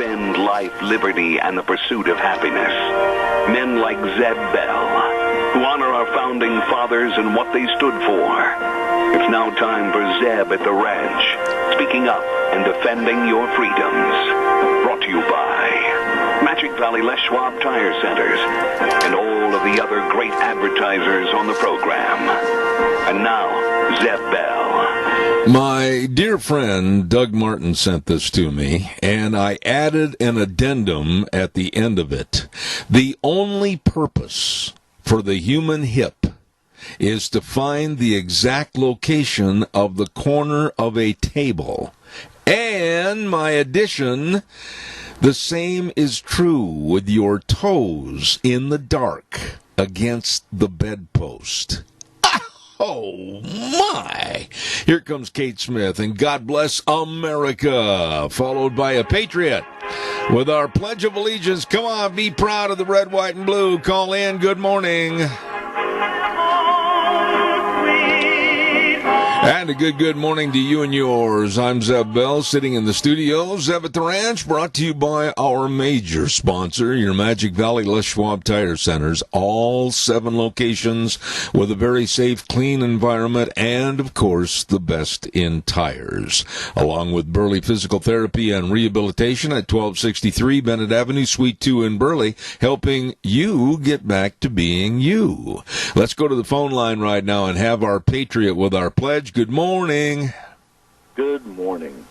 defend life, liberty, and the pursuit of happiness. Men like Zeb Bell, who honor our founding fathers and what they stood for. It's now time for Zeb at the ranch, speaking up and defending your freedoms. Brought to you by Magic Valley Les Schwab Tire Centers and all of the other great advertisers on the program. And now, Zeb Bell. My dear friend Doug Martin sent this to me, and I added an addendum at the end of it. The only purpose for the human hip is to find the exact location of the corner of a table. And my addition, the same is true with your toes in the dark against the bedpost. Oh, my. Here comes Kate Smith, and God Bless America, followed by a Patriot with our Pledge of Allegiance. Come on, be proud of the red, white, and blue. Call in. Good morning. And a good morning to you and yours. I'm Zeb Bell, sitting in the studio. Zeb at the Ranch, brought to you by our major sponsor, your Magic Valley Les Schwab Tire Centers. All 7 locations with a very safe, clean environment and, of course, the best in tires. Along with Burley Physical Therapy and Rehabilitation at 1263 Bennett Avenue, Suite 2 in Burley, helping you get back to being you. Let's go to the phone line right now and have our Patriot with our pledge. Good morning. Good morning.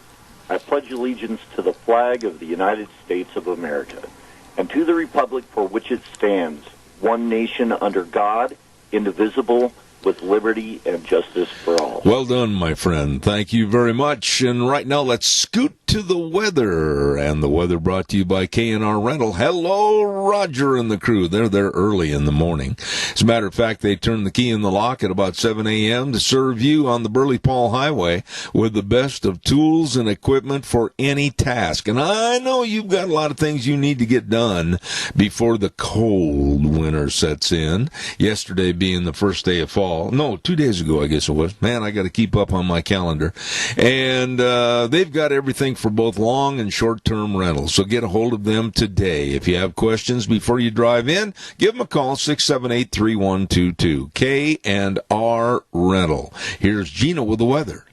I pledge allegiance to the flag of the United States of America and to the republic for which it stands, one nation under God, indivisible, with liberty and justice for all. Well done, my friend. Thank you very much. And right now, let's scoot to the weather. And the weather brought to you by K&R Rental. Hello, Roger and the crew. They're there early in the morning. As a matter of fact, they turned the key in the lock at about 7 a.m. to serve you on the Burley-Paul Highway with the best of tools and equipment for any task. And I know you've got a lot of things you need to get done before the cold winter sets in. Yesterday being the first day of fall. No, 2 days ago, I guess it was. Man, I got to keep up on my calendar. And they've got everything for both long and short-term rentals. So get a hold of them today. If you have questions before you drive in, give them a call, 678-3122. K&R Rental. Here's Gina with the weather.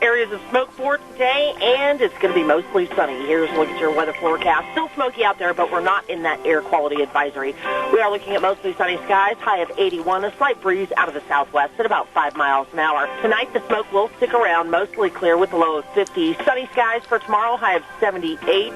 Areas of smoke for today, and it's going to be mostly sunny. Here's a look at your weather forecast. Still smoky out there, but we're not in that air quality advisory. We are looking at mostly sunny skies, high of 81, a slight breeze out of the southwest at about 5 miles an hour. Tonight, the smoke will stick around, mostly clear with a low of 50. Sunny skies for tomorrow, high of 78.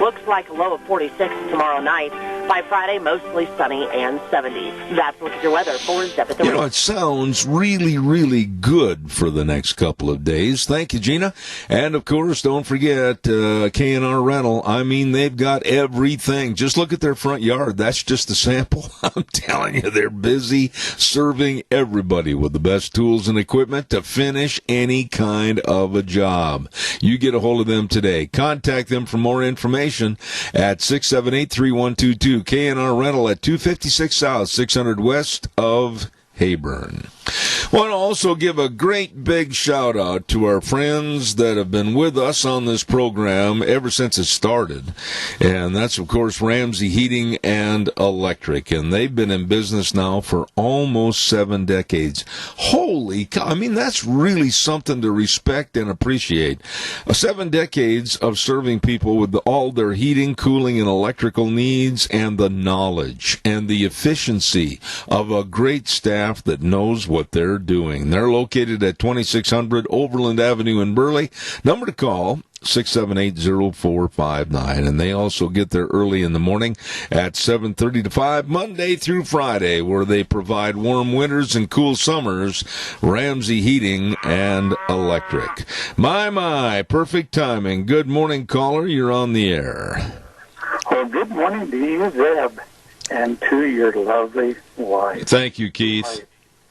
Looks like a low of 46 tomorrow night. By Friday, mostly sunny and 70. That's a look at your weather for Zeb at the Ranch. It sounds really, really good for the next couple of days. Thank you, Gina. And, of course, don't forget K&R Rental. I mean, they've got everything. Just look at their front yard. That's just a sample. I'm telling you, they're busy serving everybody with the best tools and equipment to finish any kind of a job. You get a hold of them today. Contact them for more information at 678-3122. K&R Rental at 256 South, 600 West of Heyburn. Want to also give a great big shout out to our friends that have been with us on this program ever since it started. And that's, of course, Ramsey Heating and Electric. And they've been in business now for almost 7 decades. Holy cow. I mean, that's really something to respect and appreciate. 7 decades of serving people with all their heating, cooling, and electrical needs, and the knowledge and the efficiency of a great staff that knows what they're doing. They're located at 2600 Overland Avenue in Burley. Number to call, 678-0459. And they also get there early in the morning at 7:30 to 5, Monday through Friday, where they provide warm winters and cool summers. Ramsey Heating and Electric. My, perfect timing. Good morning, caller. You're on the air. Well, good morning to you, Zeb, and to your lovely wife. Thank you, Keith.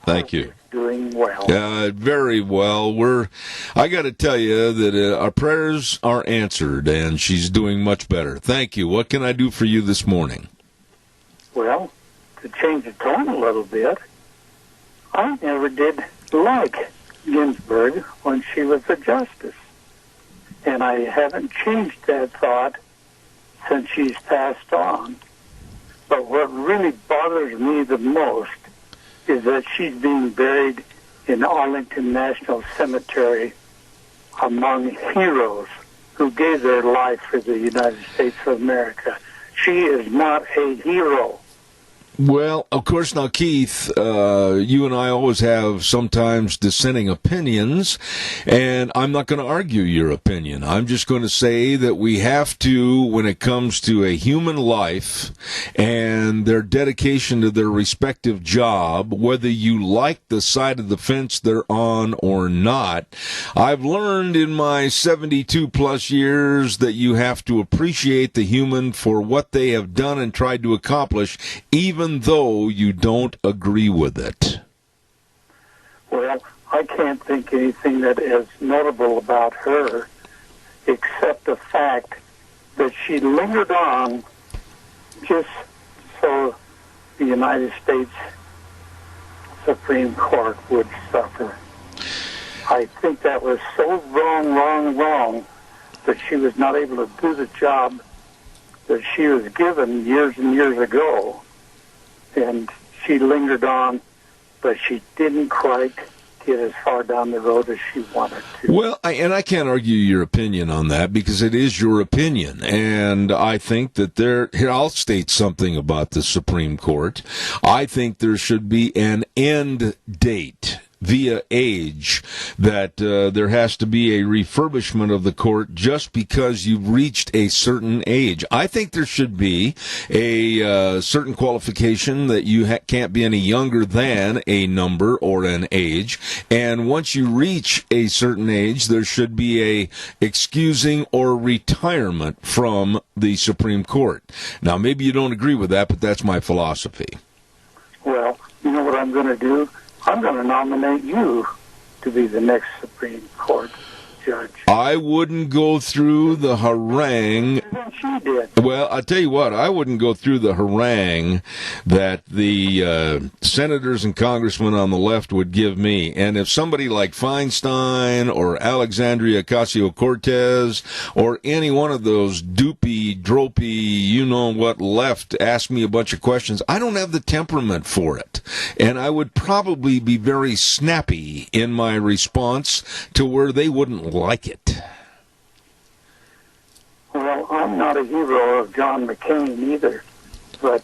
Thank you. Doing well. Very well. I got to tell you that our prayers are answered, and she's doing much better. Thank you. What can I do for you this morning? Well, to change the tone a little bit, I never did like Ginsburg when she was a justice. and I haven't changed that thought since she's passed on. But what really bothers me the most is that she's being buried in Arlington National Cemetery among heroes who gave their life for the United States of America. She is not a hero. Well, of course, now, Keith, you and I always have sometimes dissenting opinions, and I'm not going to argue your opinion. I'm just going to say that we have to, when it comes to a human life and their dedication to their respective job, whether you like the side of the fence they're on or not, I've learned in my 72-plus years that you have to appreciate the human for what they have done and tried to accomplish, even though you don't agree with it. Well, I can't think anything that is notable about her except the fact that she lingered on just so the United States Supreme Court would suffer. I think that was so wrong that she was not able to do the job that she was given years and years ago. And she lingered on, but she didn't quite get as far down the road as she wanted to. Well, I can't argue your opinion on that because it is your opinion. And I think that here, I'll state something about the Supreme Court. I think there should be an end date via age, that there has to be a refurbishment of the court just because you've reached a certain age. I think there should be a certain qualification that you can't be any younger than a number or an age, and once you reach a certain age, there should be a excusing or retirement from the Supreme Court. Now, maybe you don't agree with that, but that's my philosophy. Well, you know what I'm going to do? I'm going to nominate you to be the next Supreme Court judge. I wouldn't go through the harangue. She did. Well, I'll tell you what, I wouldn't go through the harangue that the senators and congressmen on the left would give me. And if somebody like Feinstein or Alexandria Ocasio-Cortez or any one of those dopey, you-know-what left asked me a bunch of questions, I don't have the temperament for it. And I would probably be very snappy in my response to where they wouldn't like it. Well, I'm not a hero of John McCain either, but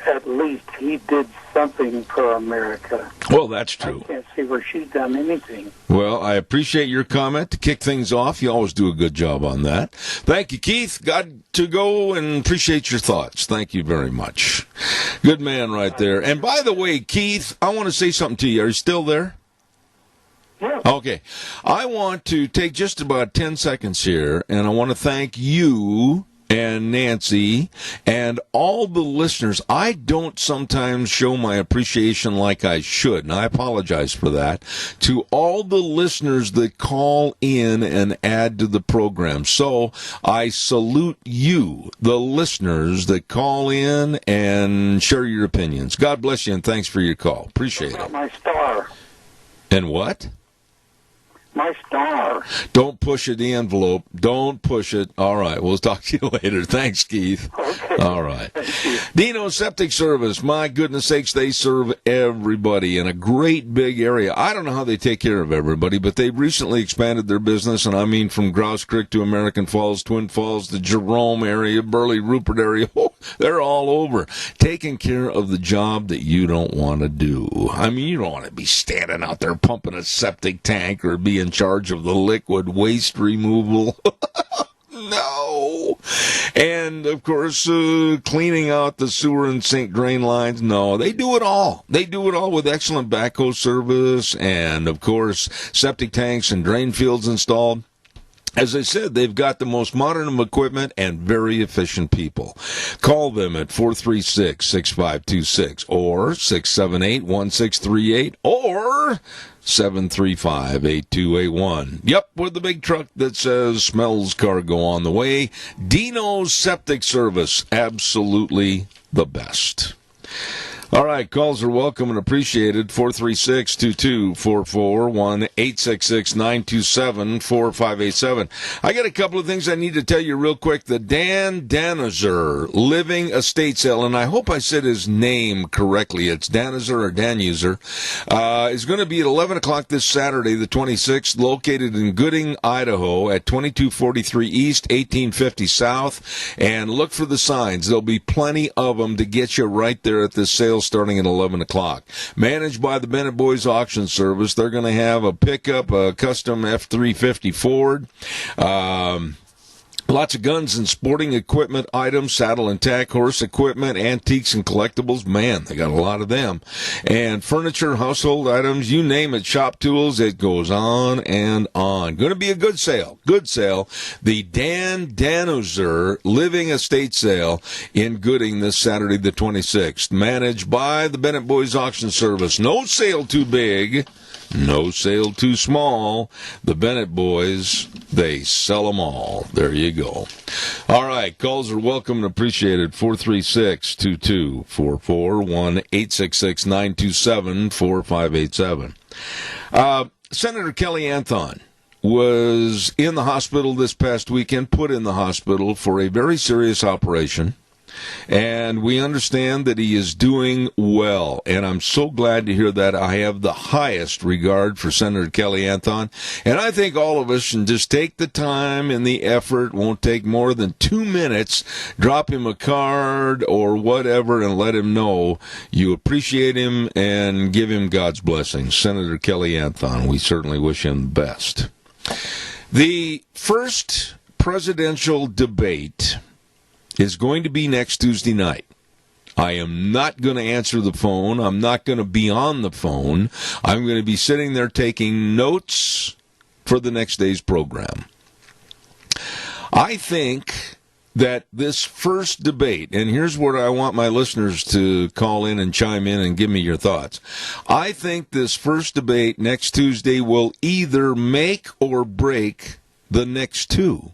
at least he did something for America. Well, that's true. I can't see where she's done anything. Well, I appreciate your comment. To kick things off, you always do a good job on that. Thank you, Keith. Got to go, and appreciate your thoughts. Thank you very much. Good man right there. And by the way, Keith, I want to say something to you. Are you still there? Yeah. Okay. I want to take just about 10 seconds here, and I want to thank you and Nancy and all the listeners. I don't sometimes show my appreciation like I should, and I apologize for that, to all the listeners that call in and add to the program. So I salute you, the listeners that call in and share your opinions. God bless you, and thanks for your call. Appreciate it. My star. And what? My star. Don't push it, the envelope. Don't push it. All right. We'll talk to you later. Thanks, Keith. Okay. All right. Dino Septic Service. My goodness sakes, they serve everybody in a great big area. I don't know how they take care of everybody, but they've recently expanded their business, and I mean from Grouse Creek to American Falls, Twin Falls, the Jerome area, Burley, Rupert area. Oh, they're all over, taking care of the job that you don't want to do. I mean, you don't want to be standing out there pumping a septic tank or be in charge of the liquid waste removal. No. And, of course, cleaning out the sewer and sink drain lines. No, they do it all. They do it all with excellent backhoe service and, of course, septic tanks and drain fields installed. As I said, they've got the most modern equipment and very efficient people. Call them at 436-6526 or 678-1638 or 735-8281. Yep, with the big truck that says smells cargo on the way. Dino's Septic Service, absolutely the best. All right, calls are welcome and appreciated. 436-2244, 1-866-927-4587. I got a couple of things I need to tell you real quick. The Dan Danizer Living Estate Sale, and I hope I said his name correctly. It's Danizer or Danuser. Is going to be at 11 o'clock this Saturday, the 26th, located in Gooding, Idaho, at 2243 East, 1850 South. And look for the signs. There'll be plenty of them to get you right there at this sale starting at 11 o'clock. Managed by the Bennett Boys Auction Service. They're going to have a pickup, a custom F-350 Ford, lots of guns and sporting equipment items, saddle and tack horse equipment, antiques and collectibles. Man, they got a lot of them. And furniture, household items, you name it, shop tools. It goes on and on. Going to be a good sale. Good sale. The Dan Danizer Living Estate Sale in Gooding this Saturday the 26th. Managed by the Bennett Boys Auction Service. No sale too big. No sale too small. The Bennett Boys, they sell them all. There you go. All right, calls are welcome and appreciated. 436-2244, 1-866-927-4587. Senator Kelly Anthon was in the hospital this past weekend, put in the hospital for a very serious operation. And we understand that he is doing well, and I'm so glad to hear that. I have the highest regard for Senator Kelly Anthon, and I think all of us should just take the time and the effort. Won't take more than 2 minutes. Drop him a card or whatever and let him know you appreciate him and give him God's blessings. Senator Kelly Anthon, we certainly wish him the best. The first presidential debate is going to be next Tuesday night. I am not going to answer the phone. I'm not going to be on the phone. I'm going to be sitting there taking notes for the next day's program. I think that this first debate, and here's what I want my listeners to call in and chime in and give me your thoughts. I think this first debate next Tuesday will either make or break the next two.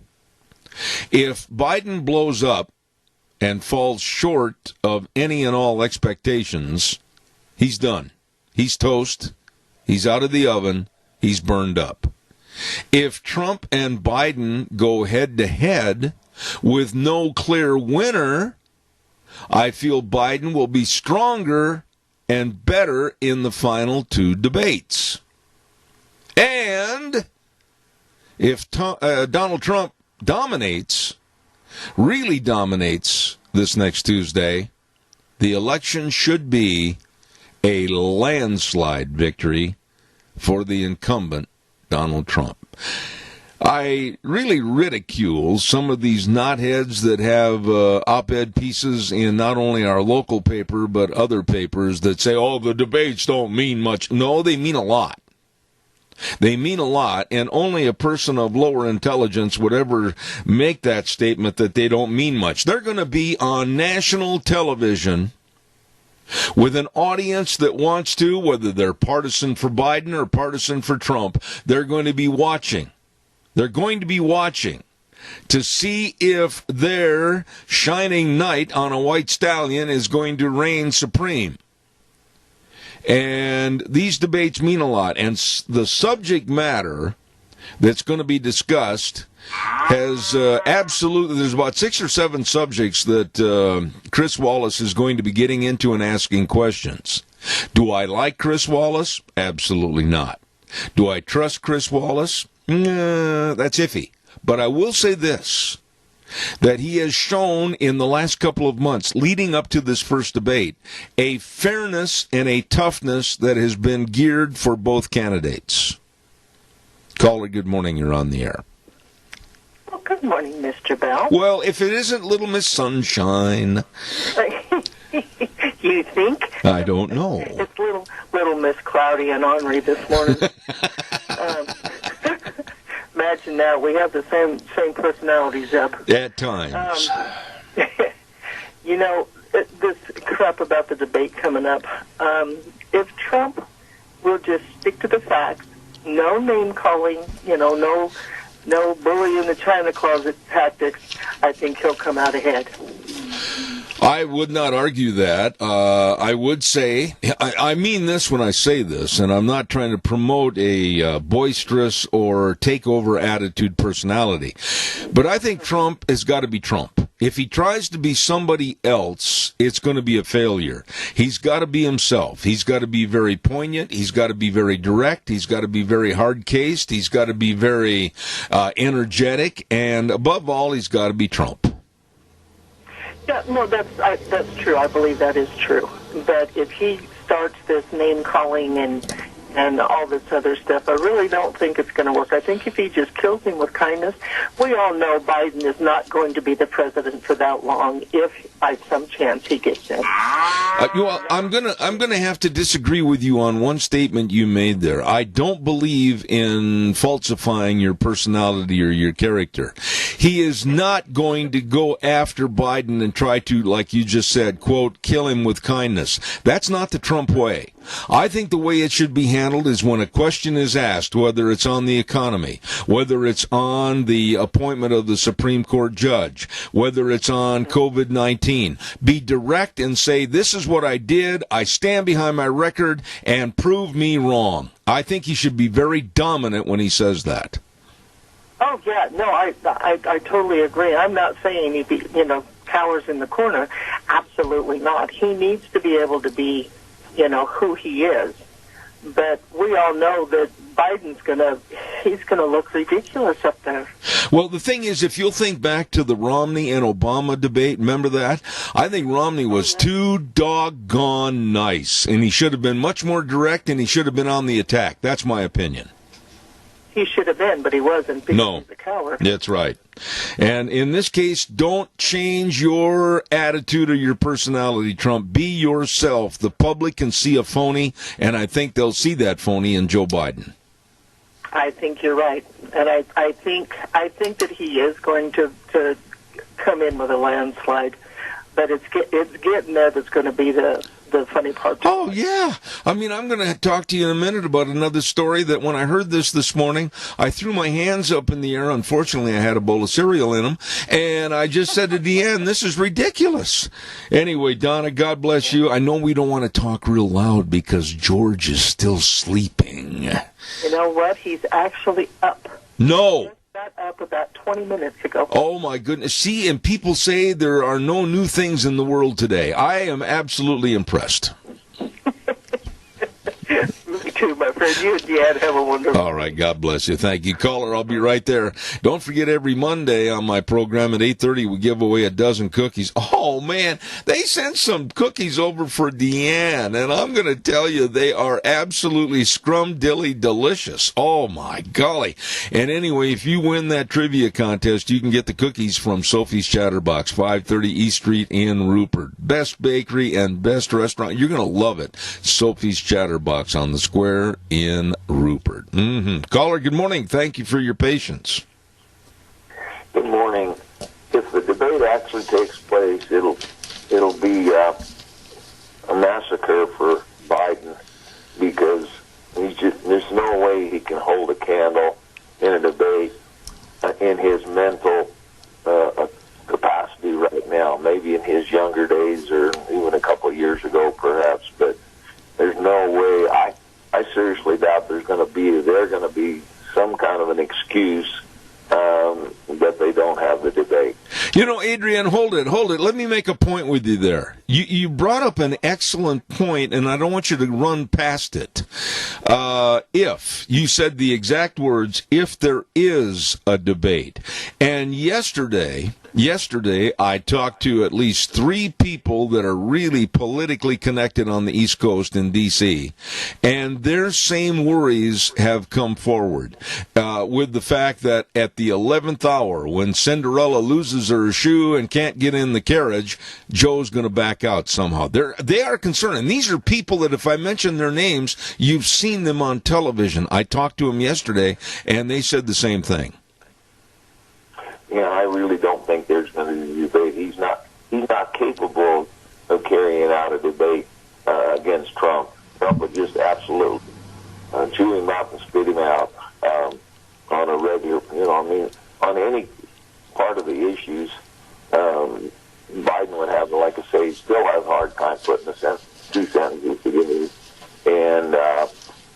If Biden blows up and falls short of any and all expectations, he's done. He's toast. He's out of the oven. He's burned up. If Trump and Biden go head-to-head with no clear winner, I feel Biden will be stronger and better in the final two debates. And if Donald Trump really dominates this next Tuesday, the election should be a landslide victory for the incumbent Donald Trump. I really ridicule some of these knotheads that have op-ed pieces in not only our local paper but other papers that say, oh, the debates don't mean much. No, they mean a lot. They mean a lot, and only a person of lower intelligence would ever make that statement that they don't mean much. They're going to be on national television with an audience that wants to, whether they're partisan for Biden or partisan for Trump, they're going to be watching. They're going to be watching to see if their shining knight on a white stallion is going to reign supreme. And these debates mean a lot. And the subject matter that's going to be discussed has absolutely, there's about 6 or 7 subjects that Chris Wallace is going to be getting into and asking questions. Do I like Chris Wallace? Absolutely not. Do I trust Chris Wallace? That's iffy. But I will say this, that he has shown in the last couple of months leading up to this first debate a fairness and a toughness that has been geared for both candidates. Caller, good morning. You're on the air. Well, good morning, Mr. Bell. Well, if it isn't Little Miss Sunshine. You think? I don't know. It's little Miss Cloudy and Ornery this morning. Imagine that. We have the same personalities up. At times. You know, this crap about the debate coming up, if Trump will just stick to the facts, no name-calling, no bully in the China closet tactics, I think he'll come out ahead. I would not argue that. I would say, I mean this when I say this, and I'm not trying to promote a boisterous or takeover attitude personality, but I think Trump has got to be Trump. If he tries to be somebody else, it's going to be a failure. He's got to be himself. He's got to be very poignant. He's got to be very direct. He's got to be very hard-cased. He's got to be very energetic. And above all, he's got to be Trump. Yeah, no, that's true. I believe that is true. But if he starts this name calling and all this other stuff, I really don't think it's going to work. I think if he just kills him with kindness, we all know Biden is not going to be the president for that long if by some chance he gets in. I'm gonna have to disagree with you on one statement you made there. I don't believe in falsifying your personality or your character. He is not going to go after Biden and try to, like you just said, quote, kill him with kindness. That's not the Trump way. I think the way it should be handled is when a question is asked, whether it's on the economy, whether it's on the appointment of the Supreme Court judge, whether it's on COVID-19, be direct and say, this is what I did, I stand behind my record, and prove me wrong. I think he should be very dominant when he says that. Oh, yeah, no, I totally agree. I'm not saying he be, cowers in the corner. Absolutely not. He needs to be able to be, who he is. But we all know that Biden's he's gonna look ridiculous up there. Well, the thing is, if you'll think back to the Romney and Obama debate, remember that? I think Romney was too doggone nice, and he should have been much more direct, and he should have been on the attack. That's my opinion. He should have been, but he wasn't because he's a coward. That's right. And in this case, don't change your attitude or your personality, Trump. Be yourself. The public can see a phony, and I think they'll see that phony in Joe Biden. I think you're right. And I think that he is going to come in with a landslide. But it's getting there that's going to be the funny part. Oh, yeah. I mean, I'm going to talk to you in a minute about another story that when I heard this morning, I threw my hands up in the air. Unfortunately, I had a bowl of cereal in them, and I just said to Deanne, this is ridiculous. Anyway, Donna, God bless you. I know we don't want to talk real loud because George is still sleeping. You know what? He's actually up. No. Got up about 20 minutes ago. Oh, my goodness. See, and people say there are no new things in the world today. I am absolutely impressed. Me too, my friend. You and Dad have a wonderful. All right, God bless you. Thank you. Caller, I'll be right there. Don't forget, every Monday on my program at 8:30, we give away a dozen cookies. Oh, man, they sent some cookies over for Deanne, and I'm going to tell you, they are absolutely scrum-dilly delicious. Oh, my golly. And anyway, if you win that trivia contest, you can get the cookies from Sophie's Chatterbox, 530 East Street in Rupert. Best bakery and best restaurant. You're going to love it. Sophie's Chatterbox on the square in Rupert. Caller, good morning. Thank you for your patience. Good morning. If the debate actually takes place, it'll be a massacre for Biden because there's no way he can hold a candle in a debate in his mental capacity right now. Maybe in his younger days or even a couple of years ago, perhaps, but there's no way. I seriously doubt they're going to be some kind of an excuse that they don't have the debate. You know, Adrian, hold it. Let me make a point with you there. You brought up an excellent point, and I don't want you to run past it. If you said the exact words, if there is a debate. And yesterday, I talked to at least 3 people that are really politically connected on the East Coast in D.C., and their same worries have come forward with the fact that at the 11th hour, when Cinderella loses her shoe and can't get in the carriage, Joe's going to back out somehow. They are concerned, and these are people that if I mention their names, you've seen them on television. I talked to them yesterday, and they said the same thing. Yeah, I really don't think there's going to be a debate. He's not capable of carrying out a debate against Trump. Trump would just absolutely chew him out and spit him out on a regular, on any part of the issues. Biden would have, like I say, still has a hard time putting two sentences together. And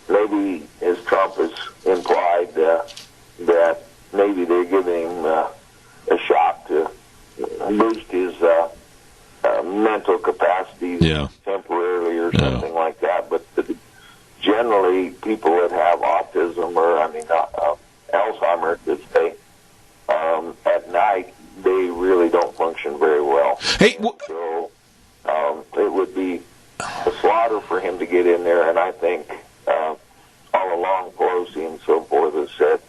maybe, as Trump has implied, that maybe they're giving him a shot to boost his mental capacities temporarily or something like that. But generally, people that have autism or, Alzheimer's, that say, at night, they really don't function very well. Hey, so it would be a slaughter for him to get in there, and I think all along Pelosi and so forth has said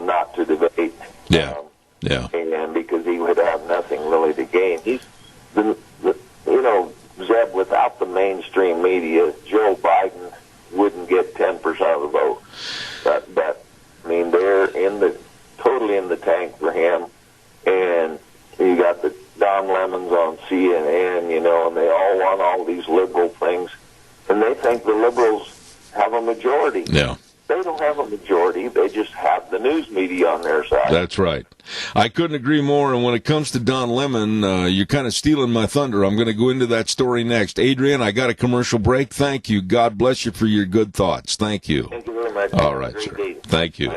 not to debate. And because he would have nothing really to gain. Zeb, without the mainstream media, Joe Biden wouldn't get 10% of the vote. But they're totally in the tank for him. And you got the Don Lemons on CNN, and they all want all these liberal things. And they think the liberals have a majority. Yeah. They don't have a majority. They just have the news media on their side. That's right. I couldn't agree more. And when it comes to Don Lemon, you're kind of stealing my thunder. I'm going to go into that story next. Adrian, I got a commercial break. Thank you. God bless you for your good thoughts. Thank you. Thank you very much. All right, sir. Thank you.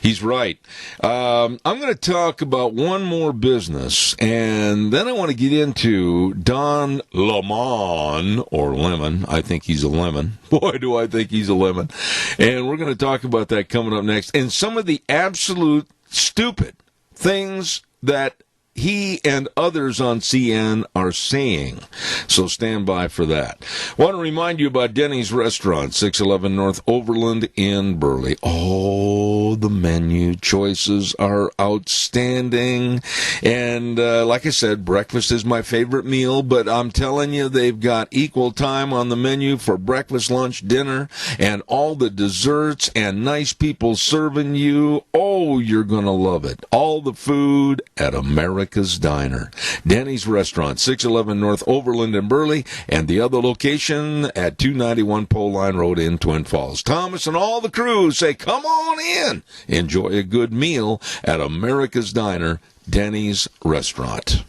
He's right. I'm going to talk about one more business, and then I want to get into Don Lemon, or Lemon. I think he's a lemon. Boy, do I think he's a lemon. And we're going to talk about that coming up next. And some of the absolute stupid things that he and others on CN are saying. So stand by for that. Want to remind you about Denny's Restaurant, 611 North Overland in Burley. Oh, the menu choices are outstanding. And like I said, breakfast is my favorite meal, but I'm telling you, they've got equal time on the menu for breakfast, lunch, dinner, and all the desserts and nice people serving you. Oh, you're going to love it. All the food at America's Diner. Denny's Restaurant, 611 North Overland in Burley, and the other location at 291 Pole Line Road in Twin Falls. Thomas and all the crew say, come on in. Enjoy a good meal at America's Diner, Denny's Restaurant.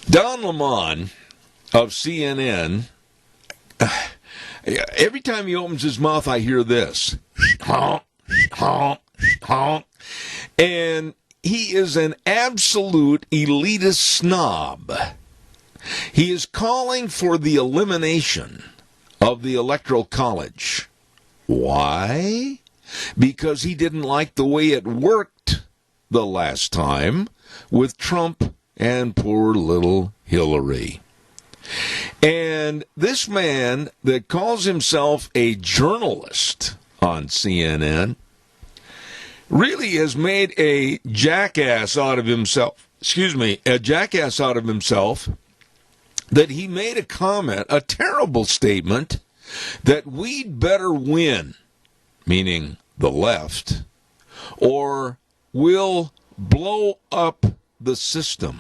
Don Lemon of CNN, every time he opens his mouth, I hear this. Honk, honk, honk. And he is an absolute elitist snob. He is calling for the elimination of the Electoral College. Why? Because he didn't like the way it worked the last time with Trump and poor little Hillary. And this man that calls himself a journalist on CNN really has made a jackass out of himself. A jackass out of himself, that he made a comment, a terrible statement, that we'd better win, meaning the left, or we'll blow up the system.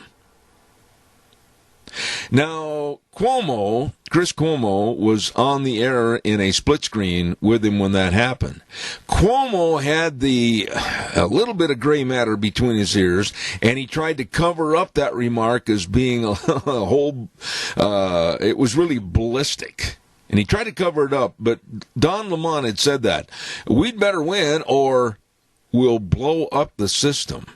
Now, Chris Cuomo was on the air in a split screen with him when that happened. Cuomo had a little bit of gray matter between his ears, and he tried to cover up that remark as being a whole, it was really ballistic. And he tried to cover it up, but Don Lemon had said that. We'd better win or we'll blow up the system.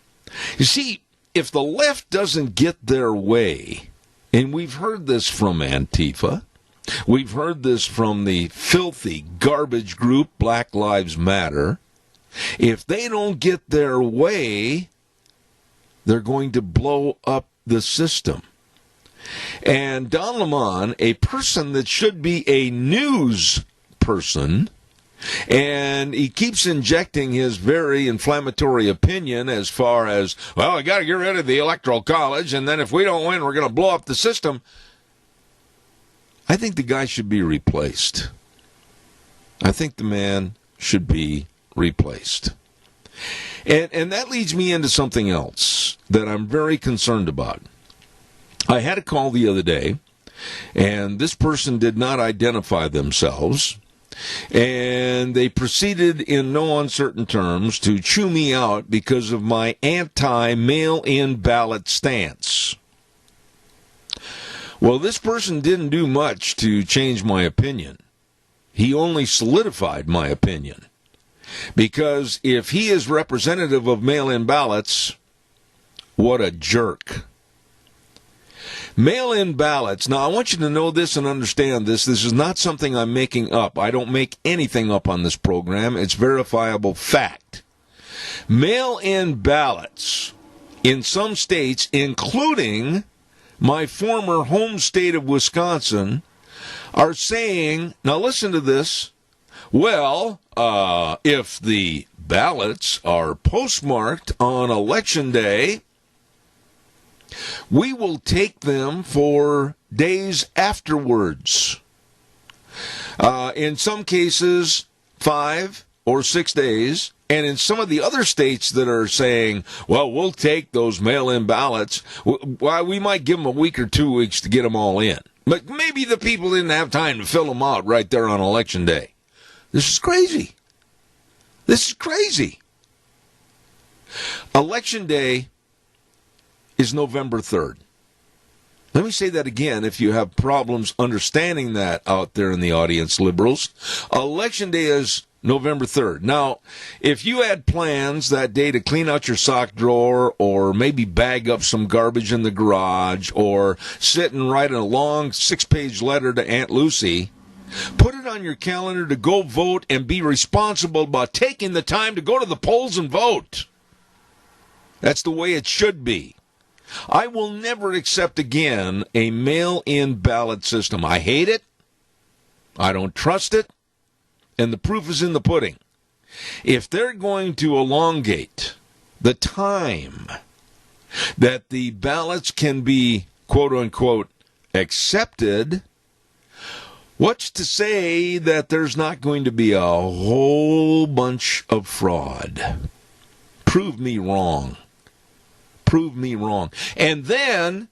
You see, if the left doesn't get their way, and we've heard this from Antifa, we've heard this from the filthy garbage group Black Lives Matter, if they don't get their way, they're going to blow up the system. And Don Lemon, a person that should be a news person, and he keeps injecting his very inflammatory opinion as far as, well, I got to get rid of the Electoral College, and then if we don't win, we're going to blow up the system. I think the guy should be replaced. I think the man should be replaced. And that leads me into something else that I'm very concerned about. I had a call the other day, and this person did not identify themselves. And they proceeded in no uncertain terms to chew me out because of my anti-mail-in ballot stance. Well, this person didn't do much to change my opinion. He only solidified my opinion. Because if he is representative of mail-in ballots, what a jerk. Mail-in ballots. Now, I want you to know this and understand this. This is not something I'm making up. I don't make anything up on this program. It's verifiable fact. Mail-in ballots in some states, including my former home state of Wisconsin, are saying, now listen to this, well, if the ballots are postmarked on Election Day, we will take them for days afterwards. In some cases, 5 or 6 days. And in some of the other states that are saying, well, we'll take those mail-in ballots, well, we might give them a week or 2 weeks to get them all in. But maybe the people didn't have time to fill them out right there on Election Day. This is crazy. This is crazy. Election Day is November 3rd. Let me say that again if you have problems understanding that out there in the audience, liberals. Election Day is November 3rd. Now, if you had plans that day to clean out your sock drawer or maybe bag up some garbage in the garage or sit and write a long 6-page letter to Aunt Lucy, put it on your calendar to go vote and be responsible about taking the time to go to the polls and vote. That's the way it should be. I will never accept again a mail-in ballot system. I hate it. I don't trust it. And the proof is in the pudding. If they're going to elongate the time that the ballots can be, quote-unquote, accepted, what's to say that there's not going to be a whole bunch of fraud? Prove me wrong. Prove me wrong. And then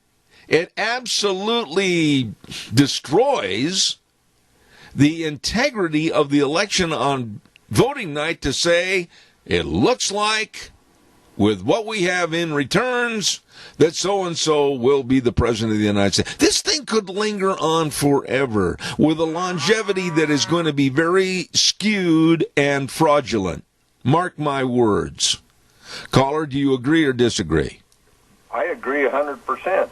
it absolutely destroys the integrity of the election on voting night to say, it looks like, with what we have in returns, that so-and-so will be the president of the United States. This thing could linger on forever with a longevity that is going to be very skewed and fraudulent. Mark my words. Caller, do you agree or disagree? I agree 100%.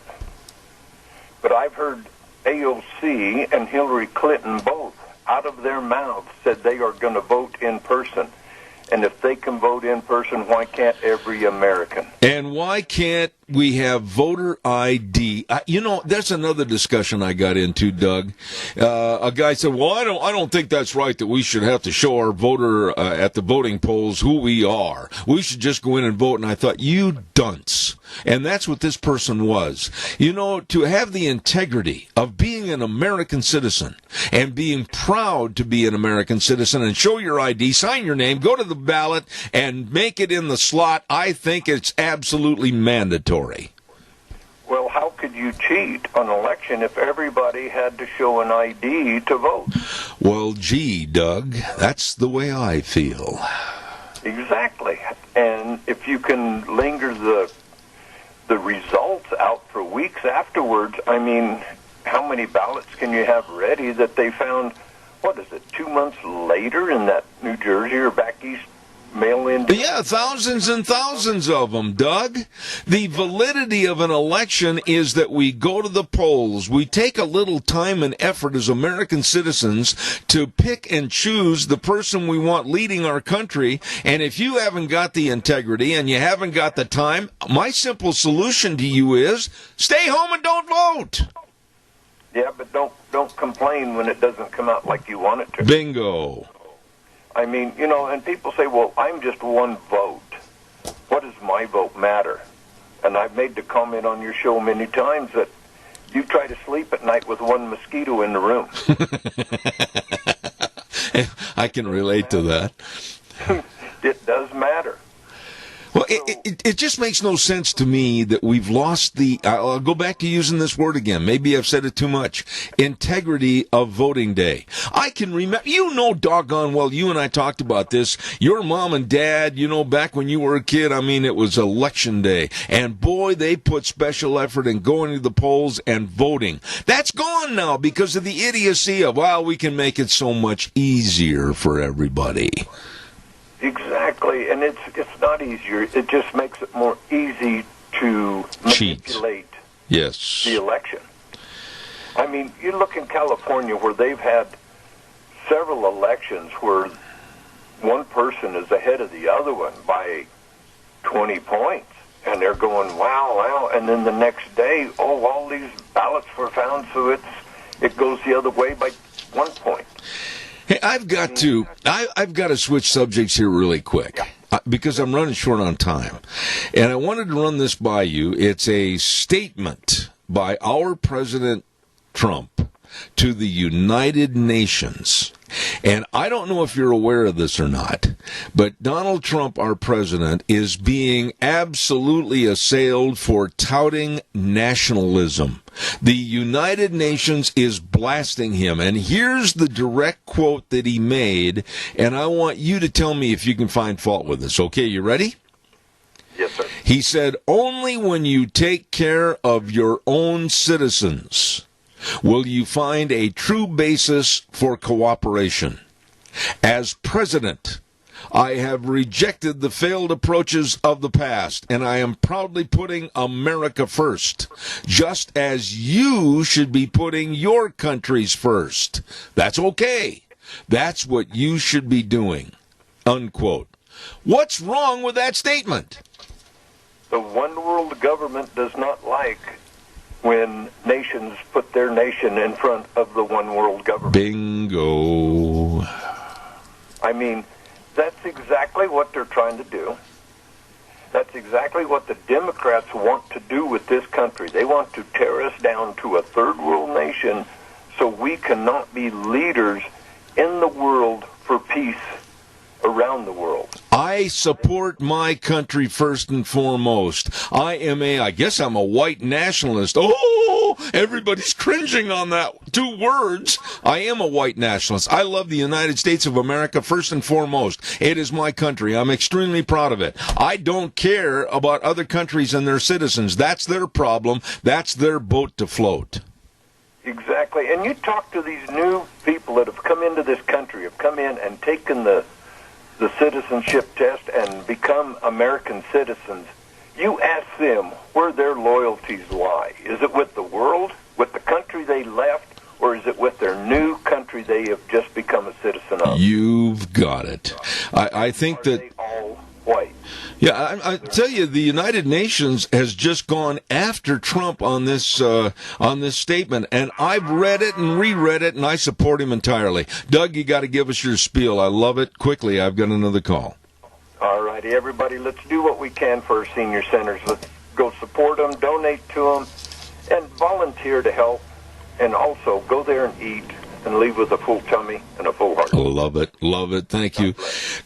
But I've heard AOC and Hillary Clinton both, out of their mouths, said they are going to vote in person. And if they can vote in person, why can't every American? And why can't we have voter ID? That's another discussion I got into, Doug. A guy said, well, I don't think that's right that we should have to show our voter at the voting polls who we are. We should just go in and vote. And I thought, you dunce. And that's what this person was. To have the integrity of being an American citizen and being proud to be an American citizen and show your ID, sign your name, go to the ballot, and make it in the slot, I think it's absolutely mandatory. Well, how could you cheat on an election if everybody had to show an ID to vote? Well, gee, Doug, that's the way I feel. Exactly. And if you can linger the results out for weeks afterwards, I mean, how many ballots can you have ready that they found, 2 months later in that New Jersey or back east mail-in? Yeah, thousands and thousands of them, Doug. The validity of an election is that we go to the polls. We take a little time and effort as American citizens to pick and choose the person we want leading our country. And if you haven't got the integrity and you haven't got the time, my simple solution to you is stay home and don't vote. Yeah, but don't complain when it doesn't come out like you want it to. Bingo. I mean, and people say, well, I'm just one vote. What does my vote matter? And I've made the comment on your show many times that you try to sleep at night with one mosquito in the room. I can relate to that. It does matter. Well, it just makes no sense to me that we've lost the, I'll go back to using this word again, maybe I've said it too much, integrity of voting day. I can remember, doggone well, you and I talked about this, your mom and dad, back when you were a kid, it was election day, and boy, they put special effort in going to the polls and voting. That's gone now because of the idiocy of, we can make it so much easier for everybody. Exactly, and it's not easier. It just makes it more easy to manipulate the election. You look in California where they've had several elections where one person is ahead of the other one by 20 points, and they're going, wow, and then the next day, all these ballots were found, so it goes the other way by 1 point. Hey, I've got to switch subjects here really quick because I'm running short on time. And I wanted to run this by you. It's a statement by our President Trump to the United Nations. And I don't know if you're aware of this or not, but Donald Trump, our president, is being absolutely assailed for touting nationalism. The United Nations is blasting him. And here's the direct quote that he made, and I want you to tell me if you can find fault with this. Okay, you ready? Yes, sir. He said, "Only when you take care of your own citizens will you find a true basis for cooperation. As president, I have rejected the failed approaches of the past, and I am proudly putting America first, just as you should be putting your countries first. That's okay. That's what you should be doing." Unquote. What's wrong with that statement? The one world government does not like when nations put their nation in front of the one world government. Bingo. That's exactly what they're trying to do. That's exactly what the Democrats want to do with this country. They want to tear us down to a third world nation so we cannot be leaders in the world for peace around the world. I support my country first and foremost. I guess I'm a white nationalist. Oh, everybody's cringing on that. 2 words. I am a white nationalist. I love the United States of America first and foremost. It is my country. I'm extremely proud of it. I don't care about other countries and their citizens. That's their problem. That's their boat to float. Exactly. And you talk to these new people that have come into this country, have come in and taken the citizenship test and become American citizens, you ask them where their loyalties lie. Is it with the world, with the country they left, or is it with their new country they have just become a citizen of? You've got it. I think that... Are they all white? Yeah, I tell you, the United Nations has just gone after Trump on this statement, and I've read it and reread it, and I support him entirely. Doug, you got to give us your spiel. I love it. Quickly, I've got another call. All righty, everybody, let's do what we can for our senior centers. Let's go support them, donate to them, and volunteer to help, and also go there and eat and leave with a full tummy and a full heart. Love it. Love it. Thank you.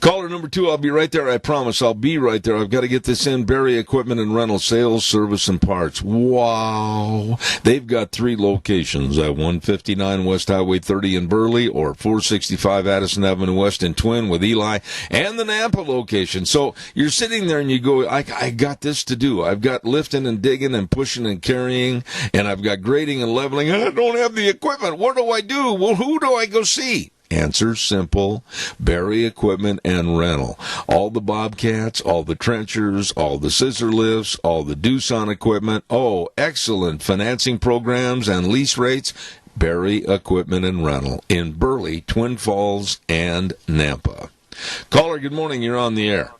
Caller number 2, I'll be right there. I promise. I'll be right there. I've got to get this in. Barry Equipment and Rental, sales, service, and parts. Wow. They've got 3 locations. 159 West Highway 30 in Burley, or 465 Addison Avenue West in Twin with Eli, and the Nampa location. So you're sitting there and you go, I got this to do. I've got lifting and digging and pushing and carrying, and I've got grading and leveling. I don't have the equipment. What do I do? Well, who do I go see? Answer simple. Barry Equipment and Rental. All the Bobcats, all the trenchers, all the scissor lifts, all the Doosan equipment. Oh, excellent financing programs and lease rates. Barry Equipment and Rental in Burley, Twin Falls, and Nampa. Caller, good morning. You're on the air.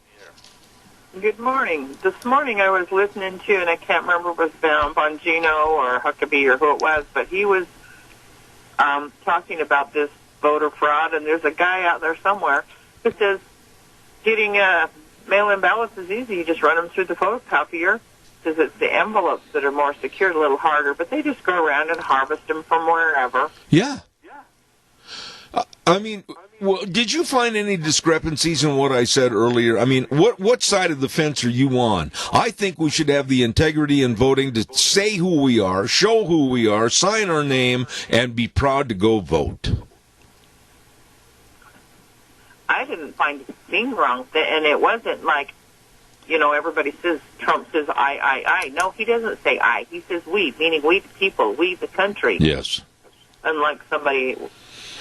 Good morning. This morning I was listening to, and I can't remember if it was Bongino or Huckabee or who it was, but he was talking about this voter fraud, and there's a guy out there somewhere who says getting mail-in ballots is easy. You just run them through the photocopier. Says it's the envelopes that are more secured, a little harder, but they just go around and harvest them from wherever. Yeah. I mean, well, did you find any discrepancies in what I said earlier? I mean, what side of the fence are you on? I think we should have the integrity in voting to say who we are, show who we are, sign our name, and be proud to go vote. I didn't find a thing wrong, and it wasn't like, you know, everybody says, Trump says I. No, he doesn't say I. He says we, meaning we the people, we the country. Yes. Unlike somebody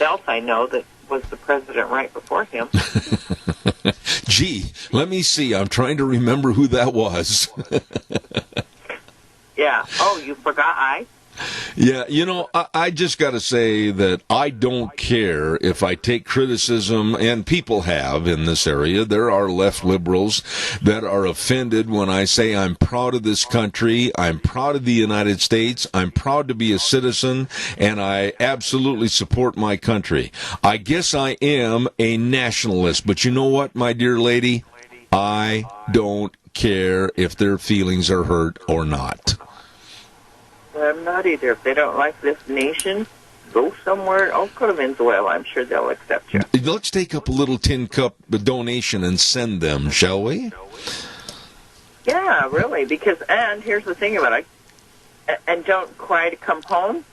else I know that was the president right before him. Gee, let me see. I'm trying to remember who that was. Yeah. Oh, you forgot I? Yeah, you know, I just got to say that I don't care if I take criticism, and people have in this area. There are left liberals that are offended when I say I'm proud of this country, I'm proud of the United States, I'm proud to be a citizen, and I absolutely support my country. I guess I am a nationalist, but you know what, my dear lady? I don't care if their feelings are hurt or not. I'm not either. If they don't like this nation, go somewhere. I'll go to Venezuela. I'm sure they'll accept you. Let's take up a little tin cup donation and send them, shall we? Yeah, really. And here's the thing about it. And don't cry to come home.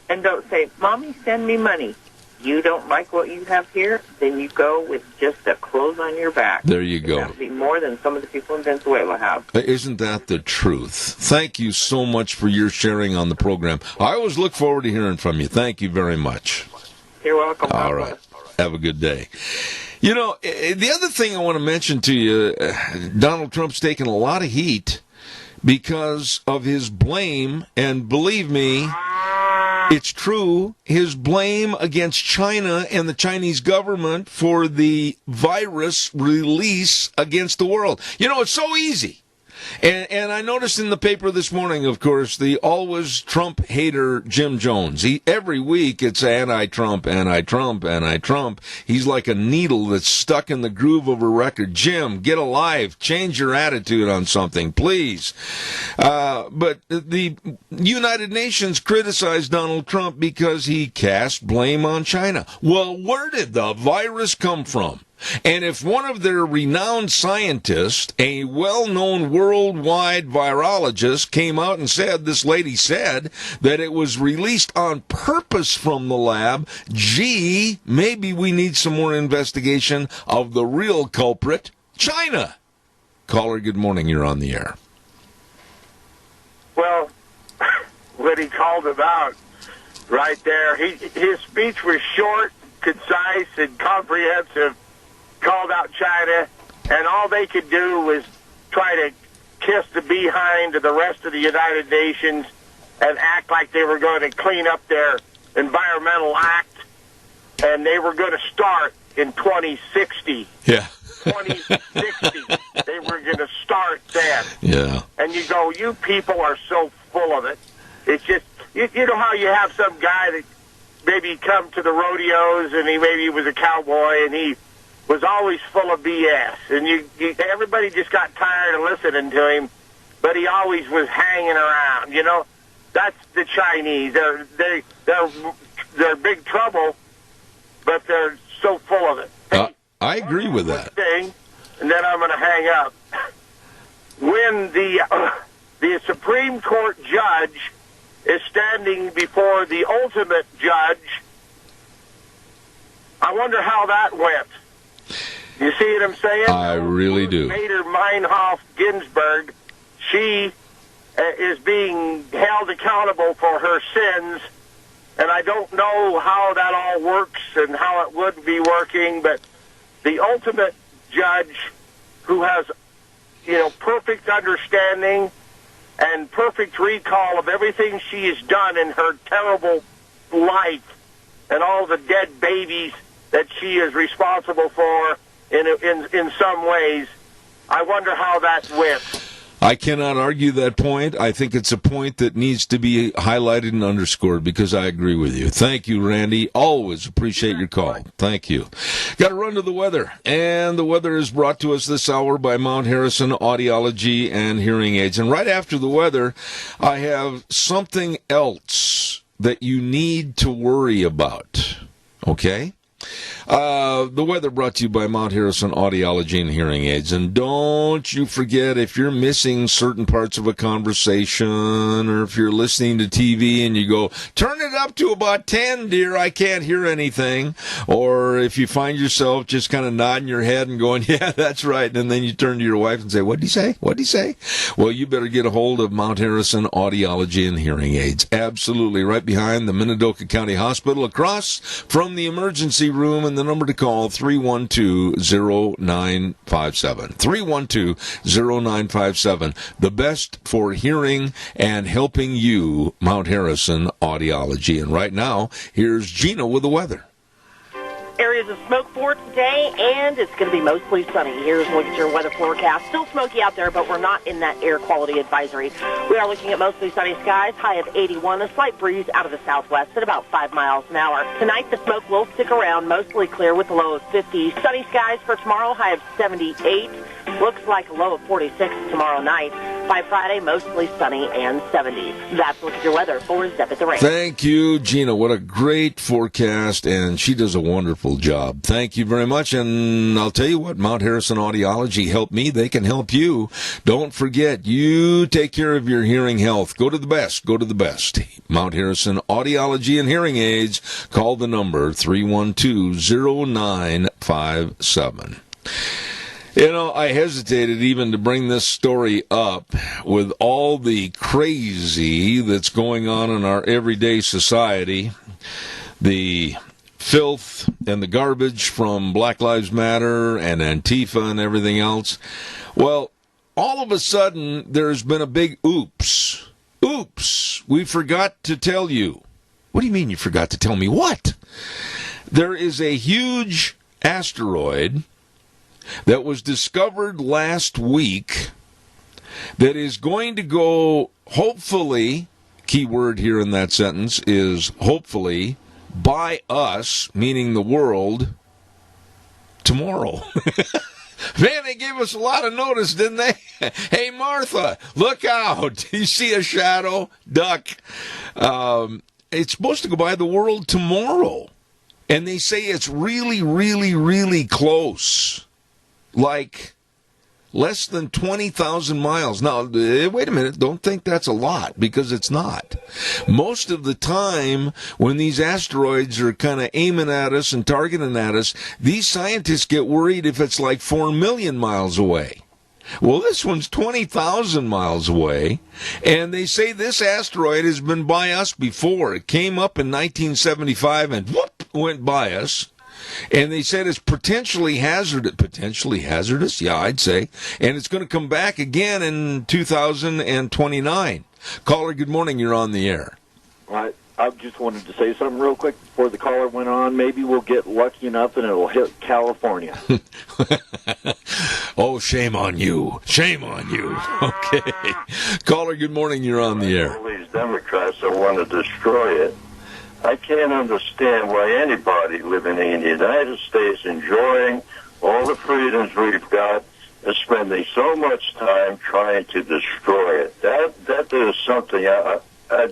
And don't say, Mommy, send me money. You don't like what you have here, then you go with just the clothes on your back. There you go. That would be more than some of the people in Venezuela have. Isn't that the truth? Thank you so much for your sharing on the program. I always look forward to hearing from you. Thank you very much. You're welcome. All right. Have a good day. You know, the other thing I want to mention to you, Donald Trump's taking a lot of heat because of his blame, and believe me, it's true, his blame against China and the Chinese government for the virus release against the world. You know, it's so easy. And I noticed in the paper this morning, of course, the always Trump hater Jim Jones. Every week it's anti-Trump, anti-Trump, anti-Trump. He's like a needle that's stuck in the groove of a record. Jim, get alive. Change your attitude on something, please. But the United Nations criticized Donald Trump because he cast blame on China. Well, where did the virus come from? And if one of their renowned scientists, a well-known worldwide virologist, came out and said, this lady said, that it was released on purpose from the lab, gee, maybe we need some more investigation of the real culprit, China. Caller, good morning. You're on the air. Well, what he called about right there, his speech was short, concise, and comprehensive. Called out China, and all they could do was try to kiss the behind of the rest of the United Nations and act like they were going to clean up their environmental act, and they were going to start in 2060. Yeah. 2060. They were going to start then. Yeah. And you go, you people are so full of it. It's just, you know how you have some guy that maybe come to the rodeos, and maybe he was a cowboy, and he was always full of BS, and everybody just got tired of listening to him, but he always was hanging around. You know, that's the Chinese. They're big trouble, but they're so full of it. Hey, I agree with that. Thing, and then I'm going to hang up. When the Supreme Court judge is standing before the ultimate judge, I wonder how that went. You see what I'm saying? I really do. Mater Meinhof Ginsburg, she is being held accountable for her sins, and I don't know how that all works and how it would be working, but the ultimate judge who has, perfect understanding and perfect recall of everything she has done in her terrible life and all the dead babies that she is responsible for in some ways. I wonder how that went. I cannot argue that point. I think it's a point that needs to be highlighted and underscored because I agree with you. Thank you, Randy. Always appreciate your call. Thank you. Got to run to the weather. And the weather is brought to us this hour by Mount Harrison Audiology and Hearing Aids. And right after the weather, I have something else that you need to worry about. Okay? The weather brought to you by Mount Harrison Audiology and Hearing Aids. And don't you forget, if you're missing certain parts of a conversation, or if you're listening to TV and you go, turn it up to about 10, dear, I can't hear anything. Or if you find yourself just kind of nodding your head and going, yeah, that's right. And then you turn to your wife and say, what'd he say? What'd he say? Well, you better get a hold of Mount Harrison Audiology and Hearing Aids. Absolutely. Right behind the Minidoka County Hospital, across from the emergency room, and the number to call, 312-0957. 312-0957. The best for hearing and helping you, Mount Harrison Audiology. And right now, here's Gina with the weather. Areas of smoke for today, and it's going to be mostly sunny. Here's a look at your weather forecast. Still smoky out there, but we're not in that air quality advisory. We are looking at mostly sunny skies, high of 81, a slight breeze out of the southwest at about 5 miles an hour. Tonight, the smoke will stick around, mostly clear with a low of 50. Sunny skies for tomorrow, high of 78. Looks like a low of 46 tomorrow night. By Friday, mostly sunny and 70. That's a look at your weather for Zeb at the Rain. Thank you, Gina. What a great forecast, and she does a wonderful job. Thank you very much, and I'll tell you what, Mount Harrison Audiology helped me. They can help you. Don't forget, you take care of your hearing health. Go to the best. Go to the best. Mount Harrison Audiology and Hearing Aids. Call the number 312-0957. You know, I hesitated even to bring this story up with all the crazy that's going on in our everyday society, the filth and the garbage from Black Lives Matter and Antifa and everything else. Well, all of a sudden, there's been a big oops. Oops, we forgot to tell you. What do you mean you forgot to tell me what? There is a huge asteroid that was discovered last week that is going to go, hopefully, key word here in that sentence is hopefully, by us, meaning the world, tomorrow. Man, they gave us a lot of notice, didn't they? Hey, Martha, look out. You see a shadow? Duck. It's supposed to go by the world tomorrow. And they say it's really, really, really close. Like less than 20,000 miles. Now, wait a minute. Don't think that's a lot, because it's not. Most of the time, when these asteroids are kind of aiming at us and targeting at us, these scientists get worried if it's like 4 million miles away. Well, this one's 20,000 miles away, and they say this asteroid has been by us before. It came up in 1975 and whoop, went by us. And they said it's potentially hazardous, yeah, I'd say. And it's going to come back again in 2029. Caller, good morning. You're on the air. I just wanted to say something real quick before the caller went on. Maybe we'll get lucky enough and it'll hit California. Oh, shame on you. Shame on you. Okay. Caller, good morning. You're on the air. All these Democrats that want to destroy it. I can't understand why anybody living in the United States enjoying all the freedoms we've got is spending so much time trying to destroy it. That is something I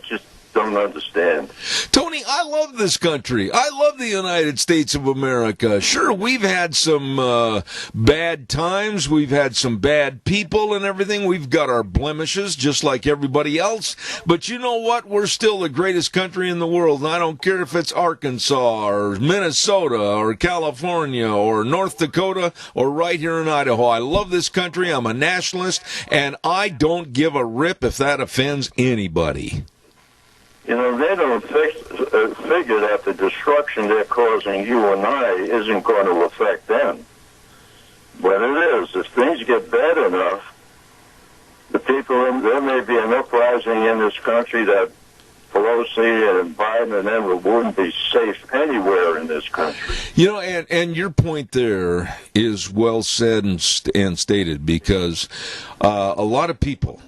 just don't understand. Tony, I love this country. I love the United States of America. Sure, we've had some bad times. We've had some bad people and everything. We've got our blemishes just like everybody else. But you know what? We're still the greatest country in the world. And I don't care if it's Arkansas or Minnesota or California or North Dakota or right here in Idaho. I love this country. I'm a nationalist, and I don't give a rip if that offends anybody. You know, they don't figure that the destruction they're causing you and I isn't going to affect them. But it is. If things get bad enough, the people, there may be an uprising in this country that Pelosi and Biden and them wouldn't be safe anywhere in this country. You know, and your point there is well said and stated, because a lot of people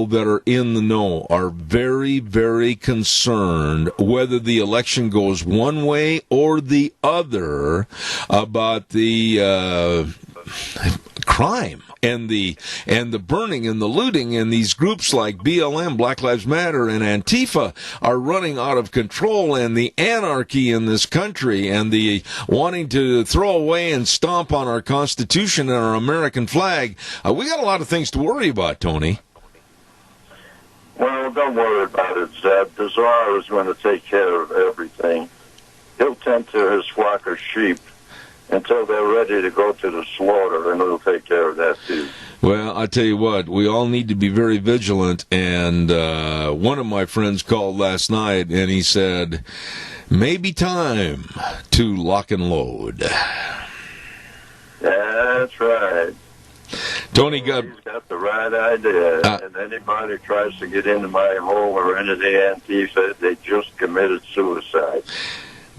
that are in the know are very, very concerned whether the election goes one way or the other about the crime and the burning and the looting, and these groups like BLM, Black Lives Matter, and Antifa are running out of control, and the anarchy in this country and the wanting to throw away and stomp on our Constitution and our American flag. We got a lot of things to worry about, Tony. Well, don't worry about it, Zeb. The Czar is going to take care of everything. He'll tend to his flock of sheep until they're ready to go to the slaughter, and he'll take care of that, too. Well, I tell you what, we all need to be very vigilant, and one of my friends called last night, and he said, maybe time to lock and load. That's right. Tony, he's got the right idea, and anybody tries to get into my home or into the Antifa, they just committed suicide.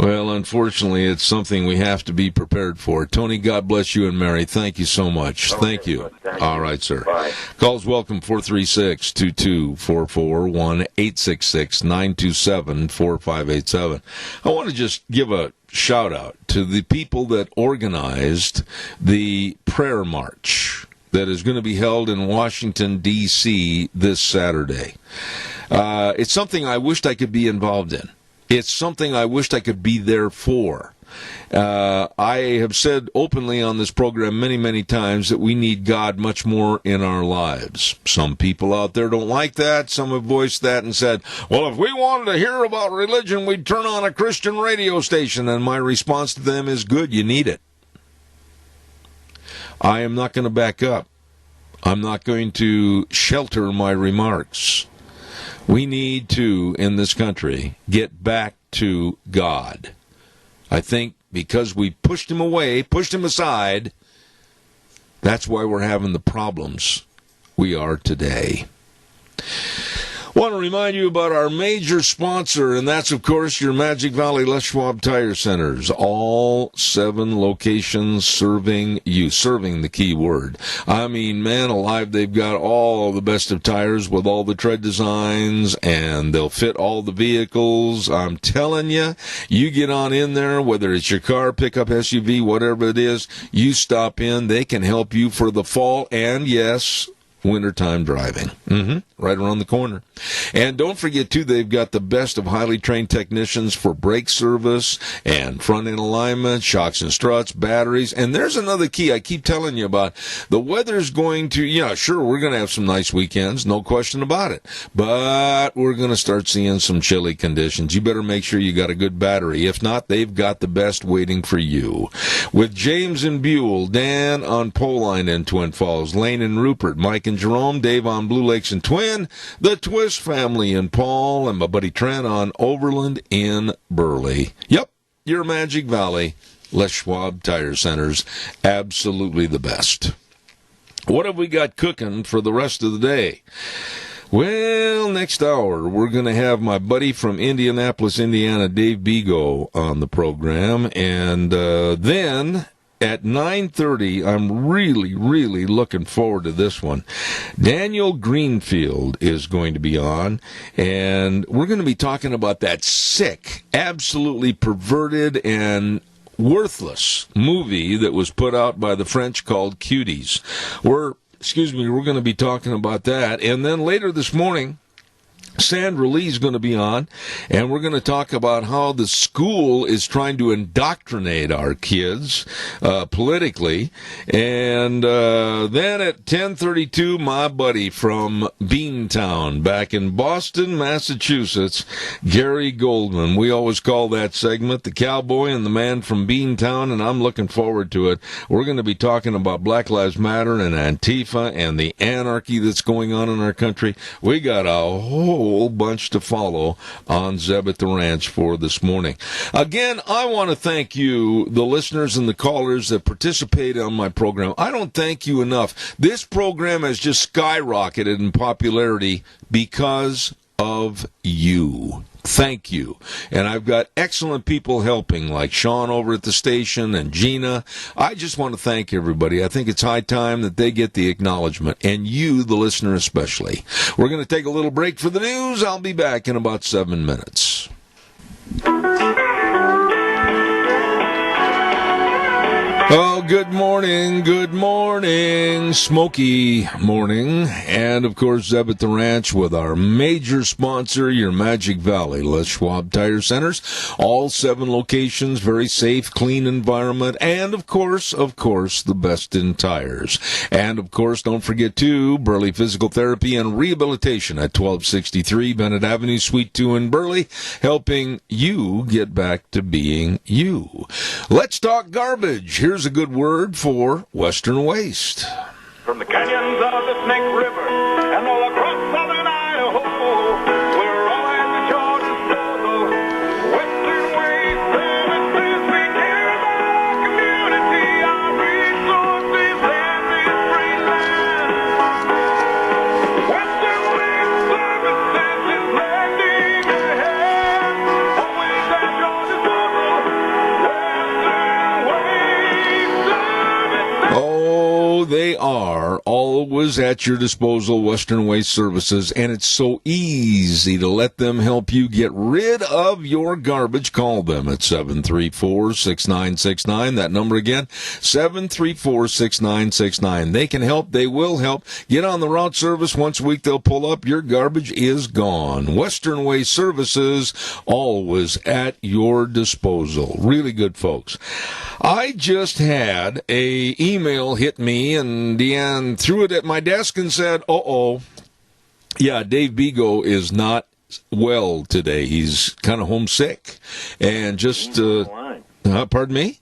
Well, unfortunately, it's something we have to be prepared for. Tony, God bless you and Mary. Thank you so much. Okay, Thank you. All right, sir. Bye. Calls welcome, 436-2244, 1-866-927-4587. I want to just give a shout-out to the people that organized the prayer march that is going to be held in Washington, D.C. this Saturday. It's something I wished I could be involved in. It's something I wished I could be there for. I have said openly on this program many, many times that we need God much more in our lives. Some people out there don't like that. Some have voiced that and said, well, if we wanted to hear about religion, we'd turn on a Christian radio station. And my response to them is, good, you need it. I am not going to back up. I'm not going to shelter my remarks. We need to, in this country, get back to God. I think because we pushed him away, pushed him aside, that's why we're having the problems we are today. I want to remind you about our major sponsor, and that's, of course, your Magic Valley Les Schwab Tire Centers. All 7 locations serving you, serving the key word. I mean, man alive, they've got all the best of tires with all the tread designs, and they'll fit all the vehicles. I'm telling you, you get on in there, whether it's your car, pickup, SUV, whatever it is, you stop in. They can help you for the fall, and yes, wintertime driving. Right around the corner. And don't forget, too, they've got the best of highly trained technicians for brake service and front-end alignment, shocks and struts, batteries. And there's another key I keep telling you about. The weather's going to, sure, we're going to have some nice weekends, no question about it. But we're going to start seeing some chilly conditions. You better make sure you got a good battery. If not, they've got the best waiting for you. With James and Buell, Dan on Poline in Twin Falls, Lane and Rupert, Mike and Jerome, Dave on Blue Lakes and Twin, the Twist family in Paul, and my buddy Trent on Overland in Burley. Yep, your Magic Valley, Les Schwab Tire Centers, absolutely the best. What have we got cooking for the rest of the day? Well, next hour, we're going to have my buddy from Indianapolis, Indiana, Dave Bego, on the program, and then at 9:30, I'm really, really looking forward to this one. Daniel Greenfield is going to be on, and we're going to be talking about that sick, absolutely perverted and worthless movie that was put out by the French called Cuties. We're going to be talking about that. And then later this morning, Sandra Lee's going to be on, and we're going to talk about how the school is trying to indoctrinate our kids politically. And then at 10:32, my buddy from Beantown back in Boston, Massachusetts, Gary Goldman. We always call that segment the Cowboy and the Man from Beantown, and I'm looking forward to it. We're going to be talking about Black Lives Matter and Antifa and the anarchy that's going on in our country. We got a whole bunch to follow on Zeb at the Ranch for this morning. Again, I want to thank you, the listeners and the callers that participate on my program. I don't thank you enough. This program has just skyrocketed in popularity because of you. Thank you. And I've got excellent people helping, like Sean over at the station and Gina. I just want to thank everybody. I think it's high time that they get the acknowledgement, and you, the listener, especially. We're going to take a little break for the news. I'll be back in about 7 minutes. Oh, good morning, good morning, smoky morning, and of course Zeb at the Ranch with our major sponsor, your Magic Valley, Les Schwab Tire Centers, all 7 locations, very safe, clean environment, and of course, the best in tires. And of course, don't forget too, Burley Physical Therapy and Rehabilitation at 1263 Bennett Avenue, Suite 2 in Burley, helping you get back to being you. Let's talk garbage. Here's a good word for Western Waste. From the canyons of the Snake River and all across southern Idaho, we're all at your disposal. Western Waste Services, we care about our community, our resources, and this great land. Western Waste Services is lending a hand, always at your disposal. Oh, they are always at your disposal, Western Waste Services, and it's so easy to let them help you get rid of your garbage. Call them at 734-6969. That number again, 734-6969. They can help. They will help. Get on the route service. Once a week they'll pull up. Your garbage is gone. Western Waste Services, always at your disposal. Really good folks. I just had a email hit me, and Deanne threw it at my desk and said, yeah, Dave Bego is not well today. He's kind of homesick. And just, pardon me?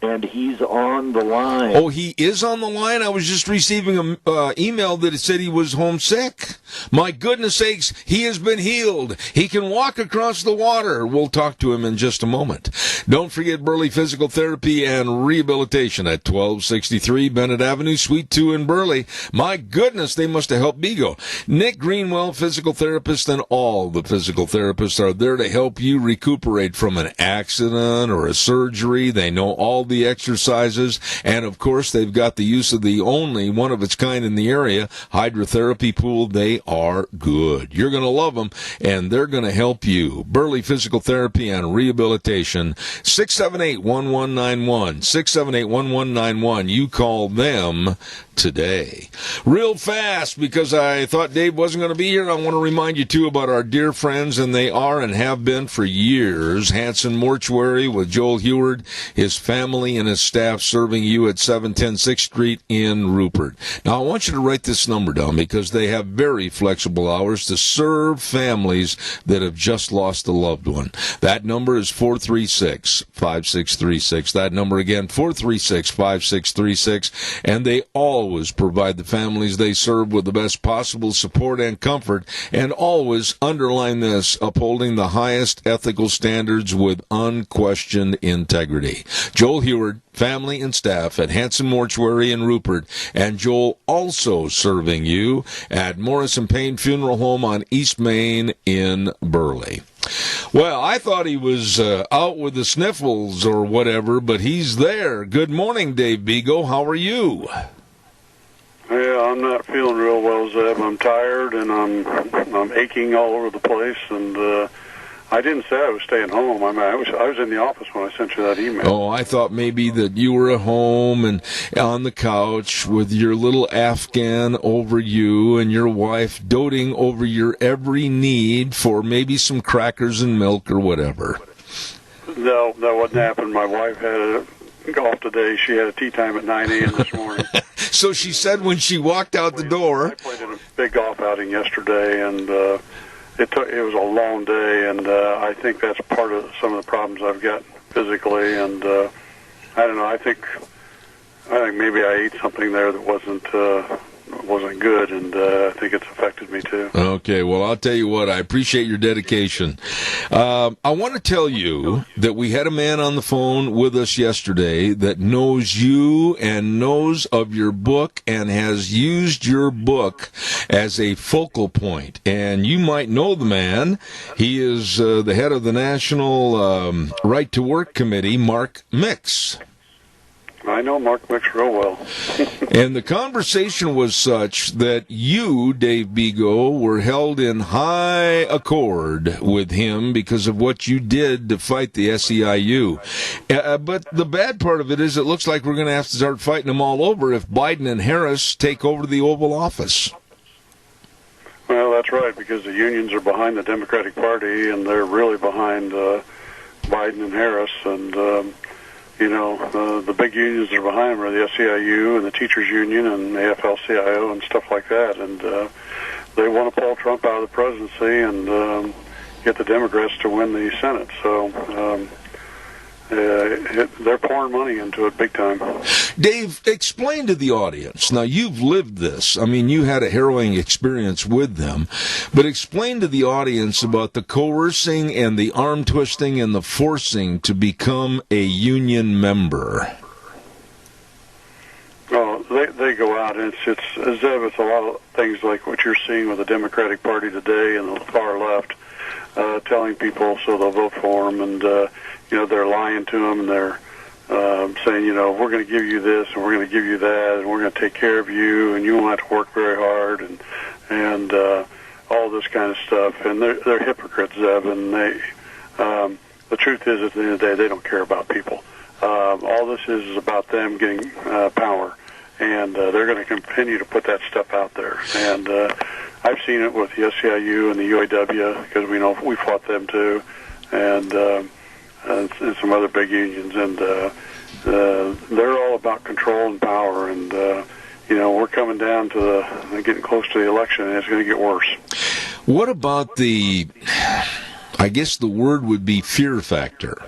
And he's on the line. Oh, he is on the line? I was just receiving an email that it said he was homesick. My goodness sakes, he has been healed. He can walk across the water. We'll talk to him in just a moment. Don't forget Burley Physical Therapy and Rehabilitation at 1263 Bennett Avenue, Suite 2 in Burley. My goodness, they must have helped Bego. Nick Greenwell, physical therapist, and all the physical therapists are there to help you recuperate from an accident or a surgery. They know all the exercises, and of course they've got the use of the only one of its kind in the area, hydrotherapy pool. They are good. You're going to love them, and they're going to help you. Burley Physical Therapy and Rehabilitation, 678-1191, 678-1191. You call them today. Real fast, because I thought Dave wasn't going to be here, I want to remind you too about our dear friends, and they are and have been for years, Hanson Mortuary with Joel Heward, his family and his staff serving you at 710 6th Street in Rupert. Now, I want you to write this number down because they have very flexible hours to serve families that have just lost a loved one. That number is 436-5636. That number again, 436-5636. And they always provide the families they serve with the best possible support and comfort, and always, underline this, upholding the highest ethical standards with unquestioned integrity. Joel Heward, family and staff at Hanson Mortuary in Rupert, and Joel also serving you at Morris and Payne Funeral Home on East Main in Burley. Well, I thought he was out with the sniffles or whatever, but he's there. Good morning, Dave Bego. How are you? Yeah, I'm not feeling real well, Zeb. I'm tired and I'm aching all over the place, and I didn't say I was staying home. I was in the office when I sent you that email. Oh, I thought maybe that you were at home and on the couch with your little Afghan over you and your wife doting over your every need for maybe some crackers and milk or whatever. No, that wouldn't happen. My wife had a golf today. She had a tea time at 9 a.m. this morning. So she said when she walked out the door. I played in a big golf outing yesterday, and it was a long day, and I think that's part of some of the problems I've got physically. And I don't know. I think maybe I ate something there that wasn't good, and I think it's affected me too. Okay, well, I'll tell you what, I appreciate your dedication. I want to tell you that we had a man on the phone with us yesterday that knows you and knows of your book and has used your book as a focal point. And you might know the man. He is the head of the National Right to Work Committee, Mark Mix. I know Mark Mix real well. And the conversation was such that you, Dave Bego, were held in high accord with him because of what you did to fight the SEIU. But the bad part of it is it looks like we're going to have to start fighting them all over if Biden and Harris take over the Oval Office. Well, that's right, because the unions are behind the Democratic Party, and they're really behind Biden and Harris, and the big unions that are behind them are the SEIU and the Teachers Union and the AFL-CIO and stuff like that. And they want to pull Trump out of the presidency and get the Democrats to win the Senate. So they're pouring money into it big time. Dave, explain to the audience. Now, you've lived this. I mean, you had a harrowing experience with them. But explain to the audience about the coercing and the arm twisting and the forcing to become a union member. Well, they go out, and it's as if it's a lot of things like what you're seeing with the Democratic Party today and the far left, telling people so they'll vote for them, and they're lying to them, and they're saying, we're going to give you this, and we're going to give you that, and we're going to take care of you, and you won't have to work very hard, and all this kind of stuff. And they're hypocrites, Zeb, and the truth is, at the end of the day, they don't care about people. All this is about them getting power, and they're going to continue to put that stuff out there. And I've seen it with the SEIU and the UAW, because we fought them too, and some other big unions, and they're all about control and power, and we're coming down to getting close to the election, and it's going to get worse. What about I guess the word would be fear factor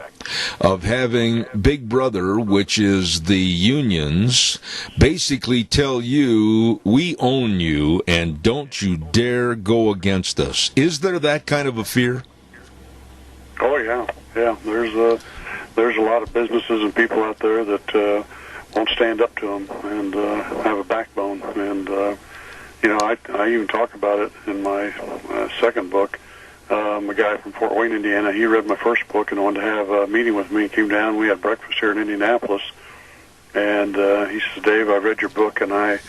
of having Big Brother, which is the unions, basically tell you, we own you, and don't you dare go against us. Is there that kind of a fear? Oh, yeah. Yeah, there's a lot of businesses and people out there that won't stand up to them and have a backbone. And, I even talk about it in my second book. A guy from Fort Wayne, Indiana, he read my first book and wanted to have a meeting with me. He came down, we had breakfast here in Indianapolis, and he says, Dave, I read your book, and I,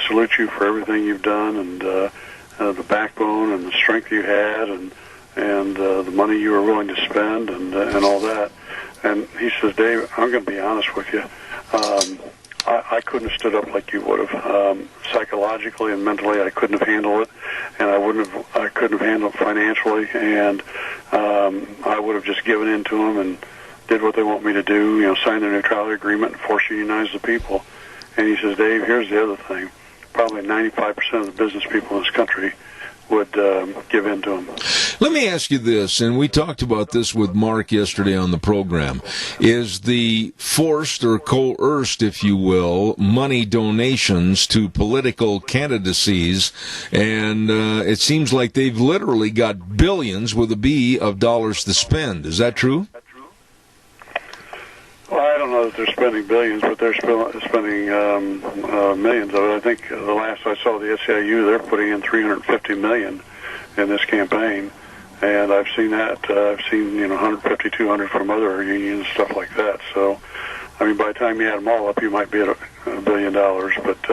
salute you for everything you've done, and the backbone and the strength you had, and the money you were willing to spend, and all that. And he says, Dave, I'm going to be honest with you. I couldn't have stood up like you would have. Psychologically and mentally, I couldn't have handled it, and I couldn't have handled it financially, and I would have just given in to them and did what they want me to do, sign their neutrality agreement and force unionize the people. And he says, Dave, here's the other thing. Probably 95% of the business people in this country would give in to them. Let me ask you this, and we talked about this with Mark yesterday on the program. Is the forced or coerced, if you will, money donations to political candidacies, and it seems like they've literally got billions with a B of dollars to spend. Is that true? Well, I don't know that they're spending billions, but they're spending millions of it. I think the last I saw the SEIU, they're putting in $350 million in this campaign, and I've seen that. I've seen 150, 200 from other unions, stuff like that. So, I mean, by the time you add them all up, you might be at $1 billion. But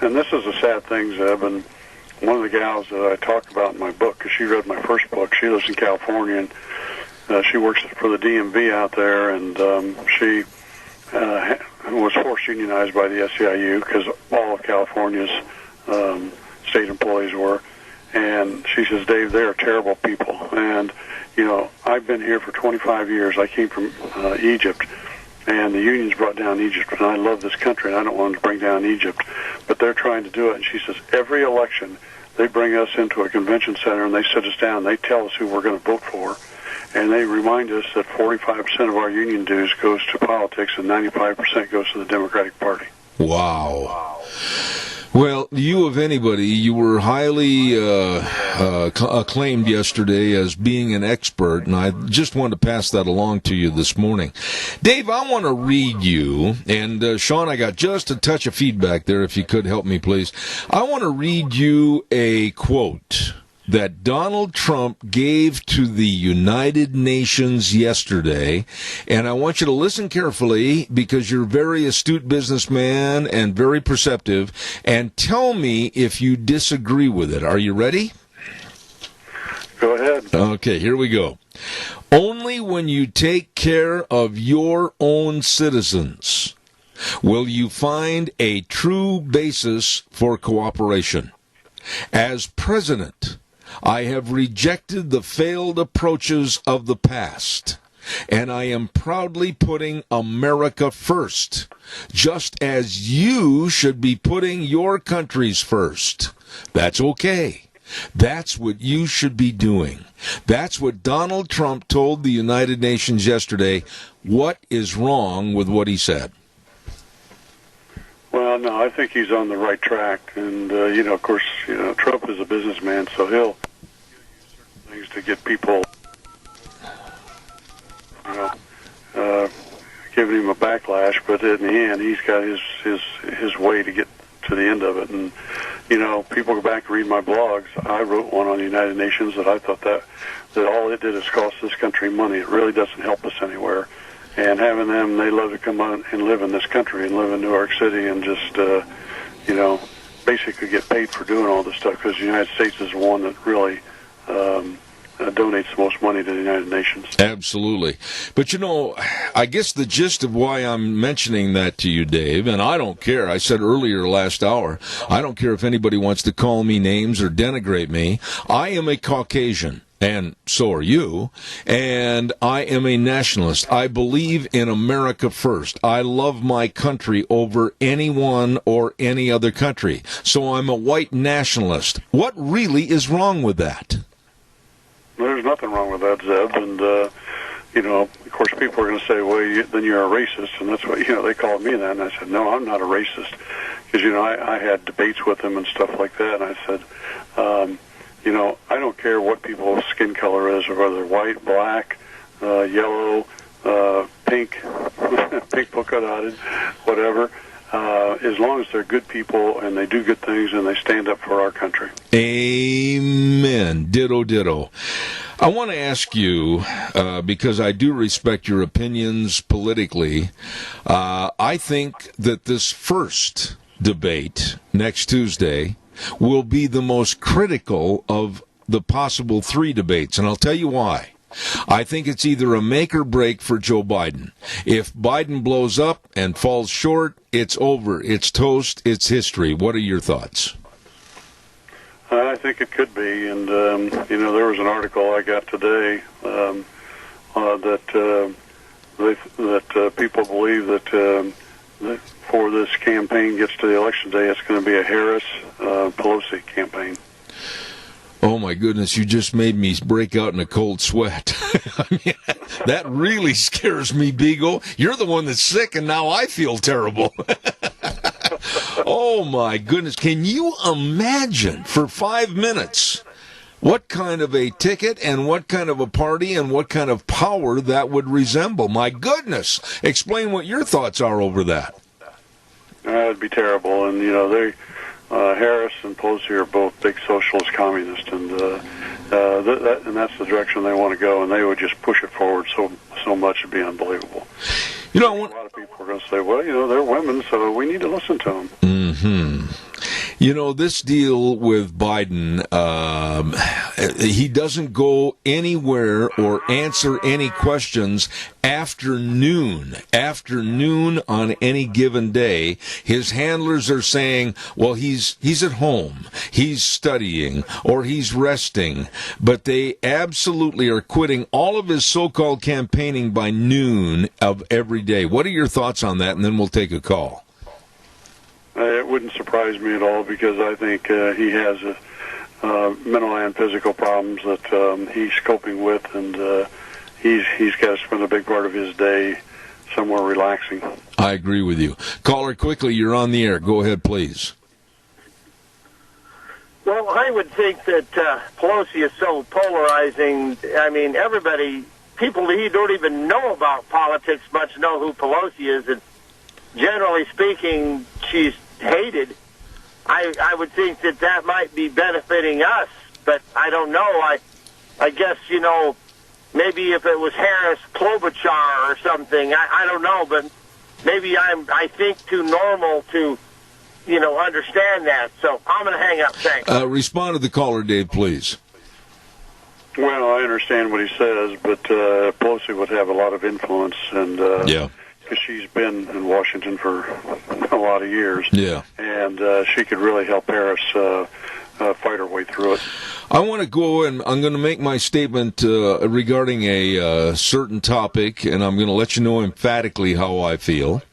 and this is a sad thing, Zeb. And one of the gals that I talk about in my book, because she read my first book, she lives in California, and she works for the DMV out there, and she was forced unionized by the SEIU because all of California's state employees were. And she says, Dave, they are terrible people. And, I've been here for 25 years. I came from Egypt, and the unions brought down Egypt, and I love this country, and I don't want them to bring down Egypt. But they're trying to do it. And she says, every election, they bring us into a convention center, and they sit us down, and they tell us who we're going to vote for. And they remind us that 45% of our union dues goes to politics and 95% goes to the Democratic Party. Wow. Well, you of anybody, you were highly acclaimed yesterday as being an expert, and I just wanted to pass that along to you this morning. Dave, I want to read you, and Sean, I got just a touch of feedback there, if you could help me, please. I want to read you a quote that Donald Trump gave to the United Nations yesterday, and I want you to listen carefully because you're a very astute businessman and very perceptive, and tell me if you disagree with it. Are you ready? Go ahead. Okay, here we go. Only when you take care of your own citizens will you find a true basis for cooperation. As president, I have rejected the failed approaches of the past, and I am proudly putting America first, just as you should be putting your countries first. That's okay. That's what you should be doing. That's what Donald Trump told the United Nations yesterday. What is wrong with what he said? Well, no, I think he's on the right track. And, of course, Trump is a businessman, so he'll use certain things to get people, giving him a backlash. But in the end, he's got his way to get to the end of it. And, people go back and read my blogs. I wrote one on the United Nations that I thought that all it did is cost this country money. It really doesn't help us anywhere. And having them, they love to come out and live in this country and live in New York City and just, basically get paid for doing all this stuff because the United States is the one that really donates the most money to the United Nations. Absolutely. But, I guess the gist of why I'm mentioning that to you, Dave, and I don't care. I said earlier last hour, I don't care if anybody wants to call me names or denigrate me. I am a Caucasian. And so are you, and I am a nationalist. I believe in America first. I love my country over anyone or any other country. So I'm a white nationalist. What really is wrong with that? There's nothing wrong with that, Zeb. And, of course, people are going to say, well, then you're a racist. And that's what, they called me that. And I said, no, I'm not a racist. Because, I had debates with them and stuff like that. And I said, I don't care what people's skin color is, or whether they're white, black, yellow, pink, pink polka dotted, whatever, as long as they're good people and they do good things and they stand up for our country. Amen. Ditto, ditto. I want to ask you, because I do respect your opinions politically, I think that this first debate next Tuesday will be the most critical of the possible 3 debates, and I'll tell you why. I think it's either a make or break for Joe Biden. If Biden blows up and falls short, it's over. It's toast. It's history. What are your thoughts? I think it could be, and there was an article I got today that people believe that before this campaign gets to the election day, it's going to be a Harris-Pelosi campaign. Oh, my goodness, you just made me break out in a cold sweat. I mean, that really scares me, Beagle. You're the one that's sick, and now I feel terrible. Oh, my goodness. Can you imagine for 5 minutes what kind of a ticket and what kind of a party and what kind of power that would resemble? My goodness. Explain what your thoughts are over that. It'd be terrible. And, Harris and Pelosi are both big socialist communists, and that's the direction they want to go, and they would just push it forward so much it'd be unbelievable. A lot of people are going to say, well, they're women, so we need to listen to them. Mm-hmm. This deal with Biden, he doesn't go anywhere or answer any questions after noon on any given day. His handlers are saying, well, he's at home, he's studying, or he's resting, but they absolutely are quitting all of his so-called campaigning by noon of every day. What are your thoughts on that? And then we'll take a call. It wouldn't surprise me at all, because I think he has mental and physical problems that he's coping with, and he's got to spend a big part of his day somewhere relaxing. I agree with you. Caller, quickly, you're on the air. Go ahead, please. Well, I would think that Pelosi is so polarizing. I mean, people who don't even know about politics much know who Pelosi is, and generally speaking, she's hated. I would think that might be benefiting us but I don't know. I guess, you know, maybe if it was Harris Klobuchar or something, I don't know, but maybe I think too normal to, you know, understand that. So I'm going to hang up. Thanks. Respond to the caller, Dave, please. Well, I understand what he says, but Pelosi would have a lot of influence, and because she's been in Washington for a lot of years, and she could really help Harris fight her way through it. I want to go and I'm going to make my statement regarding a certain topic, and I'm going to let you know emphatically how I feel.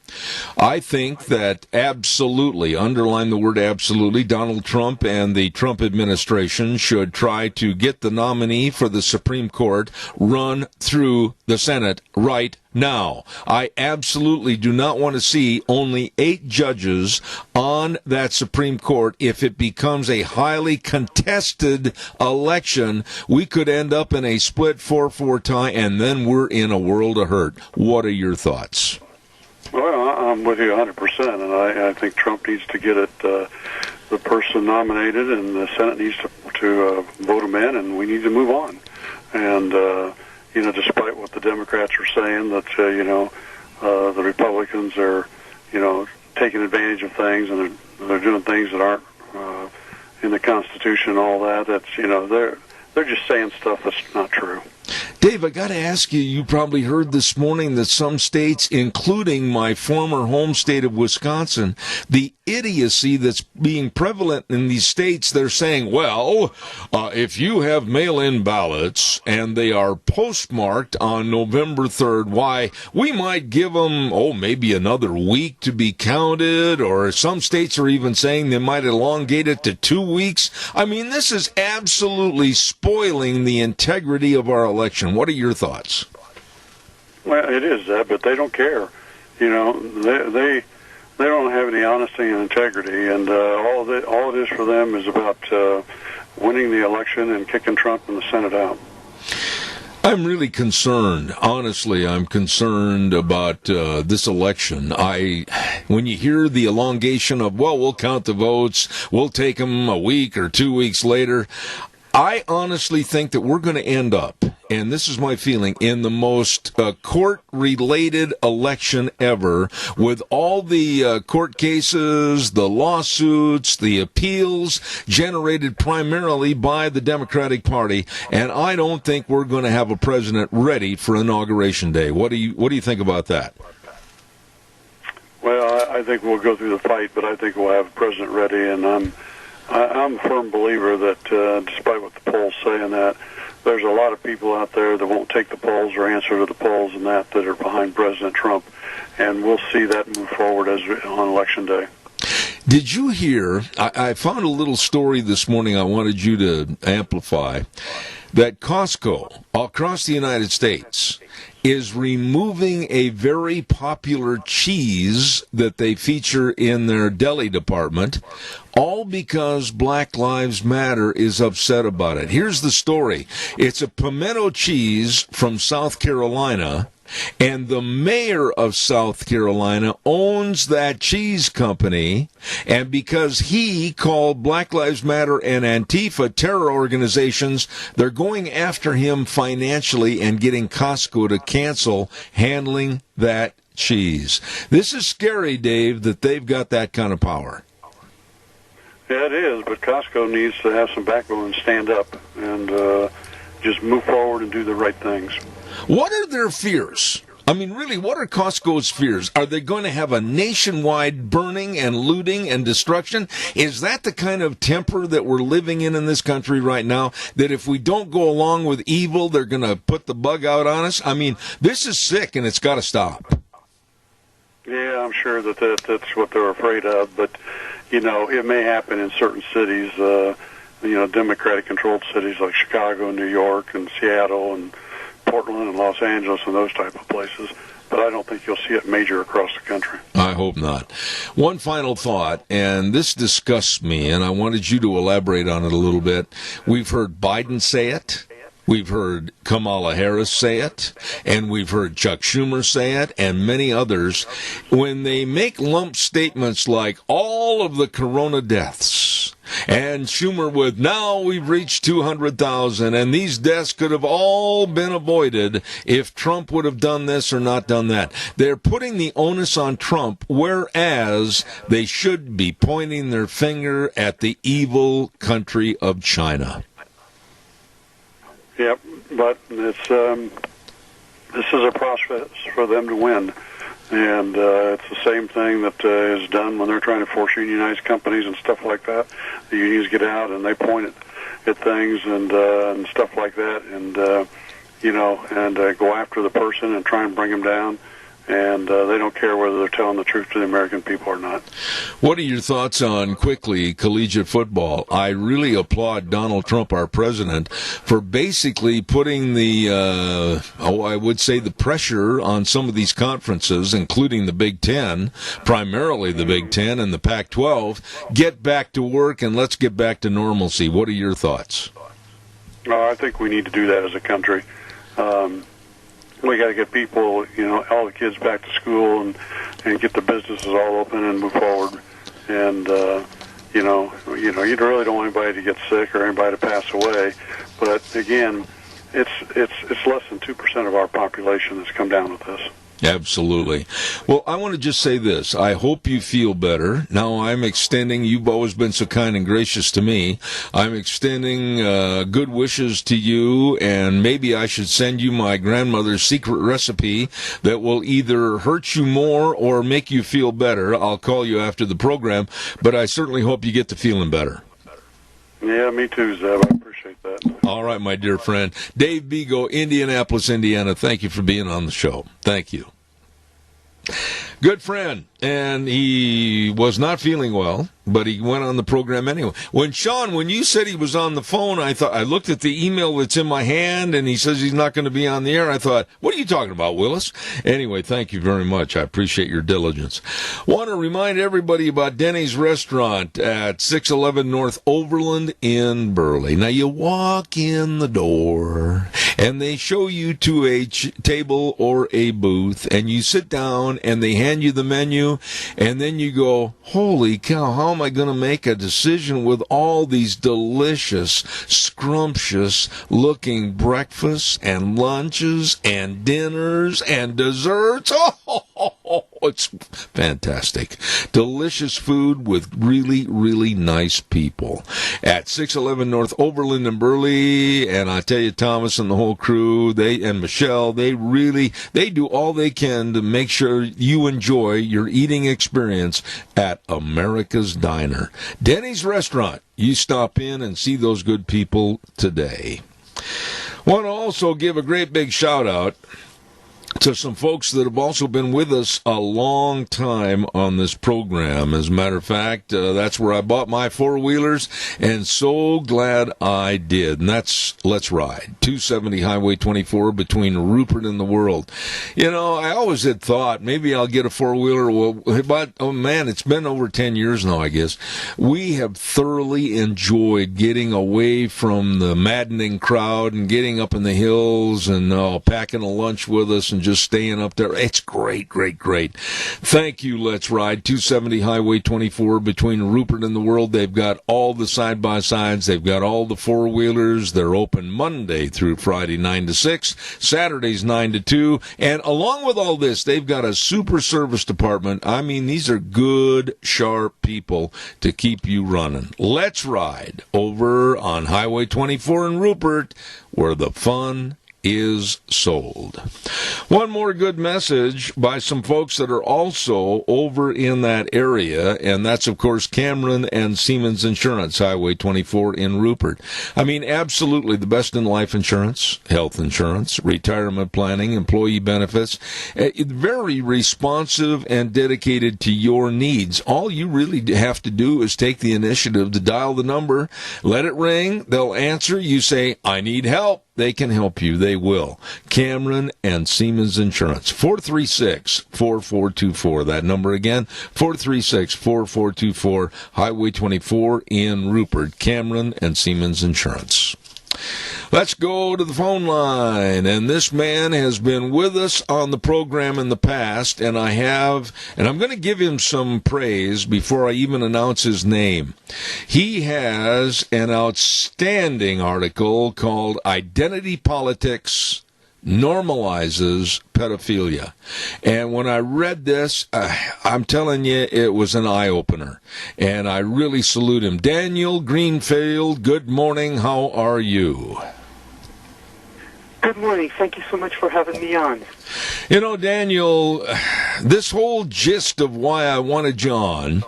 I think that absolutely, underline the word absolutely, Donald Trump and the Trump administration should try to get the nominee for the Supreme Court run through the Senate right now. I absolutely do not want to see only 8 judges on that Supreme Court. If it becomes a highly contested election, we could end up in a split 4-4 tie, and then we're in a world of hurt. What are your thoughts? Well, I'm with you 100%, and I think Trump needs to get the person nominated, and the Senate needs to vote him in, and we need to move on. And, you know, despite what the Democrats are saying, that, you know, the Republicans are, you know, taking advantage of things, and they're doing things that aren't in the Constitution and all that, that's, you know, they're just saying stuff that's not true. Dave, I got to ask you, you probably heard this morning that some states, including my former home state of Wisconsin, the idiocy that's being prevalent in these states, they're saying, well, if you have mail-in ballots and they are postmarked on November 3rd, why, we might give them, maybe another week to be counted, or some states are even saying they might elongate it to 2 weeks. I mean, this is absolutely spoiling the integrity of our election. What are your thoughts? Well, it is that, but they don't care. You know, they don't have any honesty and integrity, and all it is for them is about winning the election and kicking Trump and the Senate out. I'm really concerned. Honestly, I'm concerned about this election. When you hear the elongation of, well, we'll count the votes, we'll take them a week or 2 weeks later, I honestly think that we're going to end up, and this is my feeling, in the most court-related election ever, with all the court cases, the lawsuits, the appeals generated primarily by the Democratic Party, and I don't think we're going to have a president ready for Inauguration Day. What do you think about that? Well, I think we'll go through the fight, but I think we'll have a president ready, and I'm a firm believer that despite what the polls say and that, there's a lot of people out there that won't take the polls or answer to the polls and that are behind President Trump, and we'll see that move forward on Election Day. Did you hear, I found a little story this morning I wanted you to amplify, that Costco across the United States is removing a very popular cheese that they feature in their deli department, all because Black Lives Matter is upset about it. Here's the story. It's a pimento cheese from South Carolina, and the mayor of South Carolina owns that cheese company, and because he called Black Lives Matter and Antifa terror organizations, they're going after him financially and getting Costco to cancel handling that cheese. This is scary, Dave, that they've got that kind of power. Yeah, it is, but Costco needs to have some backbone and stand up and just move forward and do the right things. What are their fears? I mean, really, what are Costco's fears? Are they going to have a nationwide burning and looting and destruction? Is that the kind of temper that we're living in this country right now, that if we don't go along with evil, they're going to put the bug out on us? I mean, this is sick, and it's got to stop. Yeah, I'm sure that's what they're afraid of, but, you know, it may happen in certain cities, Democratic-controlled cities like Chicago, New York, and Seattle, and Portland and Los Angeles and those type of places, but I don't think you'll see it major across the country. I hope not. One final thought, and this disgusts me, and I wanted you to elaborate on it a little bit. We've heard Biden say it. We've heard Kamala Harris say it, and we've heard Chuck Schumer say it, and many others. When they make lump statements like all of the corona deaths And Schumer with, now we've reached 200,000, and these deaths could have all been avoided if Trump would have done this or not done that. They're putting the onus on Trump, whereas they should be pointing their finger at the evil country of China. Yep, but it's this is a process for them to win. And it's the same thing that is done when they're trying to force unionized companies and stuff like that. The unions get out and they point at things and stuff like that, and go after the person and try and bring them down. And they don't care whether they're telling the truth to the American people or not. What are your thoughts on, quickly, collegiate football? I really applaud Donald Trump, our president, for basically putting the, I would say the pressure on some of these conferences, including the Big Ten, primarily the Big Ten and the Pac-12, get back to work and let's get back to normalcy. What are your thoughts? I think we need to do that as a country. We got to get people, all the kids back to school and get the businesses all open and move forward. And you really don't want anybody to get sick or anybody to pass away. But again, it's less than 2% of our population that's come down with this. Absolutely. Well, I want to just say this. I hope you feel better. Now I'm extending, you've always been so kind and gracious to me, I'm extending good wishes to you, and maybe I should send you my grandmother's secret recipe that will either hurt you more or make you feel better. I'll call you after the program, but I certainly hope you get to feeling better. Yeah, me too, Zeb. I appreciate that. All right, my dear friend. Dave Bego, Indianapolis, Indiana, thank you for being on the show. Thank you. Good friend, and he was not feeling well, but he went on the program anyway. When you said he was on the phone, I looked at the email that's in my hand, and he says he's not going to be on the air. I thought, what are you talking about, Willis? Anyway, thank you very much. I appreciate your diligence. Want to remind everybody about Denny's Restaurant at 611 North Overland in Burley. Now, you walk in the door, and they show you to a table or a booth, and you sit down, and they hand you the menu, and then you go, holy cow, how am I going to make a decision with all these delicious, scrumptious looking breakfasts and lunches and dinners and desserts? Oh, it's fantastic. Delicious food with really, really nice people. At 611 North Overland in Burley, and I tell you, Thomas and the whole crew, and Michelle, they do all they can to make sure you enjoy your eating experience at America's Diner. Denny's Restaurant. You stop in and see those good people today. Want to also give a great big shout out to some folks that have also been with us a long time on this program. As a matter of fact, that's where I bought my four-wheelers, and so glad I did. And that's Let's Ride, 270 Highway 24 between Rupert and the World. I always had thought maybe I'll get a four-wheeler, but, oh man, it's been over 10 years now, I guess. We have thoroughly enjoyed getting away from the maddening crowd and getting up in the hills and packing a lunch with us and just staying up there. It's great, great, great. Thank you, Let's Ride. 270 Highway 24 between Rupert and the World. They've got all the side-by-sides. They've got all the four-wheelers. They're open Monday through Friday, 9 to 6, Saturdays, 9 to 2. And along with all this, they've got a super service department. I mean, these are good, sharp people to keep you running. Let's Ride over on Highway 24 in Rupert, where the fun is sold. One more good message by some folks that are also over in that area, and that's, of course, Cameron and Siemens Insurance, Highway 24 in Rupert. I mean, absolutely the best in life insurance, health insurance, retirement planning, employee benefits. Very responsive and dedicated to your needs. All you really have to do is take the initiative to dial the number, let it ring, they'll answer, you say, I need help. They can help you. They will. Cameron and Siemens Insurance. 436-4424. That number again, 436-4424. Highway 24 in Rupert. Cameron and Siemens Insurance. Let's go to the phone line. And this man has been with us on the program in the past, and I'm going to give him some praise before I even announce his name. He has an outstanding article called Identity Politics Normalizes Pedophilia. And when I read this, I'm telling you, it was an eye-opener. And I really salute him. Daniel Greenfield, good morning. How are you? Good morning. Thank you so much for having me on. You know, Daniel, this whole gist of why I wanted you on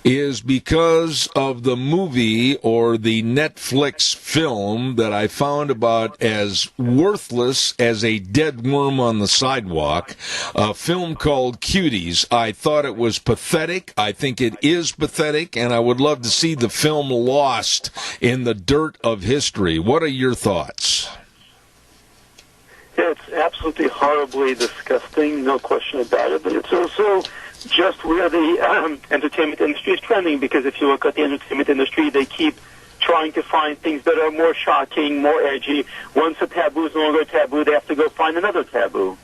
is because of the movie or the Netflix film that I found about as worthless as a dead worm on the sidewalk, a film called Cuties. I thought it was pathetic. I think it is pathetic, and I would love to see the film lost in the dirt of history. What are your thoughts? Yeah, it's absolutely horribly disgusting, no question about it, but it's also just where the entertainment industry is trending, because if you look at the entertainment industry, they keep trying to find things that are more shocking, more edgy. Once a taboo is no longer a taboo, they have to go find another taboo.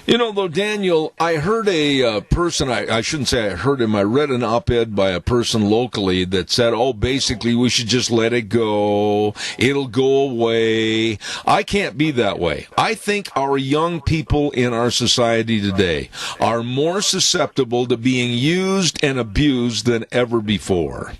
You know, though, Daniel, I heard a person, I shouldn't say I heard him, I read an op-ed by a person locally that said, basically we should just let it go, it'll go away. I can't be that way. I think our young people in our society today are more susceptible to being used and abused than ever before.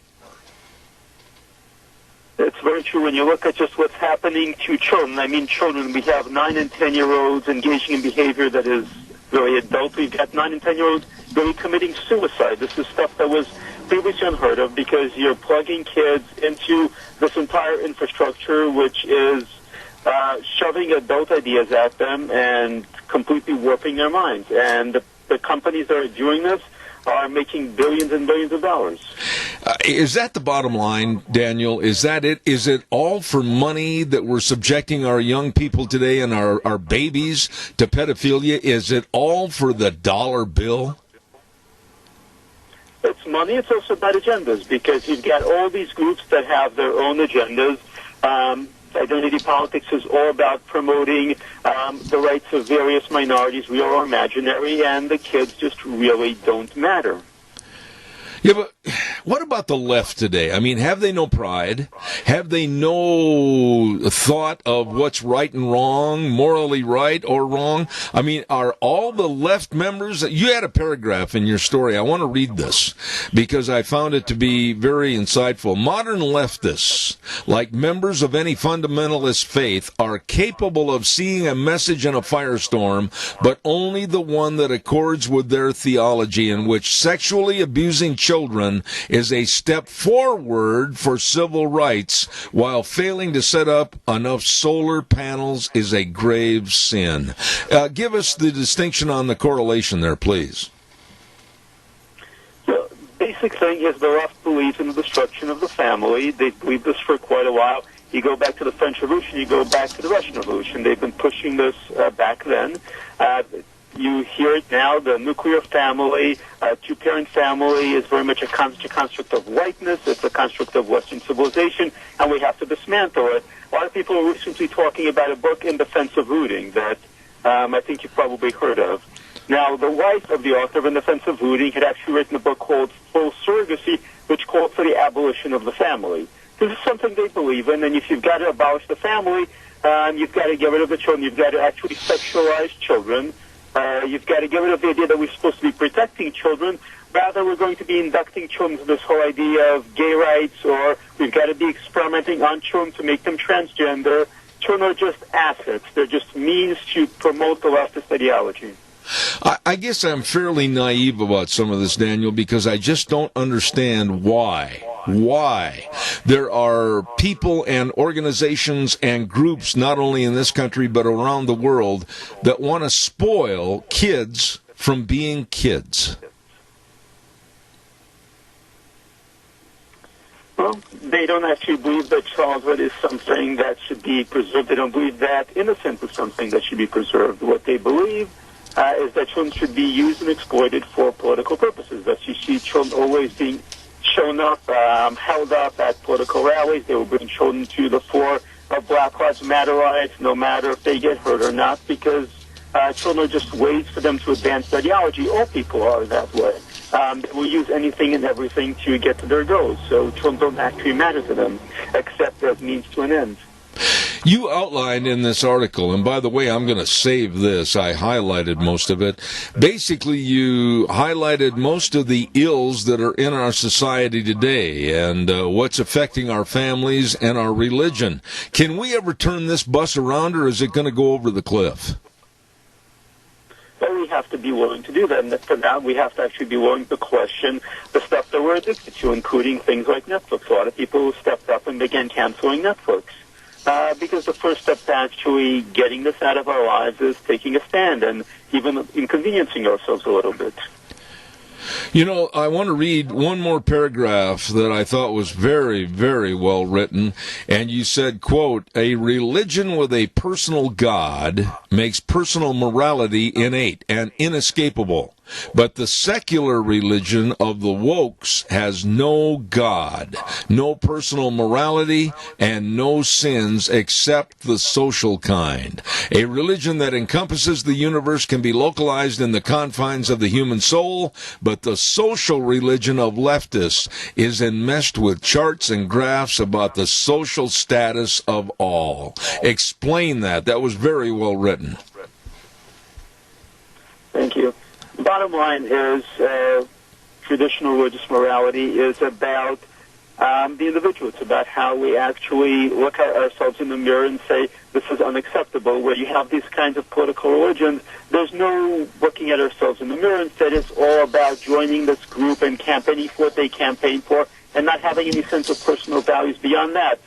It's very true. When you look at just what's happening to children, I mean children, we have 9 and 10-year-olds engaging in behavior that is really adult. We've got 9 and 10-year-olds really committing suicide. This is stuff that was previously unheard of, because you're plugging kids into this entire infrastructure, which is shoving adult ideas at them and completely warping their minds. And the companies that are doing this are making billions and billions of dollars. Is that the bottom line, Daniel? Is that it? Is it all for money that we're subjecting our young people today and our babies to pedophilia? Is it all for the dollar bill? It's money. It's also about agendas, because you've got all these groups that have their own agendas. Identity politics is all about promoting the rights of various minorities, real or imaginary, and the kids just really don't matter. Yeah, but what about the left today? I mean, have they no pride? Have they no thought of what's right and wrong, morally right or wrong? I mean, are all the left members... You had a paragraph in your story. I want to read this because I found it to be very insightful. Modern leftists, like members of any fundamentalist faith, are capable of seeing a message in a firestorm, but only the one that accords with their theology, in which sexually abusing children is a step forward for civil rights, while failing to set up enough solar panels is a grave sin. Give us the distinction on the correlation there, please. The basic thing is the left believes in the destruction of the family. They've believed this for quite a while. You go back to the French Revolution, you go back to the Russian Revolution. They've been pushing this back then. You hear it now, the nuclear family, two-parent family is very much a construct of whiteness. It's a construct of Western civilization, and we have to dismantle it. A lot of people are recently talking about a book in defense of rooting that I think you've probably heard of. Now, the wife of the author of In Defense of Rooting had actually written a book called Full Surrogacy, which called for the abolition of the family. This is something they believe in, and if you've got to abolish the family, you've got to get rid of the children. You've got to actually sexualize children. You've got to get rid of the idea that we're supposed to be protecting children. Rather, we're going to be inducting children to this whole idea of gay rights, or we've got to be experimenting on children to make them transgender. Children are just assets. They're just means to promote the leftist ideology. I guess I'm fairly naive about some of this, Daniel, because I just don't understand why. Why? There are people and organizations and groups, not only in this country but around the world, that want to spoil kids from being kids. Well, they don't actually believe that childhood is something that should be preserved. They don't believe that innocence is something that should be preserved. What they believe is that children should be used and exploited for political purposes. That you see children always being shown up, held up at political rallies. They were being shown to the floor of Black Lives Matter riots, no matter if they get hurt or not, because children are just ways for them to advance their ideology. All people are that way. They will use anything and everything to get to their goals. So children don't actually matter to them, except as means to an end. You outlined in this article, and by the way, I'm going to save this. I highlighted most of it. Basically, you highlighted most of the ills that are in our society today and what's affecting our families and our religion. Can we ever turn this bus around, or is it going to go over the cliff? Well, we have to be willing to do that, and for that we have to actually be willing to question the stuff that we're addicted to, including things like Netflix. A lot of people stepped up and began canceling Netflix. Because the first step to actually getting this out of our lives is taking a stand and even inconveniencing ourselves a little bit. You know, I want to read one more paragraph that I thought was very, very well written. And you said, quote, "A religion with a personal God makes personal morality innate and inescapable. But the secular religion of the wokes has no God, no personal morality, and no sins except the social kind. A religion that encompasses the universe can be localized in the confines of the human soul, but the social religion of leftists is enmeshed with charts and graphs about the social status of all." Explain that. That was very well written. Thank you. Bottom line is traditional religious morality is about the individual. It's about how we actually look at ourselves in the mirror and say, this is unacceptable. Where you have these kinds of political religions, there's no looking at ourselves in the mirror. Instead, it's all about joining this group and campaigning for what they campaign for and not having any sense of personal values beyond that.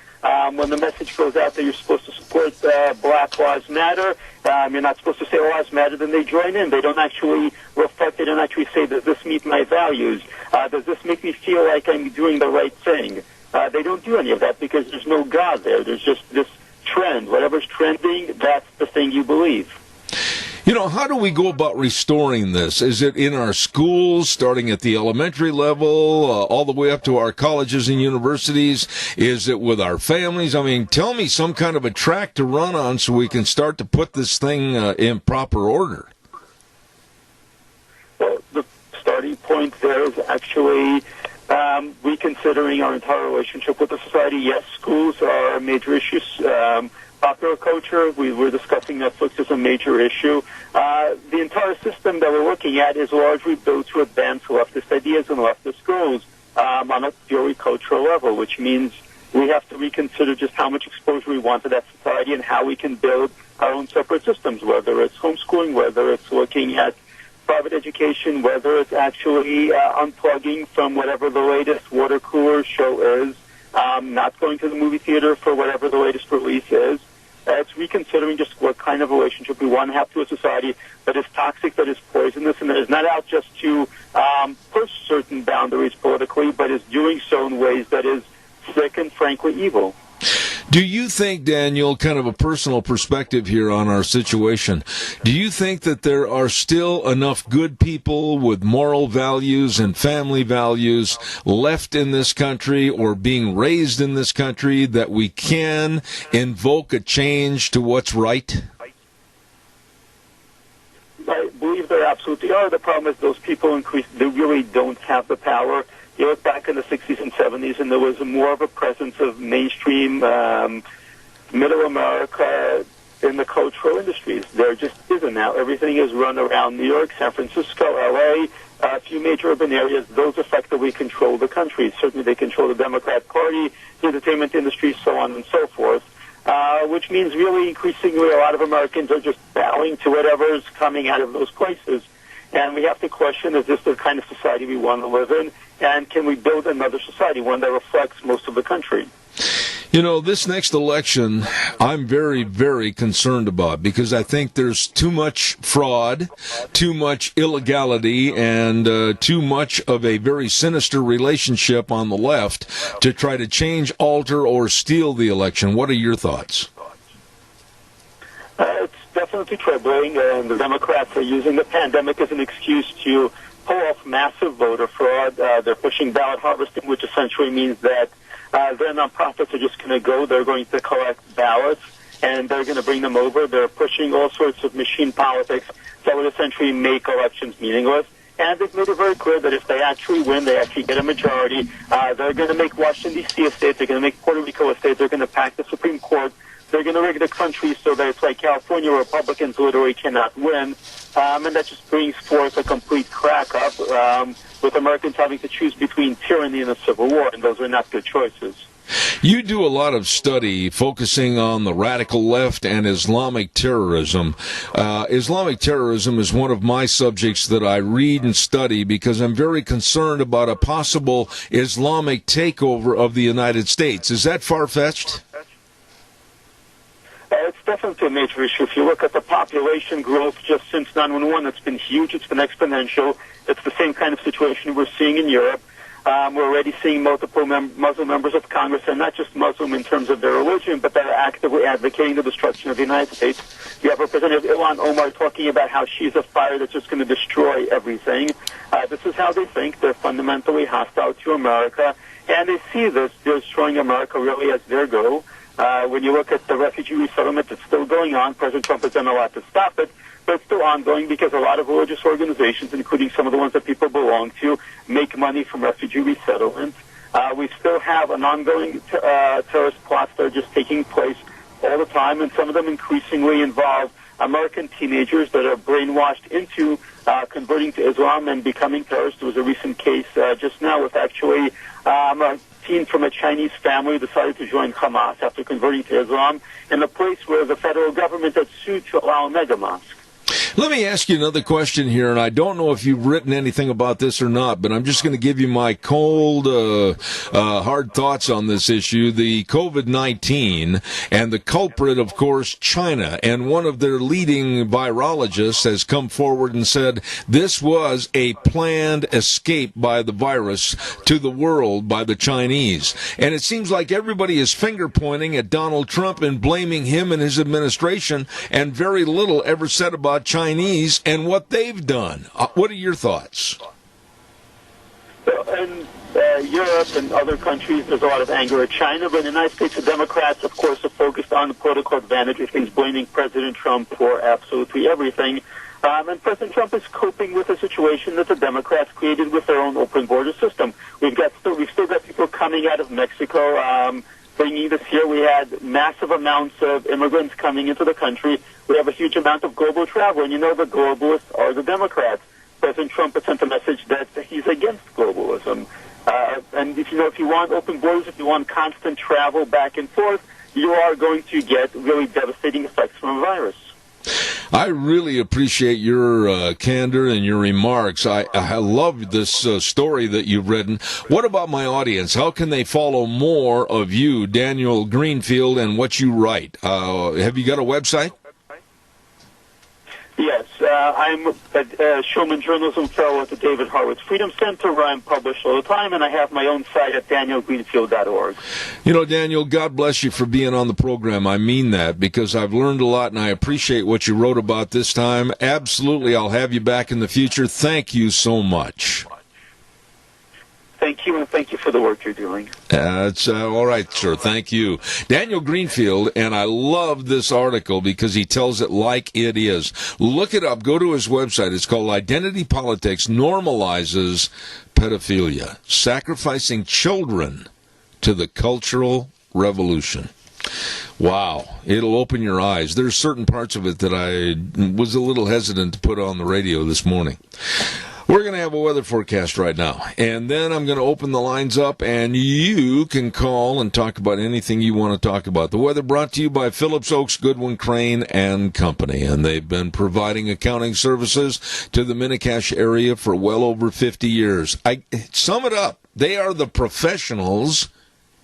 When the message goes out that you're supposed to support Black Lives Matter, you're not supposed to say lives matter, then they join in. They don't actually reflect it and actually say, does this meet my values? Does this make me feel like I'm doing the right thing? They don't do any of that because there's no God there. There's just this trend. Whatever's trending, that's the thing you believe. You know, how do we go about restoring this? Is it in our schools, starting at the elementary level, all the way up to our colleges and universities? Is it with our families? I mean, tell me some kind of a track to run on so we can start to put this thing in proper order. Well, the starting point there is actually reconsidering our entire relationship with the society. Yes, schools are a major issue. Popular culture, we were discussing Netflix as a major issue. The entire system that we're looking at is largely built to advance leftist ideas and leftist goals on a purely cultural level, which means we have to reconsider just how much exposure we want to that society and how we can build our own separate systems, whether it's homeschooling, whether it's looking at private education, whether it's actually unplugging from whatever the latest water cooler show is, not going to the movie theater for whatever the latest release is. It's reconsidering just what kind of relationship we want to have to a society that is toxic, that is poisonous, and that is not out just to push certain boundaries politically, but is doing so in ways that is sick and frankly evil. Do you think, Daniel, kind of a personal perspective here on our situation, do you think that there are still enough good people with moral values and family values left in this country or being raised in this country that we can invoke a change to what's right? I believe there absolutely are. The problem is those people they really don't have the power. You look back in the 60s and 70s, and there was more of a presence of mainstream middle America in the cultural industries. There just isn't now. Everything is run around New York, San Francisco, L.A., a few major urban areas. Those effectively control the country. Certainly they control the Democrat Party, the entertainment industry, so on and so forth, which means really increasingly a lot of Americans are just bowing to whatever's coming out of those places. And we have to question, is this the kind of society we want to live in? And can we build another society, one that reflects most of the country? You know, this next election, I'm very, very concerned about because I think there's too much fraud, too much illegality, and too much of a very sinister relationship on the left to try to change, alter, or steal the election. What are your thoughts? It's definitely troubling, and the Democrats are using the pandemic as an excuse to pull off massive voter fraud. They're pushing ballot harvesting, which essentially means that Their nonprofits are just going to go. They're going to collect ballots, and they're going to bring them over. They're pushing all sorts of machine politics that would essentially make elections meaningless. And they've made it very clear that if they actually win, they actually get a majority. They're going to make Washington, D.C. a state. They're going to make Puerto Rico a state. They're going to pack the Supreme Court. They're going to rig the country so that it's like California, where Republicans literally cannot win. And that just brings forth a complete crack-up with Americans having to choose between tyranny and a civil war, and those are not good choices. You do a lot of study focusing on the radical left and Islamic terrorism. Islamic terrorism is one of my subjects that I read and study because I'm very concerned about a possible Islamic takeover of the United States. Is that far-fetched? It's definitely a major issue. If you look at the population growth just since 9/11, it's been huge. It's been exponential. It's the same kind of situation we're seeing in Europe. We're already seeing multiple Muslim members of Congress, and not just Muslim in terms of their religion, but they're actively advocating the destruction of the United States. You have Representative Ilhan Omar talking about how she's a fire that's just going to destroy everything. This is how they think. They're fundamentally hostile to America, and they see this destroying America really as their goal. When you look at the refugee resettlement, it's still going on. President Trump has done a lot to stop it, but it's still ongoing because a lot of religious organizations, including some of the ones that people belong to, make money from refugee resettlement. We still have an ongoing terrorist plots that are just taking place all the time, and some of them increasingly involve American teenagers that are brainwashed into converting to Islam and becoming terrorists. There was a recent case just now with actually a teen from a Chinese family decided to join Hamas after converting to Islam in a place where the federal government had sued to allow a mega mosque. Let me ask you another question here, and I don't know if you've written anything about this or not, but I'm just going to give you my cold, hard thoughts on this issue. The COVID-19 and the culprit, of course, China, and one of their leading virologists has come forward and said this was a planned escape by the virus to the world by the Chinese. And it seems like everybody is finger-pointing at Donald Trump and blaming him and his administration, and very little ever said about Chinese and what they've done. What are your thoughts? In Europe and other countries, there's a lot of anger at China, but in the United States, the Democrats, of course, are focused on the political advantage of things, blaming President Trump for absolutely everything. And President Trump is coping with a situation that the Democrats created with their own open border system. We've still got people coming out of Mexico, bringing this here. We had massive amounts of immigrants coming into the country. We have a huge amount of global travel, and you know the globalists are the Democrats. President Trump has sent a message that he's against globalism. And if you want open borders, if you want constant travel back and forth, you are going to get really devastating effects from a virus. I really appreciate your candor and your remarks. I love this story that you've written. What about my audience? How can they follow more of you, Daniel Greenfield, and what you write? Have you got a website? Yes, I'm a showman journalism fellow at the David Horowitz Freedom Center, where I'm published all the time, and I have my own site at danielgreenfield.org. You know, Daniel, God bless you for being on the program. I mean that, because I've learned a lot, and I appreciate what you wrote about this time. Absolutely, I'll have you back in the future. Thank you so much. Thank you, and thank you for the work you're doing. That's all right, sir. Thank you. Daniel Greenfield, and I love this article because he tells it like it is. Look it up. Go to his website. It's called Identity Politics Normalizes Pedophilia, Sacrificing Children to the Cultural Revolution. Wow. It'll open your eyes. There's certain parts of it that I was a little hesitant to put on the radio this morning. We're going to have a weather forecast right now, and then I'm going to open the lines up, and you can call and talk about anything you want to talk about. The weather brought to you by Phillips Oaks, Goodwin, Crane, and Company, and they've been providing accounting services to the Mini-Cash area for well over 50 years. I sum it up. They are the professionals,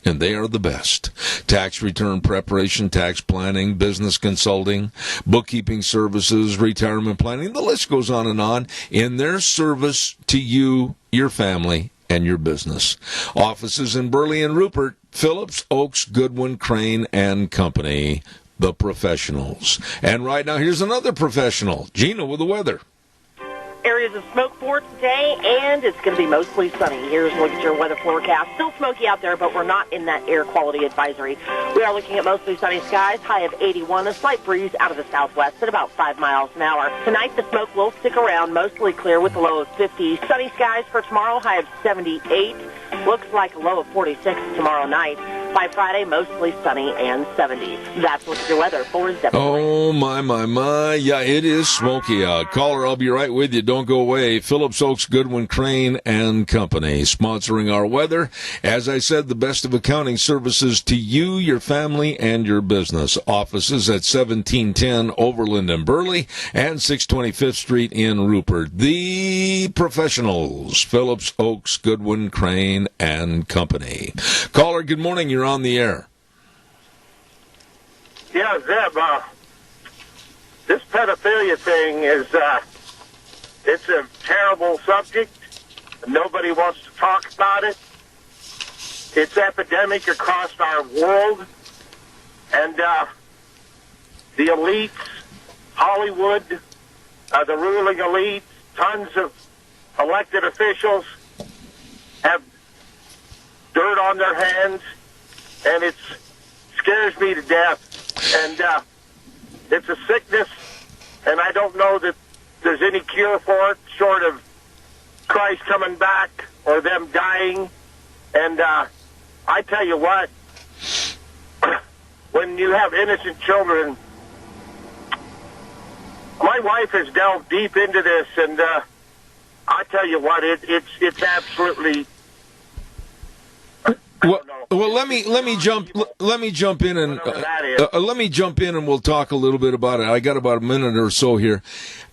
and they are the best. Tax return preparation, tax planning, business consulting, bookkeeping services, retirement planning. The list goes on in their service to you, your family, and your business. Offices in Burley and Rupert, Phillips, Oaks, Goodwin, Crane, and Company, the professionals. And right now, here's another professional, Gina with the weather. Areas of smoke for today, and it's going to be mostly sunny. Here's a look at your weather forecast. Still smoky out there, but we're not in that air quality advisory. We are looking at mostly sunny skies, high of 81, a slight breeze out of the southwest at about 5 miles an hour. Tonight, the smoke will stick around, mostly clear with a low of 50. Sunny skies for tomorrow, high of 78. Looks like a low of 46 tomorrow night. By Friday, mostly sunny and 70. That's what's your weather for Zeb. Oh, my. Yeah, it is smoky out. Caller, I'll be right with you. Don't go away. Phillips Oaks, Goodwin, Crane and Company, sponsoring our weather. As I said, the best of accounting services to you, your family, and your business. Offices at 1710 Overland and Burley and 625th Street in Rupert. The professionals, Phillips Oaks, Goodwin, Crane and Company. Caller, good morning. You're on the air. Yeah, Zeb, this pedophilia thing is, it's a terrible subject. Nobody wants to talk about it. It's epidemic across our world. And the elites, Hollywood, the ruling elites, tons of elected officials have dirt on their hands, and it scares me to death. And it's a sickness, and I don't know that there's any cure for it, short of Christ coming back or them dying. And I tell you what, when you have innocent children, my wife has delved deep into this, and I tell you what, it's absolutely. Well, let me jump in and let me jump in and we'll talk a little bit about it. I got about a minute or so here.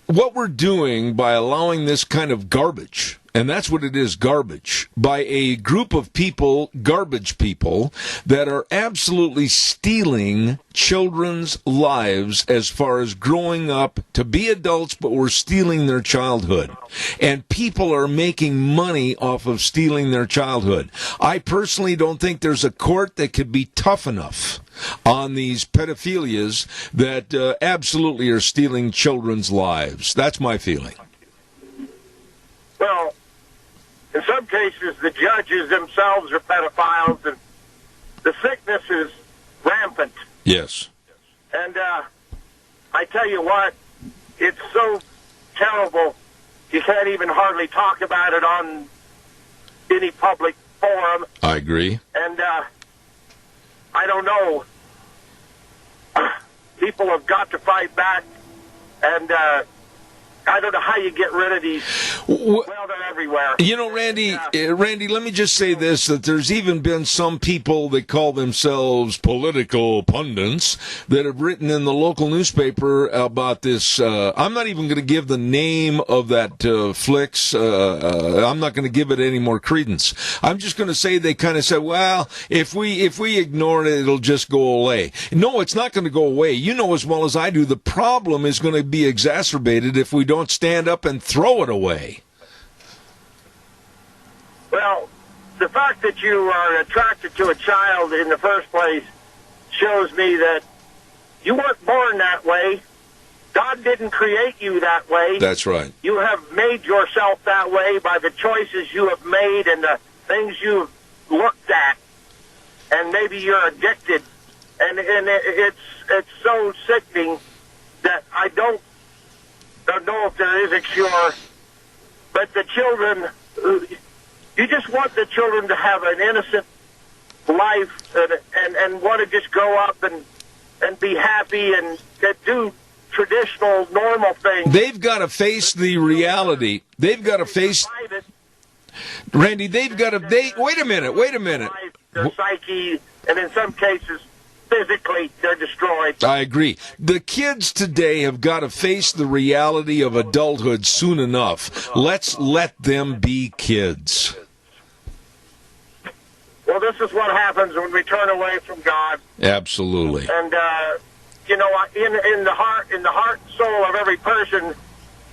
What we're doing by allowing this kind of garbage, and that's what it is, garbage, by a group of people, garbage people, that are absolutely stealing children's lives as far as growing up to be adults, but we're stealing their childhood. And people are making money off of stealing their childhood. I personally don't think there's a court that could be tough enough on these pedophilias that absolutely are stealing children's lives. That's my feeling. Well, in some cases, the judges themselves are pedophiles, and the sickness is rampant. Yes. And I tell you what, it's so terrible, you can't even hardly talk about it on any public forum. I agree. And I don't know. People have got to fight back, and I don't know how you get rid of these. Well, they're everywhere. You know, Randy, let me just say this, that there's even been some people that call themselves political pundits that have written in the local newspaper about this. I'm not even going to give the name of that flicks. I'm not going to give it any more credence. I'm just going to say they kind of said, well, if we ignore it, it'll just go away. No, it's not going to go away. You know as well as I do, the problem is going to be exacerbated if we don't stand up and throw it away. Well, the fact that you are attracted to a child in the first place shows me that you weren't born that way. God didn't create you that way. That's right. You have made yourself that way by the choices you have made and the things you've looked at. And maybe you're addicted. And it's so sickening that I don't know if there is a cure. But the children, you just want the children to have an innocent life and want to just grow up and be happy and do traditional, normal things. They've got to face the reality. They've got to face... Randy, they've got to... Wait a minute. Their psyche, and in some cases, physically, they're destroyed. I agree. The kids today have got to face the reality of adulthood soon enough. Let's let them be kids. Well, this is what happens when we turn away from God. Absolutely. And you know, in the heart and soul of every person,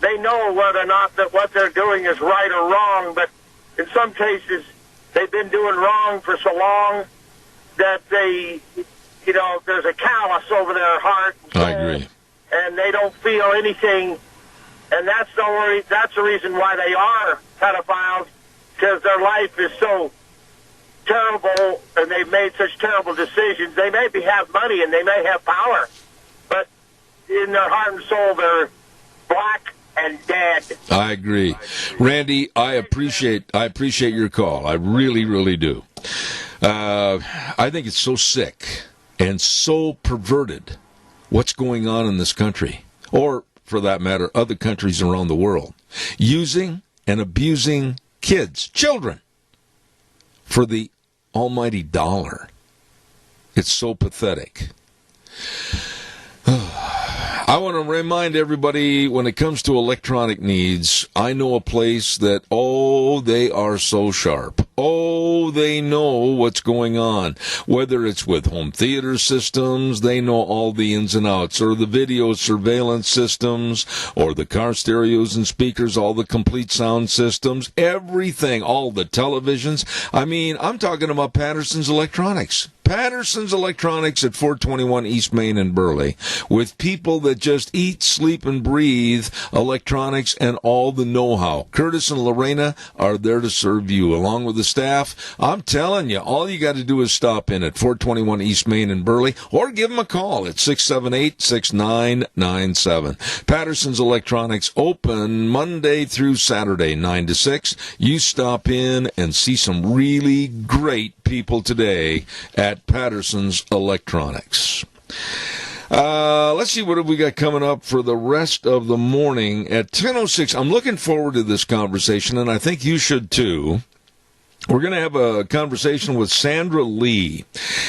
they know whether or not that what they're doing is right or wrong. But in some cases, they've been doing wrong for so long that they, you know, there's a callous over their heart and soul, I agree. and they don't feel anything and that's the reason why they are pedophiles, because their life is so terrible, and they've made such terrible decisions. They maybe have money and they may have power, but in their heart and soul, they're black and dead. I agree. Randy, I appreciate your call. I really, really do. I think it's so sick and so perverted what's going on in this country, or for that matter, other countries around the world, using and abusing kids, children, for the almighty dollar. It's so pathetic. I want to remind everybody, when it comes to electronic needs, I know a place that, they are so sharp. They know what's going on. Whether it's with home theater systems, they know all the ins and outs, or the video surveillance systems, or the car stereos and speakers, all the complete sound systems, everything, all the televisions. I mean, I'm talking about Patterson's Electronics. Patterson's Electronics at 421 East Main in Burley, with people that just eat, sleep, and breathe electronics and all the know-how. Curtis and Lorena are there to serve you, along with the staff. I'm telling you, all you got to do is stop in at 421 East Main in Burley, or give them a call at 678-6997. Patterson's Electronics open Monday through Saturday, 9 to 6. You stop in and see some really great people today at Patterson's Electronics. Let's see, what have we got coming up for the rest of the morning at 10:06. I'm looking forward to this conversation, and I think you should too. We're going to have a conversation with Sandra Lee.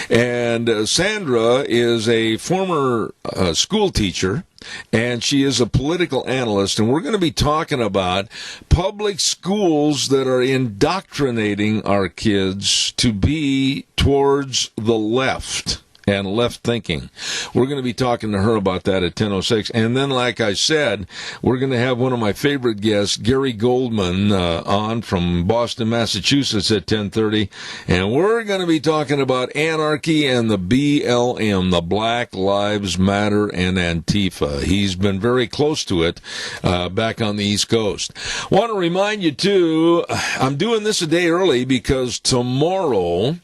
And Sandra is a former school teacher, and she is a political analyst. And we're going to be talking about public schools that are indoctrinating our kids to be towards the left and left thinking. We're going to be talking to her about that at 10:06. And then, like I said, we're going to have one of my favorite guests, Gary Goldman, on from Boston, Massachusetts at 10:30. And we're going to be talking about anarchy and the BLM, the Black Lives Matter and Antifa. He's been very close to it back on the East Coast. Want to remind you, too, I'm doing this a day early because tomorrow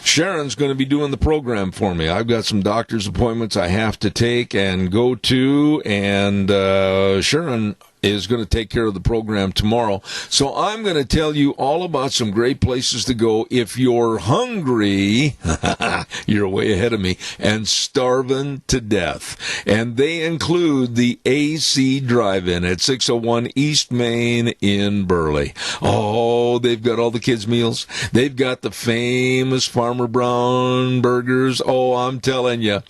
Sharon's going to be doing the program for me. I've got some doctor's appointments I have to take and go to, and Sharon is going to take care of the program tomorrow. So I'm going to tell you all about some great places to go if you're hungry. You're way ahead of me, and starving to death. And they include the AC Drive-In at 601 East Main in Burley. Oh, they've got all the kids' meals. They've got the famous Farmer Brown burgers. Oh, I'm telling you.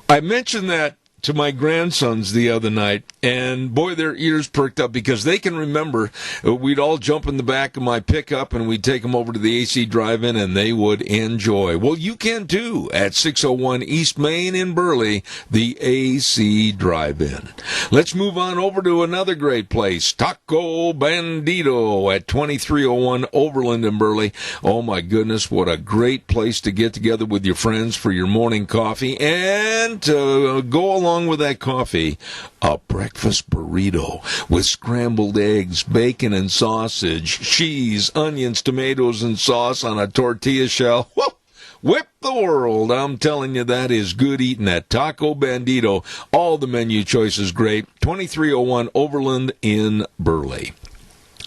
I mentioned that to my grandsons the other night, and boy, their ears perked up because they can remember we'd all jump in the back of my pickup and we'd take them over to the AC Drive-In and they would enjoy. Well, you can too at 601 East Main in Burley, the AC Drive-In. Let's move on over to another great place, Taco Bandito at 2301 Overland in Burley. Oh my goodness, what a great place to get together with your friends for your morning coffee, and to go along with that coffee, a breakfast burrito with scrambled eggs, bacon and sausage, cheese, onions, tomatoes, and sauce on a tortilla shell. Whoa! Whip the world. I'm telling you, that is good eating at Taco Bandito. All the menu choices great. 2301 Overland in Burley.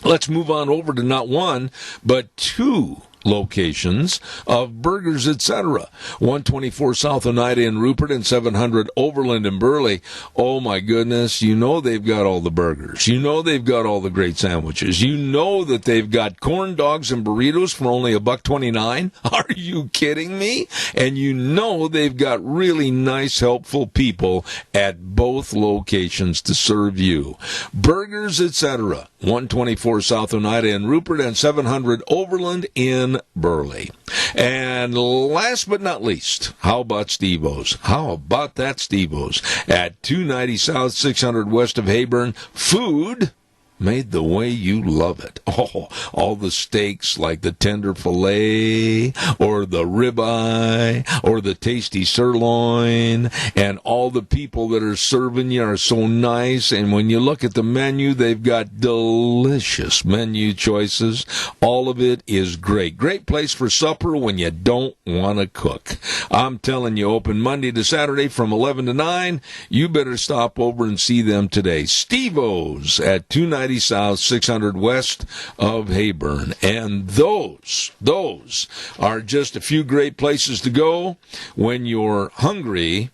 Let's move on over to not one, but two locations of Burgers Etc. 124 South Oneida in Rupert and 700 Overland in Burley. Oh my goodness, you know they've got all the burgers. You know they've got all the great sandwiches. You know that they've got corn dogs and burritos for only $1.29. Are you kidding me? And you know they've got really nice, helpful people at both locations to serve you. Burgers Etc. 124 South Oneida in Rupert and 700 Overland in Burley. And last but not least, how about Steve-O's? How about that Steve-O's? At 290 South, 600 west of Hayburn. Food made the way you love it. Oh, all the steaks like the tender filet or the ribeye or the tasty sirloin, and all the people that are serving you are so nice. And when you look at the menu, they've got delicious menu choices. All of it is great. Great place for supper when you don't want to cook. I'm telling you, open Monday to Saturday from 11 to 9. You better stop over and see them today. Steve-O's at 290 South, 600 West of Heyburn. And those are just a few great places to go when you're hungry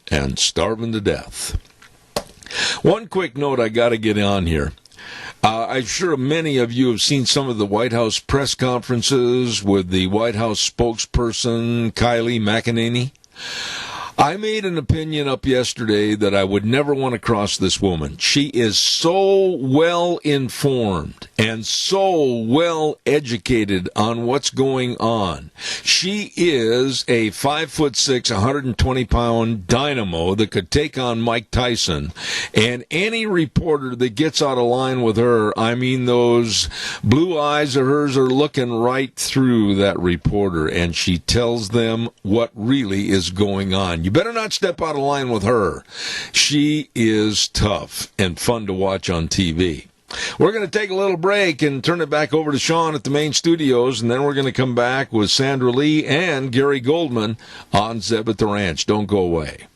and starving to death. One quick note I got to get on here. I'm sure many of you have seen some of the White House press conferences with the White House spokesperson, Kylie McEnany. I made an opinion up yesterday that I would never want to cross this woman. She is so well informed and so well educated on what's going on. She is a 5'6", 120-pound dynamo that could take on Mike Tyson. And any reporter that gets out of line with her, I mean, those blue eyes of hers are looking right through that reporter, and she tells them what really is going on. You better not step out of line with her. She is tough and fun to watch on TV. We're going to take a little break and turn it back over to Sean at the main studios, and then we're going to come back with Sandra Lee and Gary Goldman on Zeb at the Ranch. Don't go away.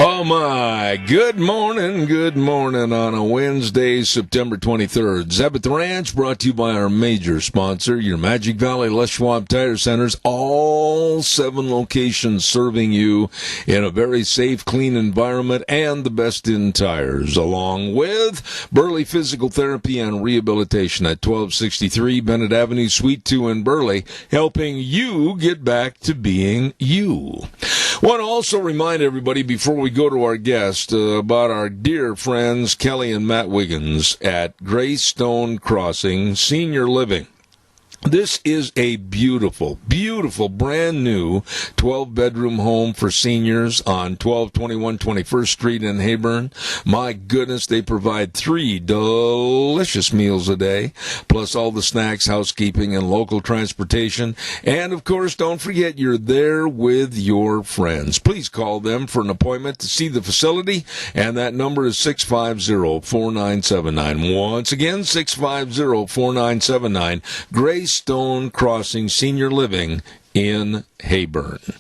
Oh, my. Good morning on a Wednesday, September 23rd. Zeb at the Ranch, brought to you by our major sponsor, your Magic Valley Les Schwab Tire Centers. All 7 locations serving you in a very safe, clean environment and the best in tires, along with Burley Physical Therapy and Rehabilitation at 1263 Bennett Avenue, Suite 2 in Burley, helping you get back to being you. Want to also remind everybody before we go to our guest about our dear friends Kelly and Matt Wiggins at Greystone Crossing Senior Living. This is a beautiful, beautiful, brand new 12-bedroom home for seniors on 1221 21st Street in Heyburn. My goodness, they provide 3 delicious meals a day, plus all the snacks, housekeeping, and local transportation. And, of course, don't forget you're there with your friends. Please call them for an appointment to see the facility, and that number is 650-4979. Once again, 650-4979. Greystone Crossing Senior Living in Heyburn.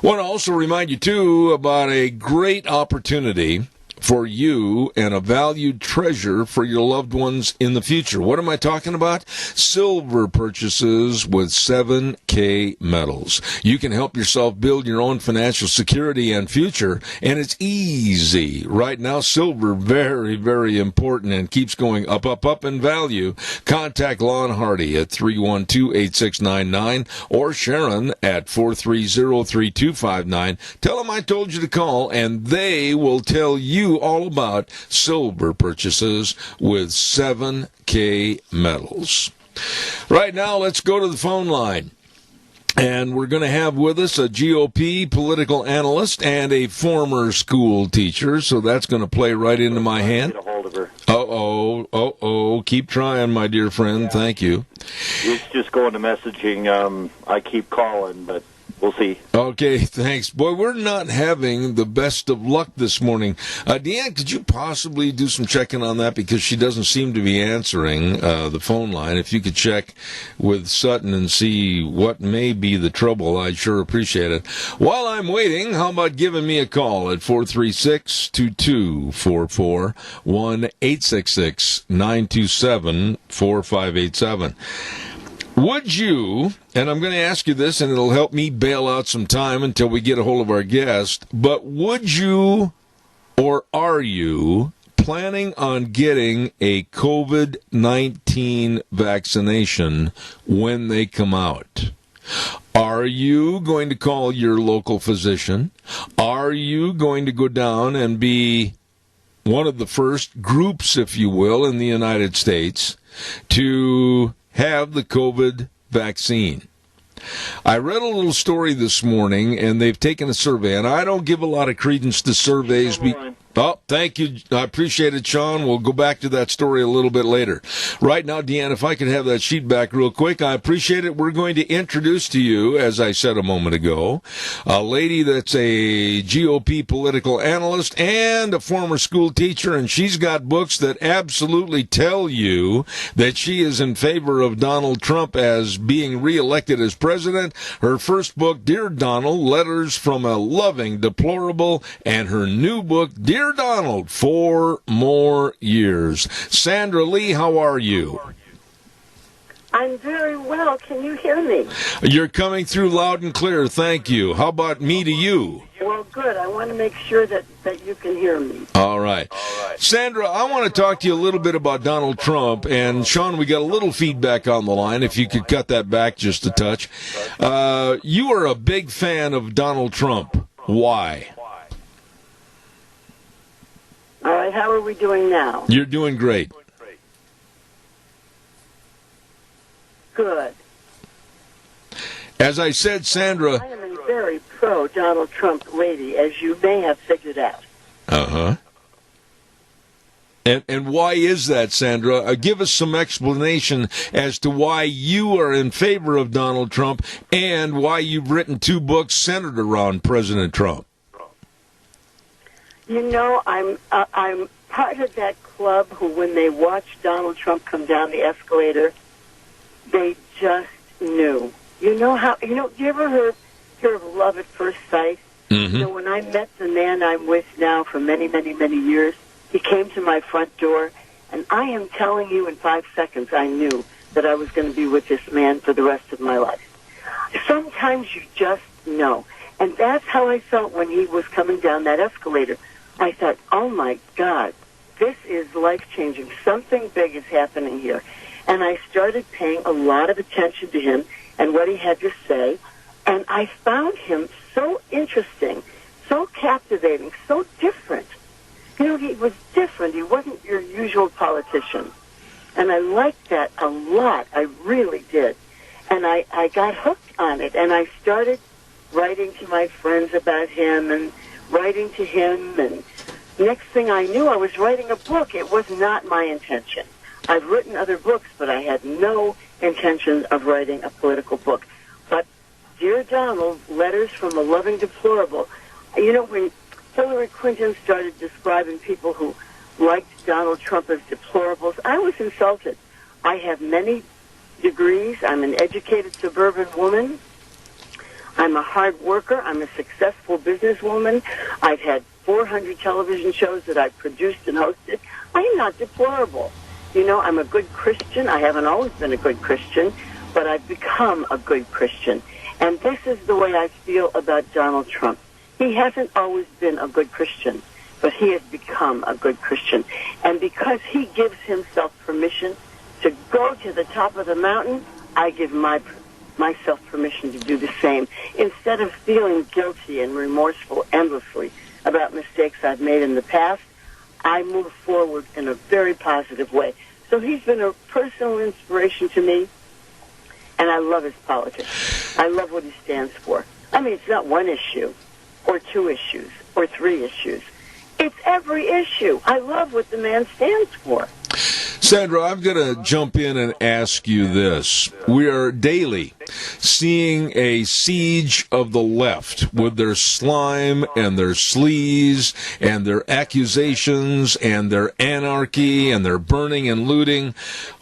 Want to also remind you, too, about a great opportunity for you and a valued treasure for your loved ones in the future. What am I talking about? Silver purchases with 7K Metals. You can help yourself build your own financial security and future, and it's easy. Right now, silver, very, very important and keeps going up, up, up in value. Contact Lon Hardy at 312-8699 or Sharon at 430-3259. Tell them I told you to call, and they will tell you all about silver purchases with 7K Metals. Right now, let's go to the phone line. And we're going to have with us a GOP political analyst and a former school teacher, so that's going to play right into my hand. Get a hold of her. Keep trying, my dear friend. Yeah. Thank you. It's just going to messaging. I keep calling, but we'll see. Okay, thanks. Boy, we're not having the best of luck this morning. Deanne, could you possibly do some checking on that? Because she doesn't seem to be answering the phone line. If you could check with Sutton and see what may be the trouble, I'd sure appreciate it. While I'm waiting, how about giving me a call at 436-2244, 1-866-927-4587. Would you, and I'm going to ask you this, and it'll help me bail out some time until we get a hold of our guest, but would you or are you planning on getting a COVID-19 vaccination when they come out? Are you going to call your local physician? Are you going to go down and be one of the first groups, if you will, in the United States to have the COVID vaccine? I read a little story this morning, and they've taken a survey, and I don't give a lot of credence to surveys. Oh, thank you. I appreciate it, Sean. We'll go back to that story a little bit later. Right now, Deanne, if I could have that sheet back real quick, I appreciate it. We're going to introduce to you, as I said a moment ago, a lady that's a GOP political analyst and a former school teacher, and she's got books that absolutely tell you that she is in favor of Donald Trump as being reelected as president. Her first book, Dear Donald, Letters from a Loving Deplorable, and her new book, Dear Donald, 4 More Years. Sandra Lee, how are you? I'm very well. Can you hear me? You're coming through loud and clear. Thank you. How about me to you? Well, good. I want to make sure that you can hear me. All right. Sandra, I want to talk to you a little bit about Donald Trump. And, Sean, we got a little feedback on the line, if you could cut that back just a touch. You are a big fan of Donald Trump. Why? All right, how are we doing now? You're doing great. Good. As I said, Sandra... I am a very pro-Donald Trump lady, as you may have figured out. Uh-huh. And why is that, Sandra? Give us some explanation as to why you are in favor of Donald Trump and why you've written 2 books centered around President Trump. You know, I'm part of that club who, when they watched Donald Trump come down the escalator, they just knew. You know how? You know? You ever hear of love at first sight? Mm-hmm. You know, when I met the man I'm with now for many, many, many years, he came to my front door, and I am telling you, in 5 seconds, I knew that I was going to be with this man for the rest of my life. Sometimes you just know, and that's how I felt when he was coming down that escalator. I thought, oh, my God, this is life-changing. Something big is happening here. And I started paying a lot of attention to him and what he had to say, and I found him so interesting, so captivating, so different. You know, he was different. He wasn't your usual politician. And I liked that a lot. I really did. And I got hooked on it, and I started writing to my friends about him and writing to him, and next thing I knew, I was writing a book. It was not my intention. I've written other books, but I had no intention of writing a political book. But Dear Donald, Letters from a Loving Deplorable, you know, when Hillary Clinton started describing people who liked Donald Trump as deplorables, I was insulted. I have many degrees. I'm an educated suburban woman. I'm a hard worker. I'm a successful businesswoman. I've had 400 television shows that I've produced and hosted. I am not deplorable. You know, I'm a good Christian. I haven't always been a good Christian, but I've become a good Christian. And this is the way I feel about Donald Trump. He hasn't always been a good Christian, but he has become a good Christian. And because he gives himself permission to go to the top of the mountain, I give myself permission to do the same. Instead of feeling guilty and remorseful endlessly about mistakes I've made in the past, I move forward in a very positive way. So he's been a personal inspiration to me, and I love his politics. I love what he stands for. I mean, it's not one issue or 2 issues or 3 issues. It's every issue. I love what the man stands for. Sandra, I'm going to jump in and ask you this. We are daily seeing a siege of the left with their slime and their sleaze and their accusations and their anarchy and their burning and looting.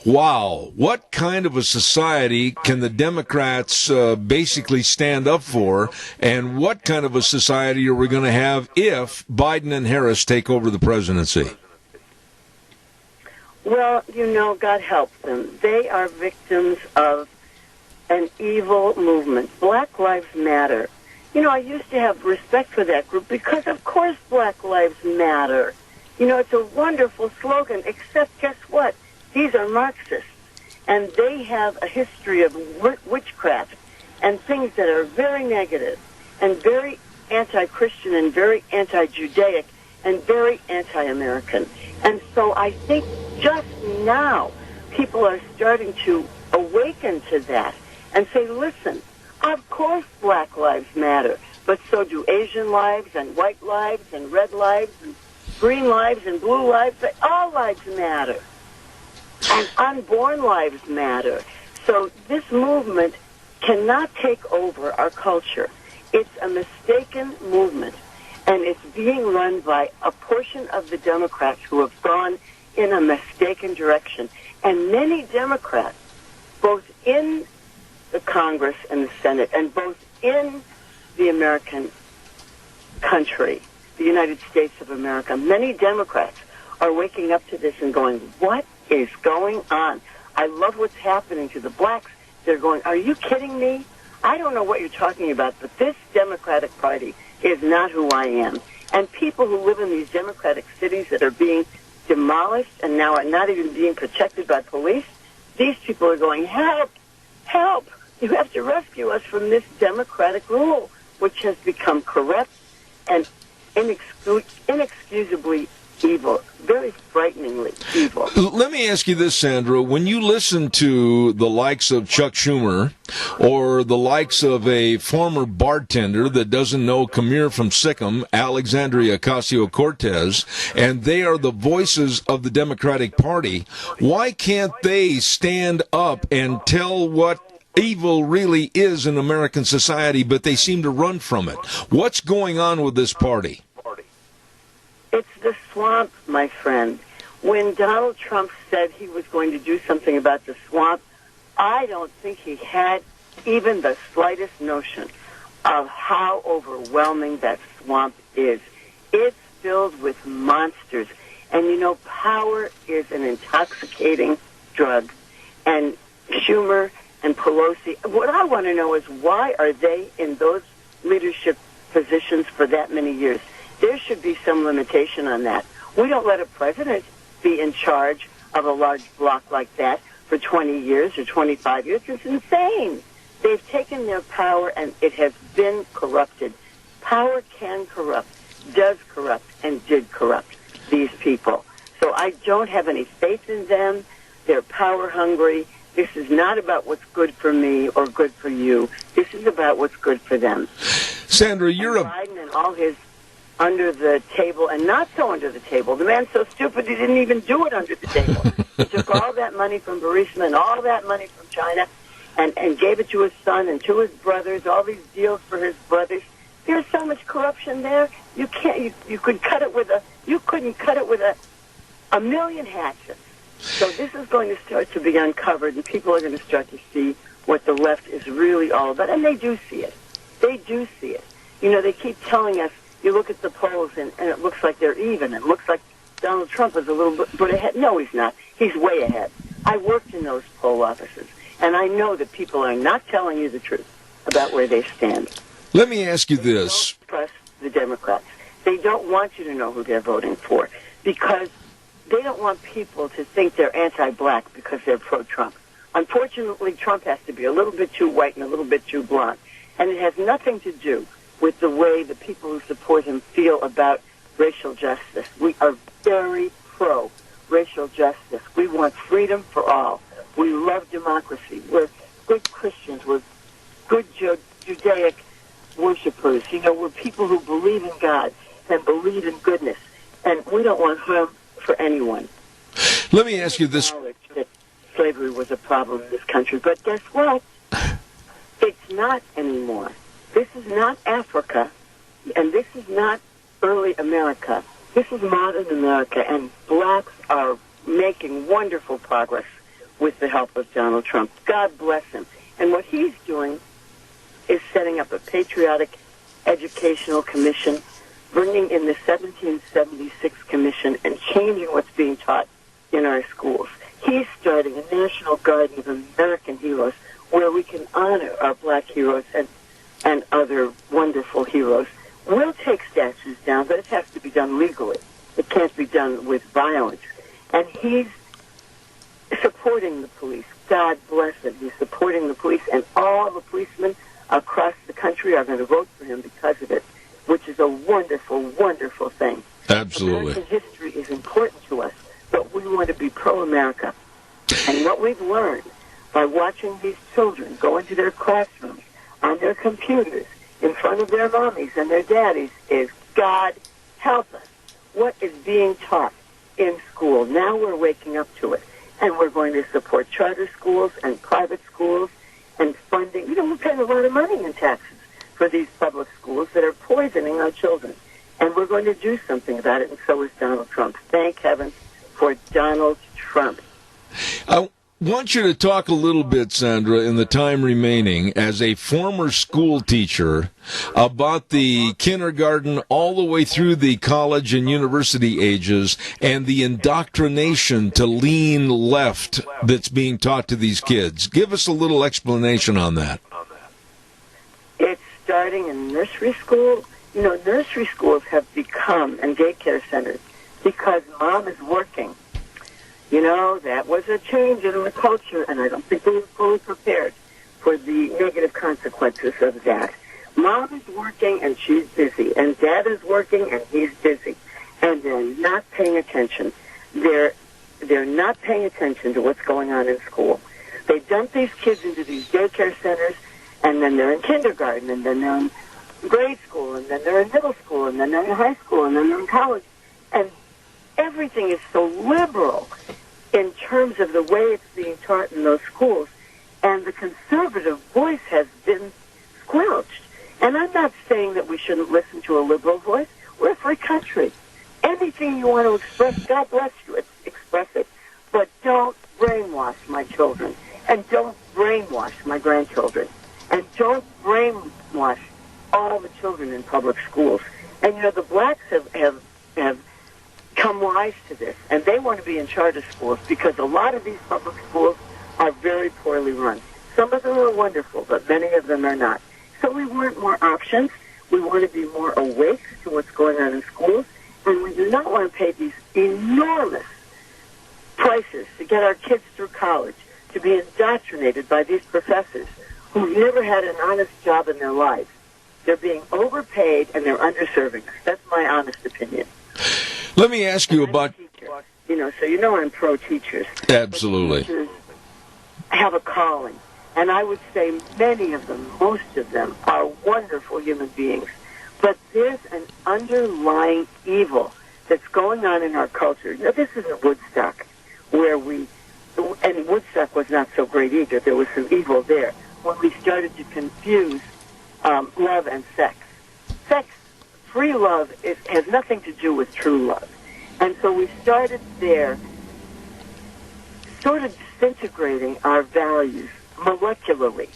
Wow. What kind of a society can the Democrats basically stand up for? And what kind of a society are we going to have if Biden and Harris take over the presidency? Well, you know, God help them. They are victims of an evil movement. Black Lives Matter. You know, I used to have respect for that group because, of course, Black Lives Matter. You know, it's a wonderful slogan, except guess what? These are Marxists, and they have a history of witchcraft and things that are very negative and very anti-Christian and very anti-Judaic and very anti-American. And so I think just now people are starting to awaken to that and say, listen, of course Black lives matter, but so do Asian lives and white lives and red lives. And green lives and blue lives, but all lives matter. And unborn lives matter. So this movement cannot take over our culture. It's a mistaken movement, and it's being run by a portion of the Democrats who have gone in a mistaken direction. And many Democrats, both in the Congress and the Senate, and both in the American country, the United States of America, many Democrats are waking up to this and going, what is going on? I love what's happening to the blacks. They're going, are you kidding me? I don't know what you're talking about, but this Democratic Party is not who I am. And people who live in these Democratic cities that are being demolished and now are not even being protected by police, these people are going, help, help. You have to rescue us from this Democratic rule, which has become corrupt and inexcusably evil, very frighteningly evil. Let me ask you this, Sandra. When you listen to the likes of Chuck Schumer or the likes of a former bartender that doesn't know Khmer from Sikkim, Alexandria Ocasio-Cortez, and they are the voices of the Democratic Party, why can't they stand up and tell what evil really is in American society, but they seem to run from it? What's going on with this party? It's the swamp, my friend. When Donald Trump said he was going to do something about the swamp, I don't think he had even the slightest notion of how overwhelming that swamp is. It's filled with monsters. And, you know, power is an intoxicating drug. And Schumer and Pelosi, what I want to know is why are they in those leadership positions for that many years? There should be some limitation on that. We don't let a president be in charge of a large block like that for 20 years or 25 years. It's insane. They've taken their power and it has been corrupted. Power can corrupt, does corrupt, and did corrupt these people. So I don't have any faith in them. They're power hungry. This is not about what's good for me or good for you. This is about what's good for them. Sandra, you're Biden and all his under the table, and not so under the table. The man's so stupid he didn't even do it under the table. He took all that money from Burisma and all that money from China and gave it to his son and to his brothers, all these deals for his brothers. There's so much corruption there. You can't, you could cut it with you couldn't cut it with a million hatchets. So this is going to start to be uncovered, and people are going to start to see what the left is really all about. And they do see it. They do see it. You know, they keep telling us, you look at the polls, and it looks like they're even. It looks like Donald Trump is a little bit ahead. No, he's not. He's way ahead. I worked in those poll offices, and I know that people are not telling you the truth about where they stand. Let me ask you this. They don't trust the Democrats. They don't want you to know who they're voting for because they don't want people to think they're anti-black because they're pro-Trump. Unfortunately, Trump has to be a little bit too white and a little bit too blonde, and it has nothing to do with the way the people who support him feel about racial justice. We are very pro-racial justice. We want freedom for all. We love democracy. We're good Christians. We're good Judaic worshipers. You know, we're people who believe in God and believe in goodness. And we don't want harm for anyone. Let me ask you this. That slavery was a problem in this country. But guess what? It's not anymore. This is not Africa, and this is not early America. This is modern America, and blacks are making wonderful progress with the help of Donald Trump. God bless him. And what he's doing is setting up a patriotic educational commission, bringing in the 1776 commission and changing what's being taught in our schools. He's starting a National Garden of American Heroes where we can honor our black heroes and other wonderful heroes. We'll take statues down, but it has to be done legally. It can't be done with violence. And he's supporting the police. God bless him. He's supporting the police, and all the policemen across the country are going to vote for him because of it, which is a wonderful, wonderful thing. Absolutely. American history is important to us, but we want to be pro-America. And what we've learned by watching these children go into their classrooms on their computers in front of their mommies and their daddies is, God help us. what is being taught in school. Now we're waking up to it. And we're going to support charter schools and private schools and funding. You know, we're paying a lot of money in taxes for these public schools that are poisoning our children. And we're going to do something about it, and so is Donald Trump. Thank heaven for Donald Trump. I want you to talk a little bit, Sandra, in the time remaining, as a former school teacher, about the kindergarten all the way through the college and university ages and the indoctrination to lean left that's being taught to these kids. Give us a little explanation on that. It's starting in nursery school. You know, nursery schools have become, and daycare centers, because mom is working. You know, that was a change in the culture, and I don't think we were fully prepared for the negative consequences of that. Mom is working, and she's busy, and Dad is working, and he's busy, and they're not paying attention. They're not paying attention to what's going on in school. They dump these kids into these daycare centers, and then they're in kindergarten, and then they're in grade school, and then they're in middle school, and then they're in high school, and then they're in college, and everything is so liberal in terms of the way it's being taught in those schools, and the conservative voice has been squelched. And I'm not saying that we shouldn't listen to a liberal voice. We're a free country. Anything you want to express, God bless you, express it. But don't brainwash my children, and don't brainwash my grandchildren, and don't brainwash all the children in public schools. And, you know, the blacks have come wise to this, and they want to be in charter schools because a lot of these public schools are very poorly run. Some of them are wonderful, but many of them are not. So we want more options. We want to be more awake to what's going on in schools, and we do not want to pay these enormous prices to get our kids through college, to be indoctrinated by these professors who've never had an honest job in their lives. They're being overpaid, and they're underserving us. That's my honest opinion. Let me ask you about... You know, so you know I'm pro-teachers. Absolutely. Teachers have a calling. And I would say many of them, most of them, are wonderful human beings. But there's an underlying evil that's going on in our culture. Now, this isn't Woodstock, where and Woodstock was not so great either. There was some evil there. When we started to confuse love and sex. Free love has nothing to do with true love. And so we started there sort of disintegrating our values molecularly,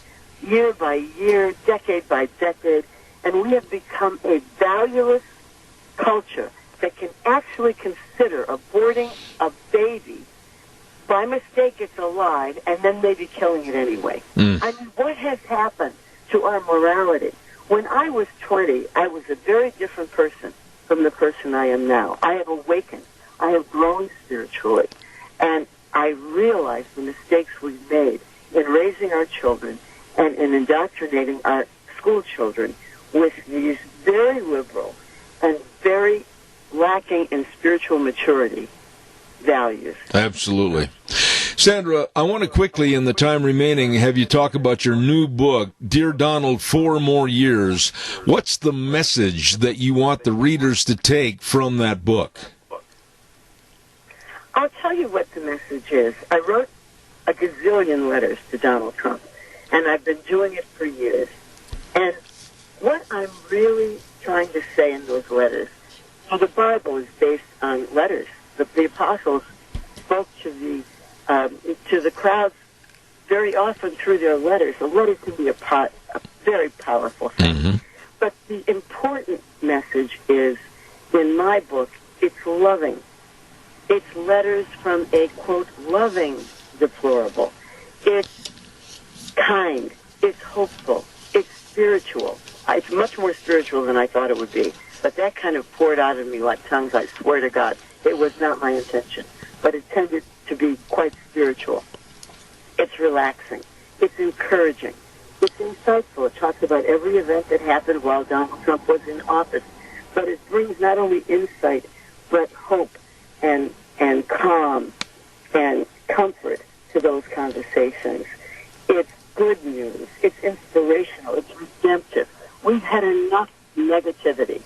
year by year, decade by decade, and we have become a valueless culture that can actually consider aborting a baby. By mistake, it's alive, and then maybe killing it anyway. I mean, what has happened to our morality? When I was 20, I was a very different person from the person I am now. I have awakened. I have grown spiritually. And I realized the mistakes we've made in raising our children and in indoctrinating our school children with these very liberal and very lacking in spiritual maturity values. Absolutely. Sandra, I want to quickly, in the time remaining, have you talk about your new book, Dear Donald, 4 More Years. What's the message that you want the readers to take from that book? I'll tell you what the message is. I wrote a gazillion letters to Donald Trump, and I've been doing it for years. And what I'm really trying to say in those letters, well, the Bible is based on letters. The apostles spoke to the crowds very often through their letters. A letter can be a very powerful thing. Mm-hmm. But the important message is, in my book, it's loving. It's letters from a, quote, loving deplorable. It's kind. It's hopeful. It's spiritual. It's much more spiritual than I thought it would be. But that kind of poured out of me like tongues, I swear to God. It was not my intention. But it tended to be quite spiritual. It's relaxing. It's encouraging. It's insightful. It talks about every event that happened while Donald Trump was in office. But it brings not only insight, but hope and calm and comfort to those conversations. It's good news. It's inspirational. It's redemptive. We've had enough negativity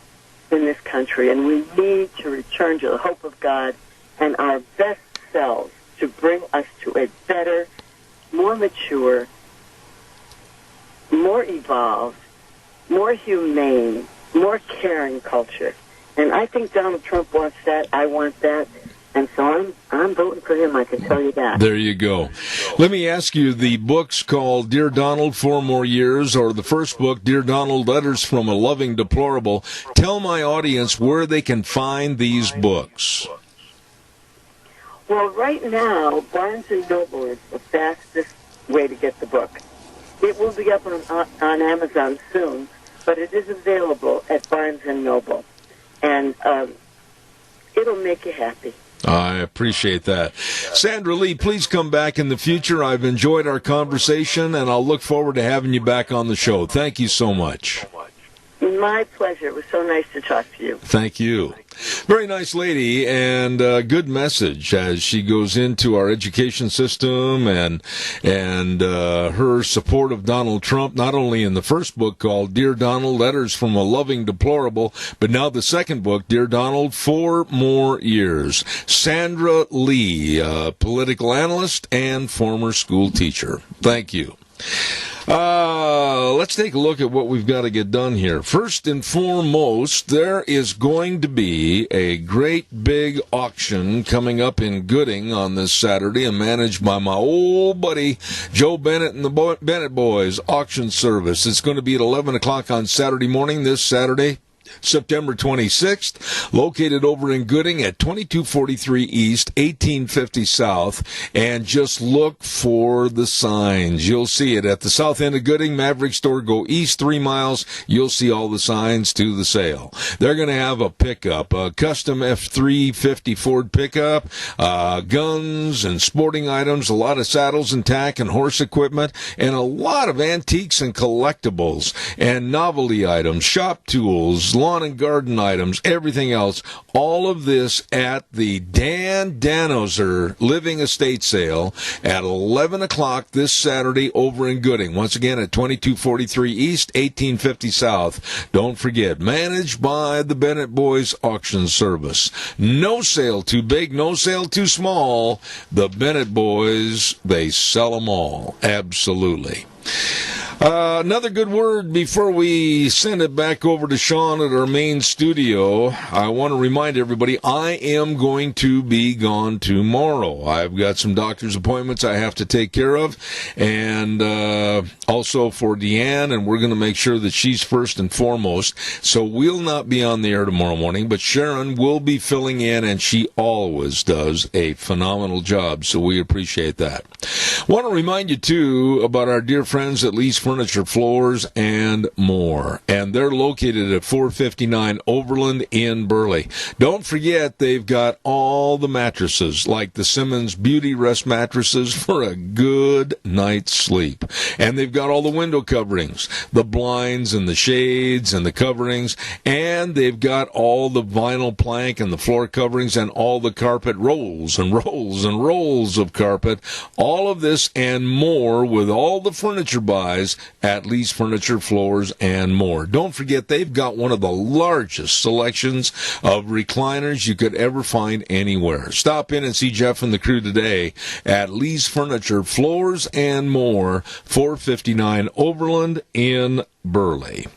in this country, and we need to return the hope of God, and our best selves to bring us to a better, more mature, more evolved, more humane, more caring culture. And I think Donald Trump wants that. I want that. And so I'm voting for him, I can tell you that. There you go. Let me ask you, the book's called Dear Donald, 4 More Years, or the first book, Dear Donald, Letters from a Loving Deplorable. Tell my audience where they can find these books. Well, right now, Barnes & Noble is the fastest way to get the book. It will be up on Amazon soon, but it is available at Barnes & Noble. And it'll make you happy. I appreciate that. Sandra Lee, please come back in the future. I've enjoyed our conversation, and I'll look forward to having you back on the show. Thank you so much. My pleasure. It was so nice to talk to you. Thank you. Very nice lady, and good message as she goes into our education system and her support of Donald Trump, not only in the first book called Dear Donald, Letters from a Loving Deplorable, but now the second book, Dear Donald, 4 More Years. Sandra Lee, political analyst and former school teacher. Thank you. Let's take a look at what we've got to get done here. First and foremost, there is going to be a great big auction coming up in Gooding on this Saturday, and managed by my old buddy Joe Bennett and the Bennett Boys Auction Service. It's going to be at 11 o'clock on Saturday morning, this Saturday, September 26th, located over in Gooding at 2243 East, 1850 South, and just look for the signs. You'll see it at the south end of Gooding, Maverick Store. Go east 3 miles, you'll see all the signs to the sale. They're going to have a pickup, a custom F350 Ford pickup, guns and sporting items, a lot of saddles and tack and horse equipment, and a lot of antiques and collectibles and novelty items, shop tools, lawn and garden items, everything else. All of this at the Dan Danozer Living Estate Sale at 11 o'clock this Saturday over in Gooding. Once again at 2243 East, 1850 South. Don't forget, managed by the Bennett Boys Auction Service. No sale too big, no sale too small. The Bennett Boys, they sell them all. Absolutely. Another good word before we send it back over to Sean at our main studio. I want to remind everybody, I am going to be gone tomorrow. I've got some doctor's appointments I have to take care of, and also for Deanne, and we're going to make sure that she's first and foremost. So we'll not be on the air tomorrow morning, but Sharon will be filling in, and she always does a phenomenal job, so we appreciate that. Want to remind you, too, about our dear friends at Lee's Furniture, Floors, and More. And they're located at 459 Overland in Burley. Don't forget, they've got all the mattresses, like the Simmons Beauty Rest mattresses for a good night's sleep. And they've got all the window coverings, the blinds and the shades and the coverings. And they've got all the vinyl plank and the floor coverings and all the carpet, rolls and rolls and rolls of carpet. All of this and more with all the furniture buys at Lee's Furniture, Floors, and More. Don't forget, they've got one of the largest selections of recliners you could ever find anywhere. Stop in and see Jeff and the crew today at Lee's Furniture, Floors, and More, 459 Overland in Burley.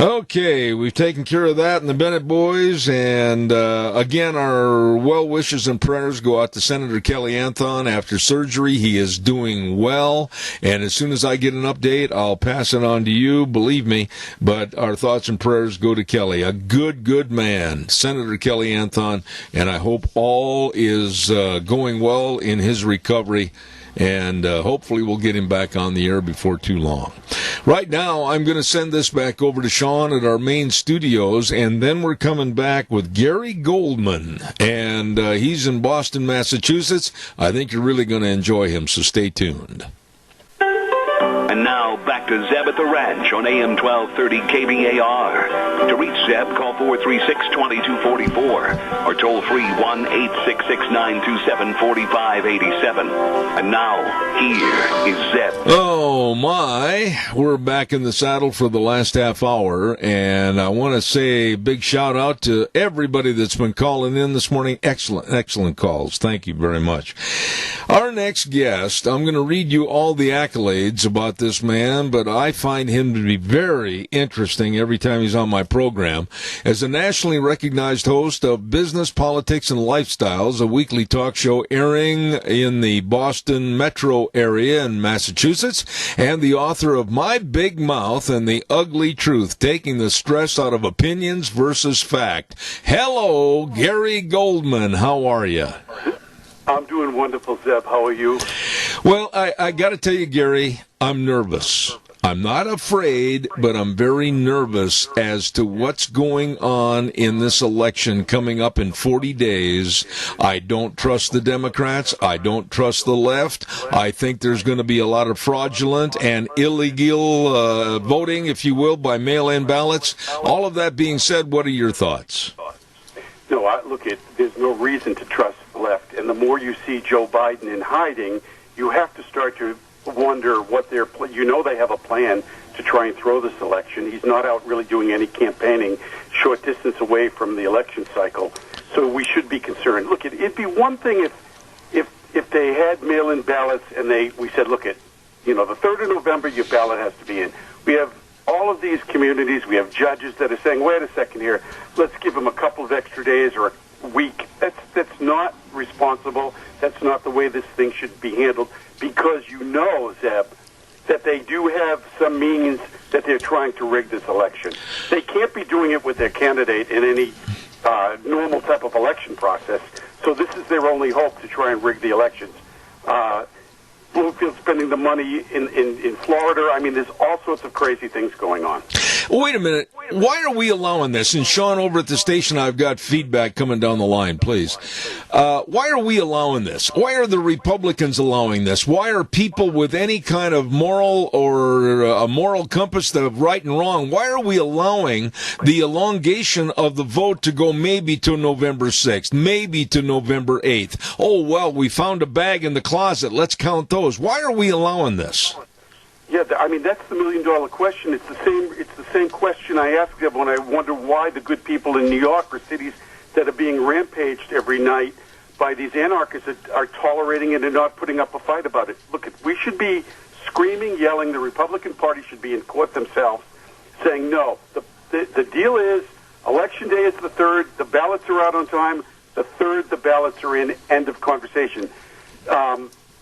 Okay, we've taken care of that and the Bennett Boys, and again, our well wishes and prayers go out to Senator Kelly Anthon after surgery. He is doing well, and as soon as I get an update, I'll pass it on to you, believe me, but our thoughts and prayers go to Kelly. A good man, Senator Kelly Anthon, and I hope all is going well in his recovery. And hopefully we'll get him back on the air before too long. Right now, I'm going to send this back over to Sean at our main studios, and then we're coming back with Gary Goldman. And he's in Boston, Massachusetts. I think you're really going to enjoy him, so stay tuned. And now, back to Zeb at the Ranch on AM 1230 KBAR. To reach Zeb, call 436-2244 or toll free 1-866-927-4587. And now, here is Zeb. Oh, my. We're back in the saddle for the last half hour, and I want to say a big shout-out to everybody that's been calling in this morning. Excellent calls. Thank you very much. Our next guest, I'm going to read you all the accolades about this man, but I find him to be very interesting every time he's on my program. As a nationally recognized host of Business, Politics, and Lifestyles, a weekly talk show airing in the Boston metro area in Massachusetts, and the author of My Big Mouth and the Ugly Truth, taking the stress out of opinions versus fact. Hello, Gary Goldman. How are you? I'm doing wonderful, Zeb. How are you? Well, I got to tell you, Gary, I'm nervous. I'm not afraid, but I'm very nervous as to what's going on in this election coming up in 40 days. I don't trust the Democrats. I don't trust the left. I think there's going to be a lot of fraudulent and illegal voting, if you will, by mail-in ballots. All of that being said, what are your thoughts? No, there's no reason to trust the left. And the more you see Joe Biden in hiding, you have to start to wonder what they have a plan to try and throw this election. He's not out really doing any campaigning, short distance away from the election cycle. So we should be concerned. Look, it'd be one thing if they had mail-in ballots and we said, look, the 3rd of November, your ballot has to be in. We have all of these communities, we have judges that are saying, wait a second here, let's give them a couple of extra days or a week. That's not responsible. That's not the way this thing should be handled, because Zeb, that they do have some means that they're trying to rig this election. They can't be doing it with their candidate in any normal type of election process. So this is their only hope to try and rig the elections. Bloomfield spending the money in Florida. I mean, there's all sorts of crazy things going on. Wait a minute. Why are we allowing this? And Sean, over at the station, I've got feedback coming down the line, please. Why are we allowing this? Why are the Republicans allowing this? Why are people with any kind of moral or a moral compass of right and wrong, why are we allowing the elongation of the vote to go maybe to November 6th, maybe to November 8th? Oh, well, we found a bag in the closet. Let's count those. Why are we allowing this? Yeah, I mean, that's the million-dollar question. It's the same question I ask them when I wonder why the good people in New York or cities that are being rampaged every night by these anarchists are tolerating it and not putting up a fight about it. Look, we should be screaming, yelling. The Republican Party should be in court themselves saying, no, the deal is Election Day is the 3rd. The ballots are out on time. The 3rd, the ballots are in. End of conversation.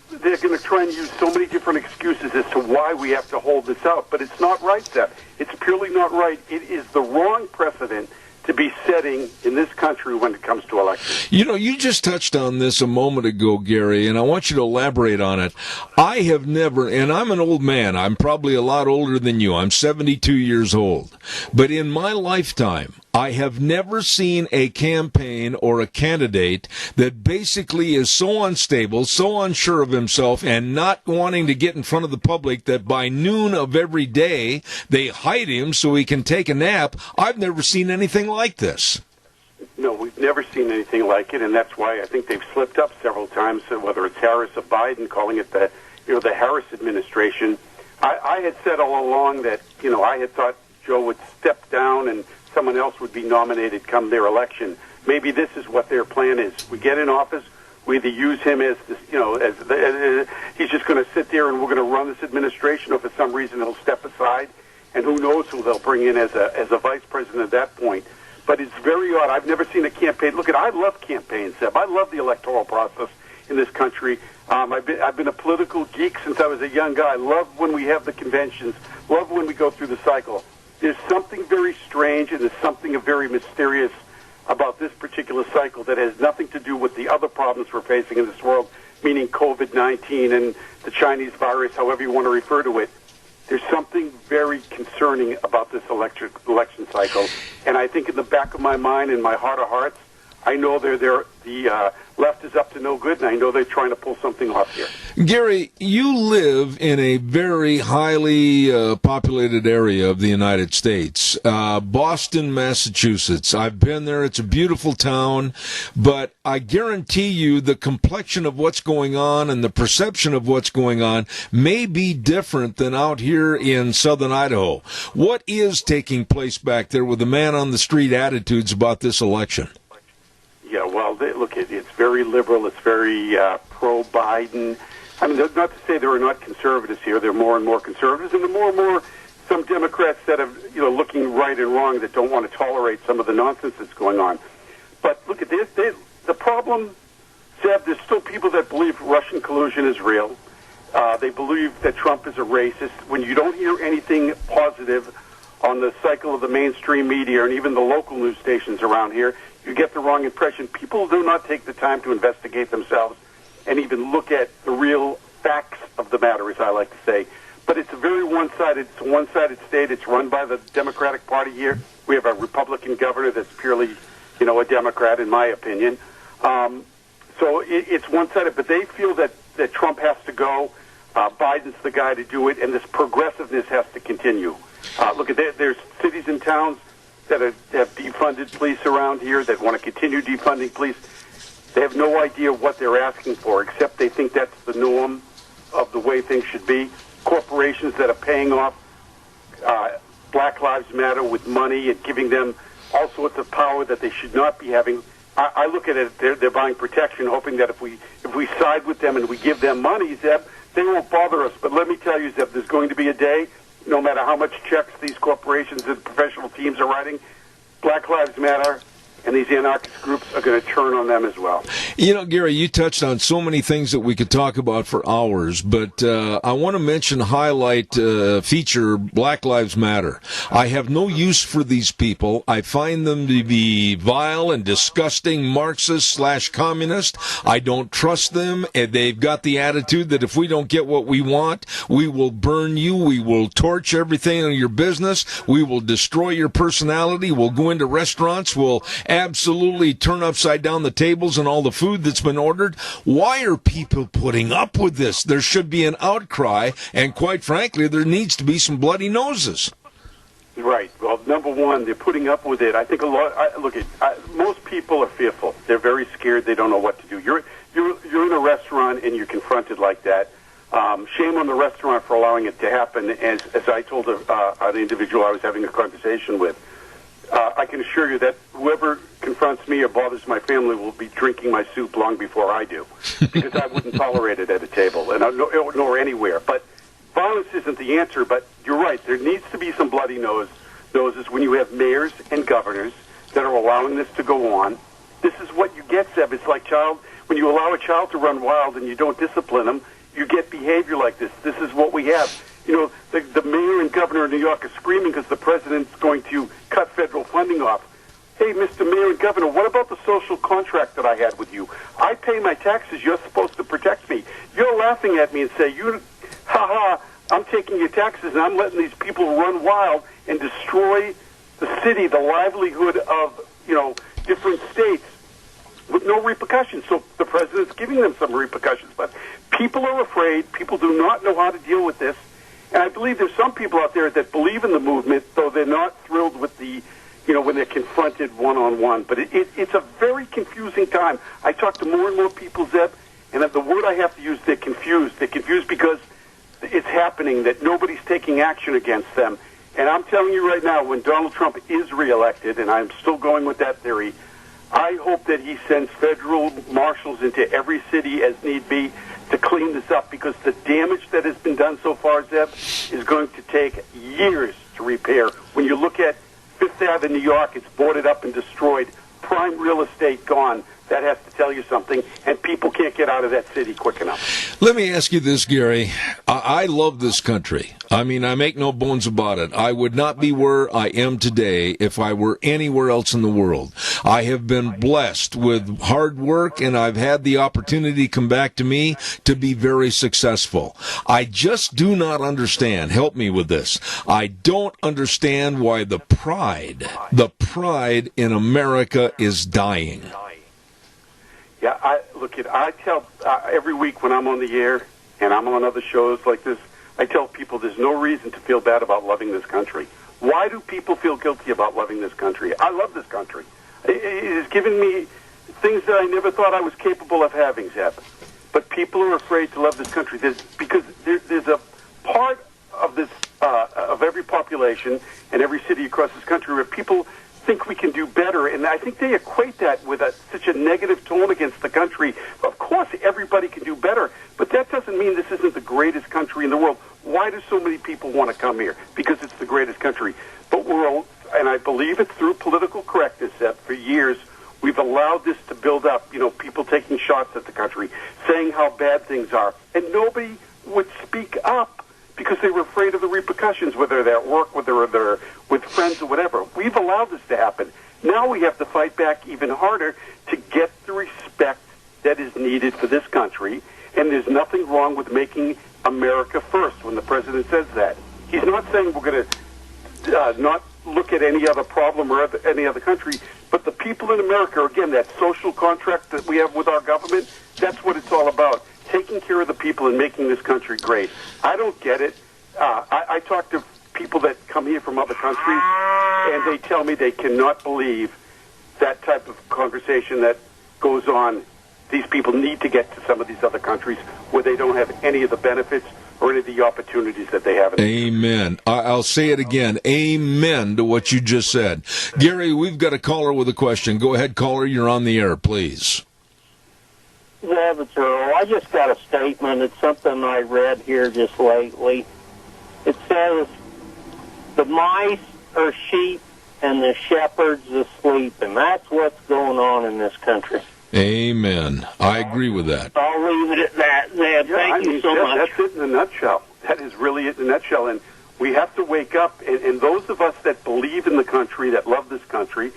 They're going to try and use so many different excuses as to why we have to hold this out. But it's not right, Seth. It's purely not right. It is the wrong precedent to be setting in this country when it comes to elections. You just touched on this a moment ago, Gary, and I want you to elaborate on it. I have never, and I'm an old man, I'm probably a lot older than you, I'm 72 years old, but in my lifetime, I have never seen a campaign or a candidate that basically is so unstable, so unsure of himself, and not wanting to get in front of the public that by noon of every day they hide him so he can take a nap. I've never seen anything like this. No, we've never seen anything like it, and that's why I think they've slipped up several times, whether it's Harris or Biden, calling it the Harris administration. I had said all along that, I had thought Joe would step down and someone else would be nominated come their election. Maybe this is what their plan is. We get in office, we either use him as this, he's just going to sit there and we're going to run this administration, or for some reason he'll step aside, and who knows who they'll bring in as a vice president at that point. But it's very odd. I've never seen a campaign. Look, I love campaigns, Seb. I love the electoral process in this country. I've been a political geek since I was a young guy. I love when we have the conventions. Love when we go through the cycle. There's something very strange and there's something very mysterious about this particular cycle that has nothing to do with the other problems we're facing in this world, meaning COVID-19 and the Chinese virus, however you want to refer to it. There's something very concerning about this election cycle. And I think in the back of my mind, in my heart of hearts, I know the left is up to no good, and I know they're trying to pull something off here. Gary, you live in a very highly populated area of the United States, Boston, Massachusetts. I've been there. It's a beautiful town, but I guarantee you the complexion of what's going on and the perception of what's going on may be different than out here in southern Idaho. What is taking place back there with the man-on-the-street attitudes about this election? Yeah, well, it's very liberal. It's very pro-Biden. I mean, not to say there are not conservatives here. There are more and more conservatives, and there are more and more some Democrats that are, looking right and wrong that don't want to tolerate some of the nonsense that's going on. But look at this. The problem, Zeb, there's still people that believe Russian collusion is real. They believe that Trump is a racist. When you don't hear anything positive on the cycle of the mainstream media and even the local news stations around here, you get the wrong impression. People do not take the time to investigate themselves and even look at the real facts of the matter, as I like to say. But it's a very one-sided state. It's run by the Democratic Party here. We have a Republican governor that's purely, a Democrat, in my opinion. So it's one-sided. But they feel that Trump has to go. Biden's the guy to do it, and this progressiveness has to continue. There's cities and towns that have defunded police around here that want to continue defunding police. They have no idea what they're asking for, except they think that's the norm of the way things should be. Corporations that are paying off Black Lives Matter with money and giving them all sorts of power that they should not be having. I look at it, they're buying protection, hoping that if we side with them and we give them money, Zeb, they won't bother us. But let me tell you, Zeb, there's going to be a day, no matter how much checks these corporations and professional teams are writing, Black Lives Matter and these anarchist groups are going to turn on them as well. Gary, you touched on so many things that we could talk about for hours, but I want to highlight, feature Black Lives Matter. I have no use for these people. I find them to be vile and disgusting Marxist/communist. I don't trust them, and they've got the attitude that if we don't get what we want, we will burn you, we will torch everything in your business, we will destroy your personality, we'll go into restaurants, we'll absolutely turn upside down the tables and all the food that's been ordered. Why are people putting up with this? There should be an outcry, and quite frankly, there needs to be some bloody noses. Right. Well, number one, they're putting up with it. I think most people are fearful. They're very scared. They don't know what to do. You're in a restaurant and you're confronted like that. Shame on the restaurant for allowing it to happen. As I told the individual I was having a conversation with, I can assure you that whoever confronts me or bothers my family will be drinking my soup long before I do, because I wouldn't tolerate it at a table nor anywhere. But violence isn't the answer. But you're right. There needs to be some bloody noses when you have mayors and governors that are allowing this to go on. This is what you get, Zeb. It's like when you allow a child to run wild and you don't discipline them, you get behavior like this. This is what we have. The mayor and governor of New York are screaming because the president's going to cut federal funding off. Hey, Mr. Mayor and Governor, what about the social contract that I had with you? I pay my taxes. You're supposed to protect me. You're laughing at me and say, I'm taking your taxes and I'm letting these people run wild and destroy the city, the livelihood of, different states with no repercussions. So the president's giving them some repercussions. But people are afraid. People do not know how to deal with this. And I believe there's some people out there that believe in the movement, though they're not thrilled with when they're confronted one-on-one. But it's a very confusing time. I talk to more and more people, Zeb, and the word I have to use, they're confused. They're confused because it's happening, that nobody's taking action against them. And I'm telling you right now, when Donald Trump is reelected, and I'm still going with that theory, I hope that he sends federal marshals into every city as need be to clean this up, because the damage that has been done so far, Zeb, is going to take years to repair. When you look at Fifth Ave in New York, it's boarded up and destroyed. Prime real estate gone. That has to tell you something, and people can't get out of that city quick enough. Let me ask you this, Gary. I love this country. I mean, I make no bones about it. I would not be where I am today if I were anywhere else in the world. I have been blessed with hard work, and I've had the opportunity come back to me to be very successful. I just do not understand. Help me with this. I don't understand why the pride in America is dying. Yeah, I tell every week when I'm on the air and I'm on other shows like this, I tell people there's no reason to feel bad about loving this country. Why do people feel guilty about loving this country? I love this country. It has given me things that I never thought I was capable of having, Zeb. But people are afraid to love this country because there's a part of this of every population and every city across this country where people think we can do better, and I think they equate that with such a negative tone against the country. Of course, everybody can do better, but that doesn't mean this isn't the greatest country in the world. Why do so many people want to come here? Because it's the greatest country. But and I believe it's through political correctness that for years we've allowed this to build up, people taking shots at the country, saying how bad things are, and nobody would speak up because they were afraid of the repercussions, whether they're at work, whether they're with friends or whatever. We've allowed this to happen. Now we have to fight back even harder to get the respect that is needed for this country, and there's nothing wrong with making America first when the president says that. He's not saying we're going to not look at any other problem or any other country, but the people in America, again, that social contract that we have with our government, that's what it's all about. Taking care of the people and making this country great. I don't get it. I talk to people that come here from other countries, and they tell me they cannot believe that type of conversation that goes on. These people need to get to some of these other countries where they don't have any of the benefits or any of the opportunities that they have. Amen. I'll say it again. Amen to what you just said. Gary, we've got a caller with a question. Go ahead, caller. You're on the air, please. Zeb, it's Earl. I just got a statement. It's something I read here just lately. It says, the mice are sheep and the shepherd's asleep, and that's what's going on in this country. Amen. I agree with that. I'll leave it at that, Zeb. Thank you so much. That's it in a nutshell. That is really it in a nutshell. And we have to wake up, and those of us that believe in the country, that love this country,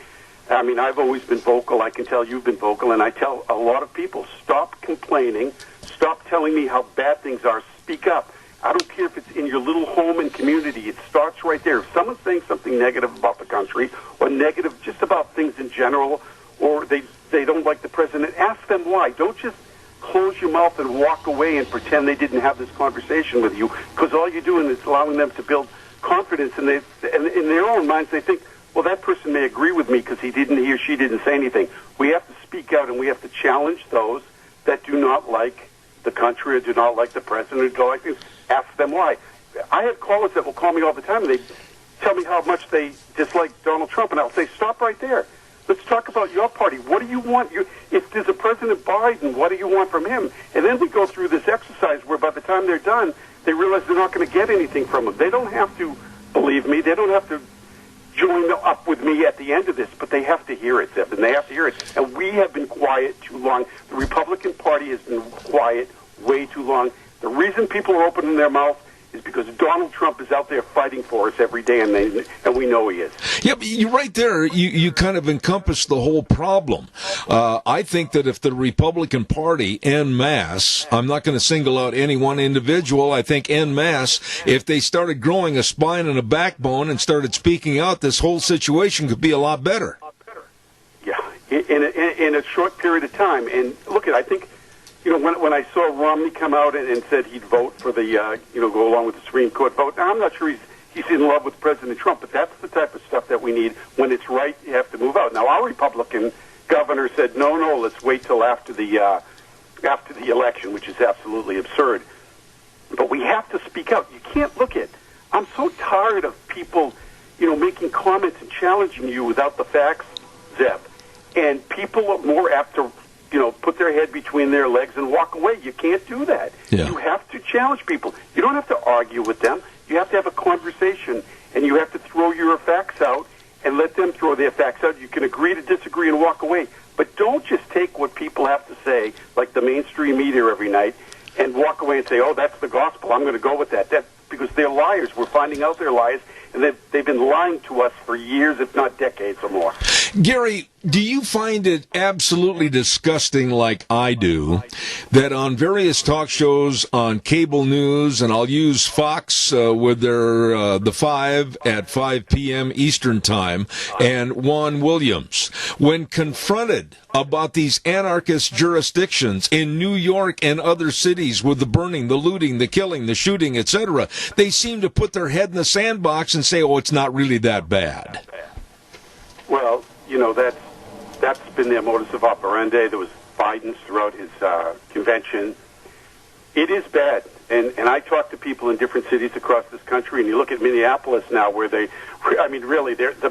I mean, I've always been vocal. I can tell you've been vocal, and I tell a lot of people, stop complaining. Stop telling me how bad things are. Speak up. I don't care if it's in your little home and community. It starts right there. If someone's saying something negative about the country or negative just about things in general, or they don't like the president, ask them why. Don't just close your mouth and walk away and pretend they didn't have this conversation with you, because all you're doing is allowing them to build confidence, and in their own minds they think, well, that person may agree with me because he or she didn't say anything. We have to speak out, and we have to challenge those that do not like the country or do not like the president or don't like things. Ask them why. I have callers that will call me all the time, and they tell me how much they dislike Donald Trump, and I'll say, stop right there. Let's talk about your party. What do you want? If there's a President Biden, what do you want from him? And then we go through this exercise where by the time they're done, they realize they're not going to get anything from him. They don't have to believe me. They don't have to join up with me at the end of this, but they have to hear it, Zeb, and they have to hear it. And we have been quiet too long. The Republican Party has been quiet way too long. The reason people are opening their mouth is because Donald Trump is out there fighting for us every day, and we know he is. Yeah, but you're right there. You kind of encompass the whole problem. I think that if the Republican Party en masse, I'm not going to single out any one individual, I think en masse, if they started growing a spine and a backbone and started speaking out, this whole situation could be a lot better. Yeah, in a short period of time. And look, I think, when I saw Romney come out and said he'd vote for the, go along with the Supreme Court vote, now I'm not sure he's in love with President Trump, but that's the type of stuff that we need. When it's right, you have to move out. Now, our Republican governor said, no, let's wait till after the election, which is absolutely absurd. But we have to speak out. You can't look at, I'm so tired of people, making comments and challenging you without the facts, Zeb. And people are more apt to put their head between their legs and walk away. You can't do that. Yeah. You have to challenge people. You don't have to argue with them. You have to have a conversation, and you have to throw your facts out and let them throw their facts out. You can agree to disagree and walk away, but don't just take what people have to say, like the mainstream media every night, and walk away and say, oh, that's the gospel. I'm going to go with that. That's because they're liars. We're finding out they're liars, and they've been lying to us for years, if not decades or more. Gary, do you find it absolutely disgusting, like I do, that on various talk shows on cable news, and I'll use Fox with their The Five at 5 p.m. Eastern Time, and Juan Williams, when confronted about these anarchist jurisdictions in New York and other cities with the burning, the looting, the killing, the shooting, etc., they seem to put their head in the sandbox and say, oh, it's not really that bad. Well, that's been their modus operandi. There was Biden's throughout his convention. It is bad. And I talk to people in different cities across this country, and you look at Minneapolis now where the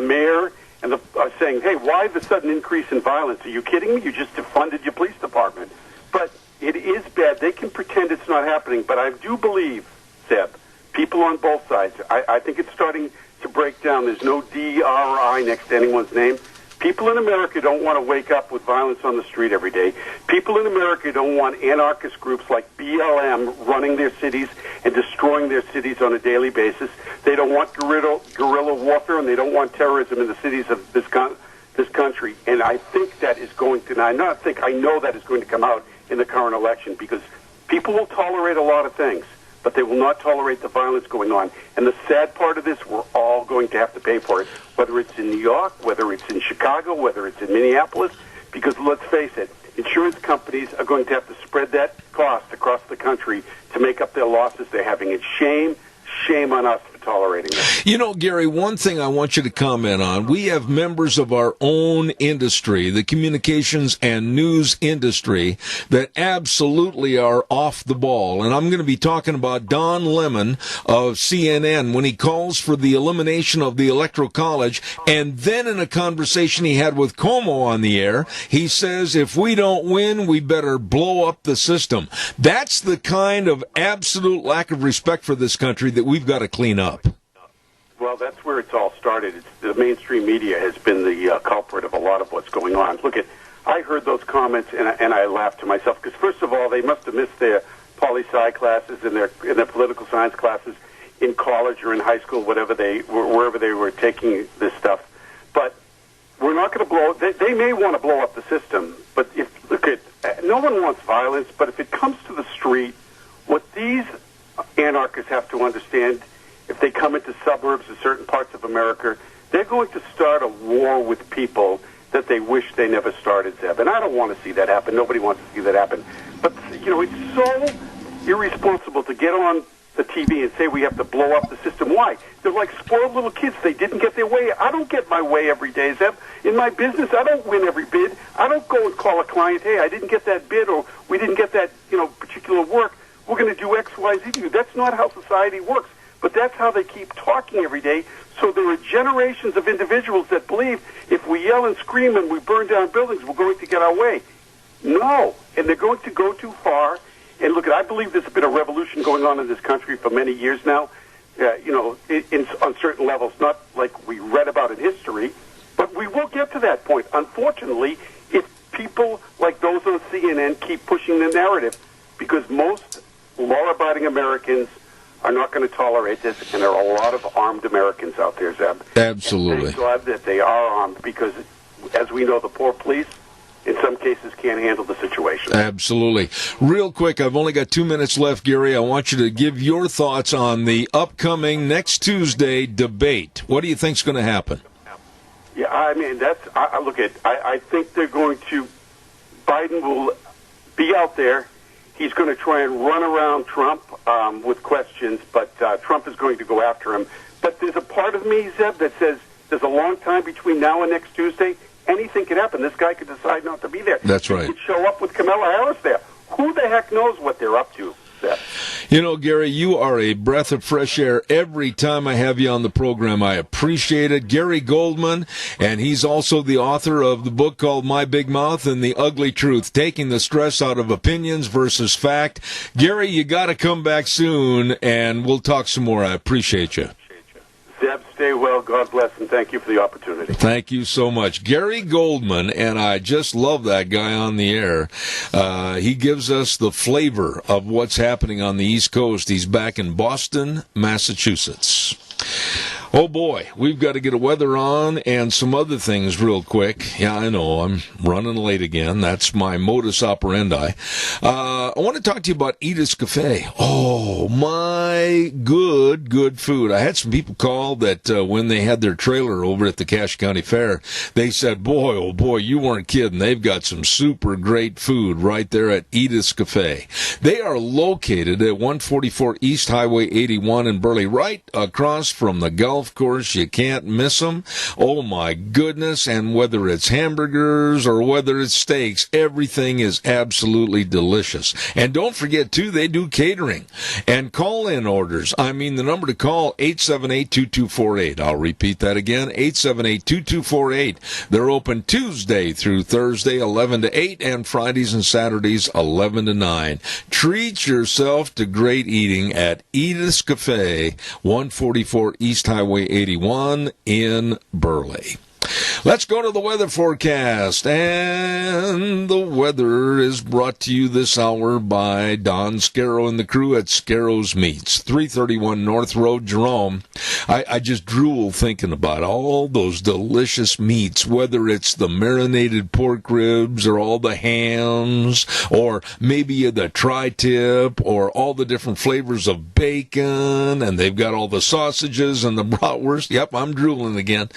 mayor and are saying, hey, why the sudden increase in violence? Are you kidding me? You just defunded your police department. But it is bad. They can pretend it's not happening. But I do believe, Seb, people on both sides, I think it's starting to break down. There's no D-R-I next to anyone's name. People in America don't want to wake up with violence on the street every day. People in America don't want anarchist groups like BLM running their cities and destroying their cities on a daily basis. They don't want guerrilla warfare, and they don't want terrorism in the cities of this country. And I think that is going to, I know that is going to come out in the current election, because people will tolerate a lot of things, but they will not tolerate the violence going on. And the sad part of this, we're all going to have to pay for it, whether it's in New York, whether it's in Chicago, whether it's in Minneapolis, because let's face it, insurance companies are going to have to spread that cost across the country to make up their losses they're having. It's shame on us for tolerating that. You know, Gary, one thing I want you to comment on, we have members of our own industry, the communications and news industry, that absolutely are off the ball. And I'm going to be talking about Don Lemon of CNN when he calls for the elimination of the Electoral College. And then in a conversation he had with Cuomo on the air, he says, if we don't win, we better blow up the system. That's the kind of absolute lack of respect for this country that we've got to clean up. Well, that's where it's all started. The mainstream media has been the culprit of a lot of what's going on. Look, I heard those comments and I laughed to myself, because first of all, they must have missed their poli-sci classes and their political science classes in college or in high school, wherever they were taking this stuff. But we're not going to blow. They may want to blow up the system, but no one wants violence. But if it comes to the street, what these anarchists have to understand, if they come into suburbs of certain parts of America, they're going to start a war with people that they wish they never started, Zeb. And I don't want to see that happen. Nobody wants to see that happen. But, it's so irresponsible to get on the TV and say we have to blow up the system. Why? They're like spoiled little kids. They didn't get their way. I don't get my way every day, Zeb. In my business, I don't win every bid. I don't go and call a client, hey, I didn't get that bid, or we didn't get that, particular work. We're going to do X, Y, Z to you. That's not how society works. But that's how they keep talking every day. So there are generations of individuals that believe if we yell and scream and we burn down buildings, we're going to get our way. No. And they're going to go too far. And look, I believe there's been a revolution going on in this country for many years now, on certain levels, not like we read about in history. But we will get to that point. Unfortunately, if people like those on CNN keep pushing the narrative, because most law-abiding Americans are not going to tolerate this, and there are a lot of armed Americans out there, Zeb. Absolutely. And thank God that they are armed, because, as we know, the poor police, in some cases, can't handle the situation. Absolutely. Real quick, I've only got 2 minutes left, Gary. I want you to give your thoughts on the upcoming next Tuesday debate. What do you think's going to happen? Yeah, I mean, I think they're going to, Biden will be out there. He's going to try and run around Trump with questions, but Trump is going to go after him. But there's a part of me, Zeb, that says there's a long time between now and next Tuesday. Anything could happen. This guy could decide not to be there. That's right. He could show up with Kamala Harris there. Who the heck knows what they're up to, Zeb? Gary, you are a breath of fresh air every time I have you on the program. I appreciate it. Gary Goldman, and he's also the author of the book called My Big Mouth and the Ugly Truth, taking the stress out of opinions versus fact. Gary, you got to come back soon, and we'll talk some more. I appreciate you. Zeb, stay well. God bless, and thank you for the opportunity. Thank you so much. Gary Goldman, and I just love that guy on the air. He gives us the flavor of what's happening on the East Coast. He's back in Boston, Massachusetts. Oh boy, we've got to get a weather on and some other things real quick. Yeah, I know, I'm running late again. That's my modus operandi. I want to talk to you about Edith's Cafe. Oh, my good food. I had some people call that when they had their trailer over at the Cache County Fair, they said, boy, oh boy, you weren't kidding. They've got some super great food right there at Edith's Cafe. They are located at 144 East Highway 81 in Burley, right across from the golf course. You can't miss them. Oh my goodness. And whether it's hamburgers or whether it's steaks, everything is absolutely delicious. And don't forget too, they do catering and call-in orders. I mean, the number to call, 878-2248. I'll repeat that again, 878-2248. They're open Tuesday through Thursday, 11 to 8, and Fridays and Saturdays, 11 to 9. Treat yourself to great eating at Edith's Cafe, 144 East Highway 81 in Burley. Let's go to the weather forecast, and the weather is brought to you this hour by Don Scarrow and the crew at Scarrow's Meats, 331 North Road, Jerome. I just drool thinking about all those delicious meats, whether it's the marinated pork ribs or all the hams, or maybe the tri-tip, or all the different flavors of bacon, and they've got all the sausages and the bratwurst. Yep, I'm drooling again.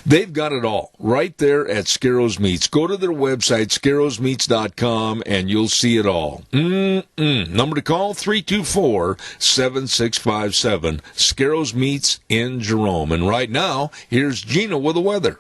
They've got it all right there at Scarrow's Meats. Go to their website, scarrowsmeats.com, and you'll see it all. Number to call, 324-7657. Scarrow's Meats in Jerome. And right now, here's Gina with the weather.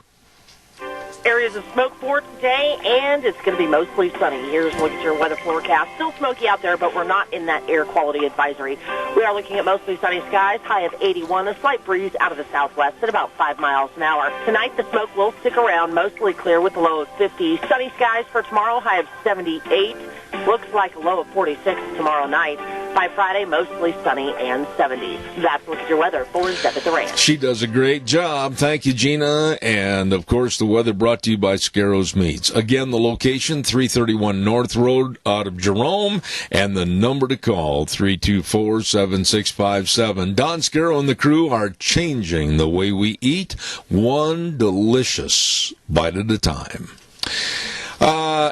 Areas of smoke for today, and it's going to be mostly sunny. Here's a look at your weather forecast. Still smoky out there, but we're not in that air quality advisory. We are looking at mostly sunny skies, high of 81, a slight breeze out of the southwest at about 5 miles an hour. Tonight, the smoke will stick around, mostly clear with a low of 50. Sunny skies for tomorrow, high of 78. Looks like a low of 46 tomorrow night. By Friday, mostly sunny and 70. That's what's your weather for Zeb at the Ranch. She does a great job. Thank you, Gina. And, of course, the weather brought to you by Scarrow's Meats. Again, the location, 331 North Road out of Jerome. And the number to call, 324-7657. Don Scarrow and the crew are changing the way we eat, one delicious bite at a time.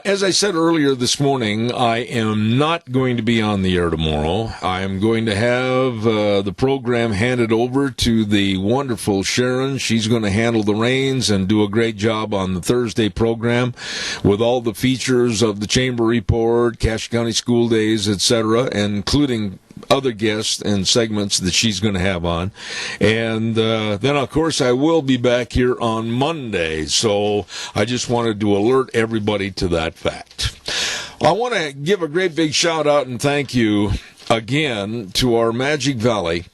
As I said earlier this morning, I am not going to be on the air tomorrow. I am going to have the program handed over to the wonderful Sharon. She's going to handle the reins and do a great job on the Thursday program with all the features of the Chamber Report, Cache County School Days, etc., including other guests and segments that she's going to have on. And then, of course, I will be back here on Monday. So I just wanted to alert everybody to that fact. I want to give a great big shout out and thank you again to our Magic Valley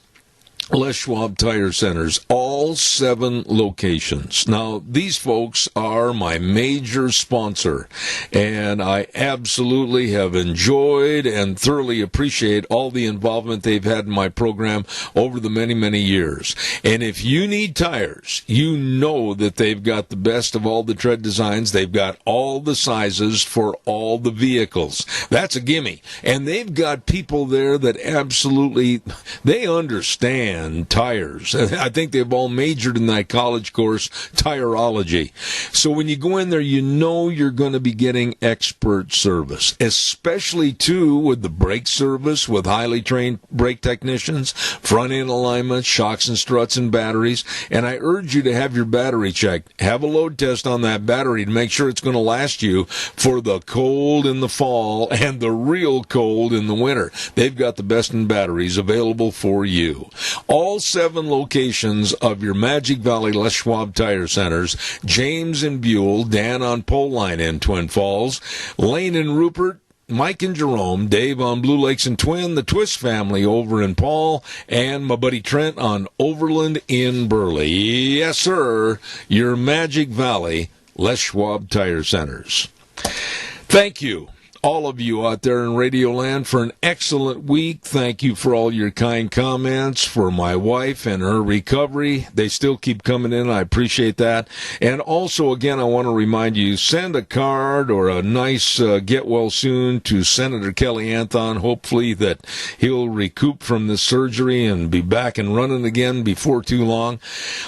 Les Schwab Tire Centers, all 7 locations. Now, these folks are my major sponsor, and I absolutely have enjoyed and thoroughly appreciate all the involvement they've had in my program over the many, many years. And if you need tires, you know that they've got the best of all the tread designs. They've got all the sizes for all the vehicles. That's a gimme. And they've got people there that absolutely, they understand tires. I think they've all majored in that college course, tireology. So when you go in there, you know you're going to be getting expert service, especially, too, with the brake service, with highly trained brake technicians, front-end alignment, shocks and struts and batteries. And I urge you to have your battery checked. Have a load test on that battery to make sure it's going to last you for the cold in the fall and the real cold in the winter. They've got the best in batteries available for you. All 7 locations of your Magic Valley Les Schwab Tire Centers, James and Buell, Dan on Pole Line in Twin Falls, Lane and Rupert, Mike and Jerome, Dave on Blue Lakes and Twin, the Twist family over in Paul, and my buddy Trent on Overland in Burley. Yes, sir, your Magic Valley Les Schwab Tire Centers. Thank you all of you out there in Radio Land for an excellent week. Thank you for all your kind comments, for my wife and her recovery. They still keep coming in. I appreciate that. And also, again, I want to remind you, send a card or a nice get well soon to Senator Kelly Anthon. Hopefully that he'll recoup from this surgery and be back and running again before too long.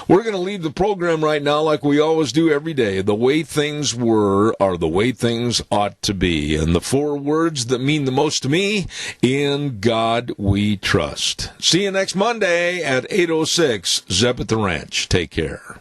We're going to leave the program right now like we always do every day. The way things were are the way things ought to be. And the 4 words that mean the most to me: in God we trust. See you next Monday at 8:06, Zeb at the Ranch. Take care.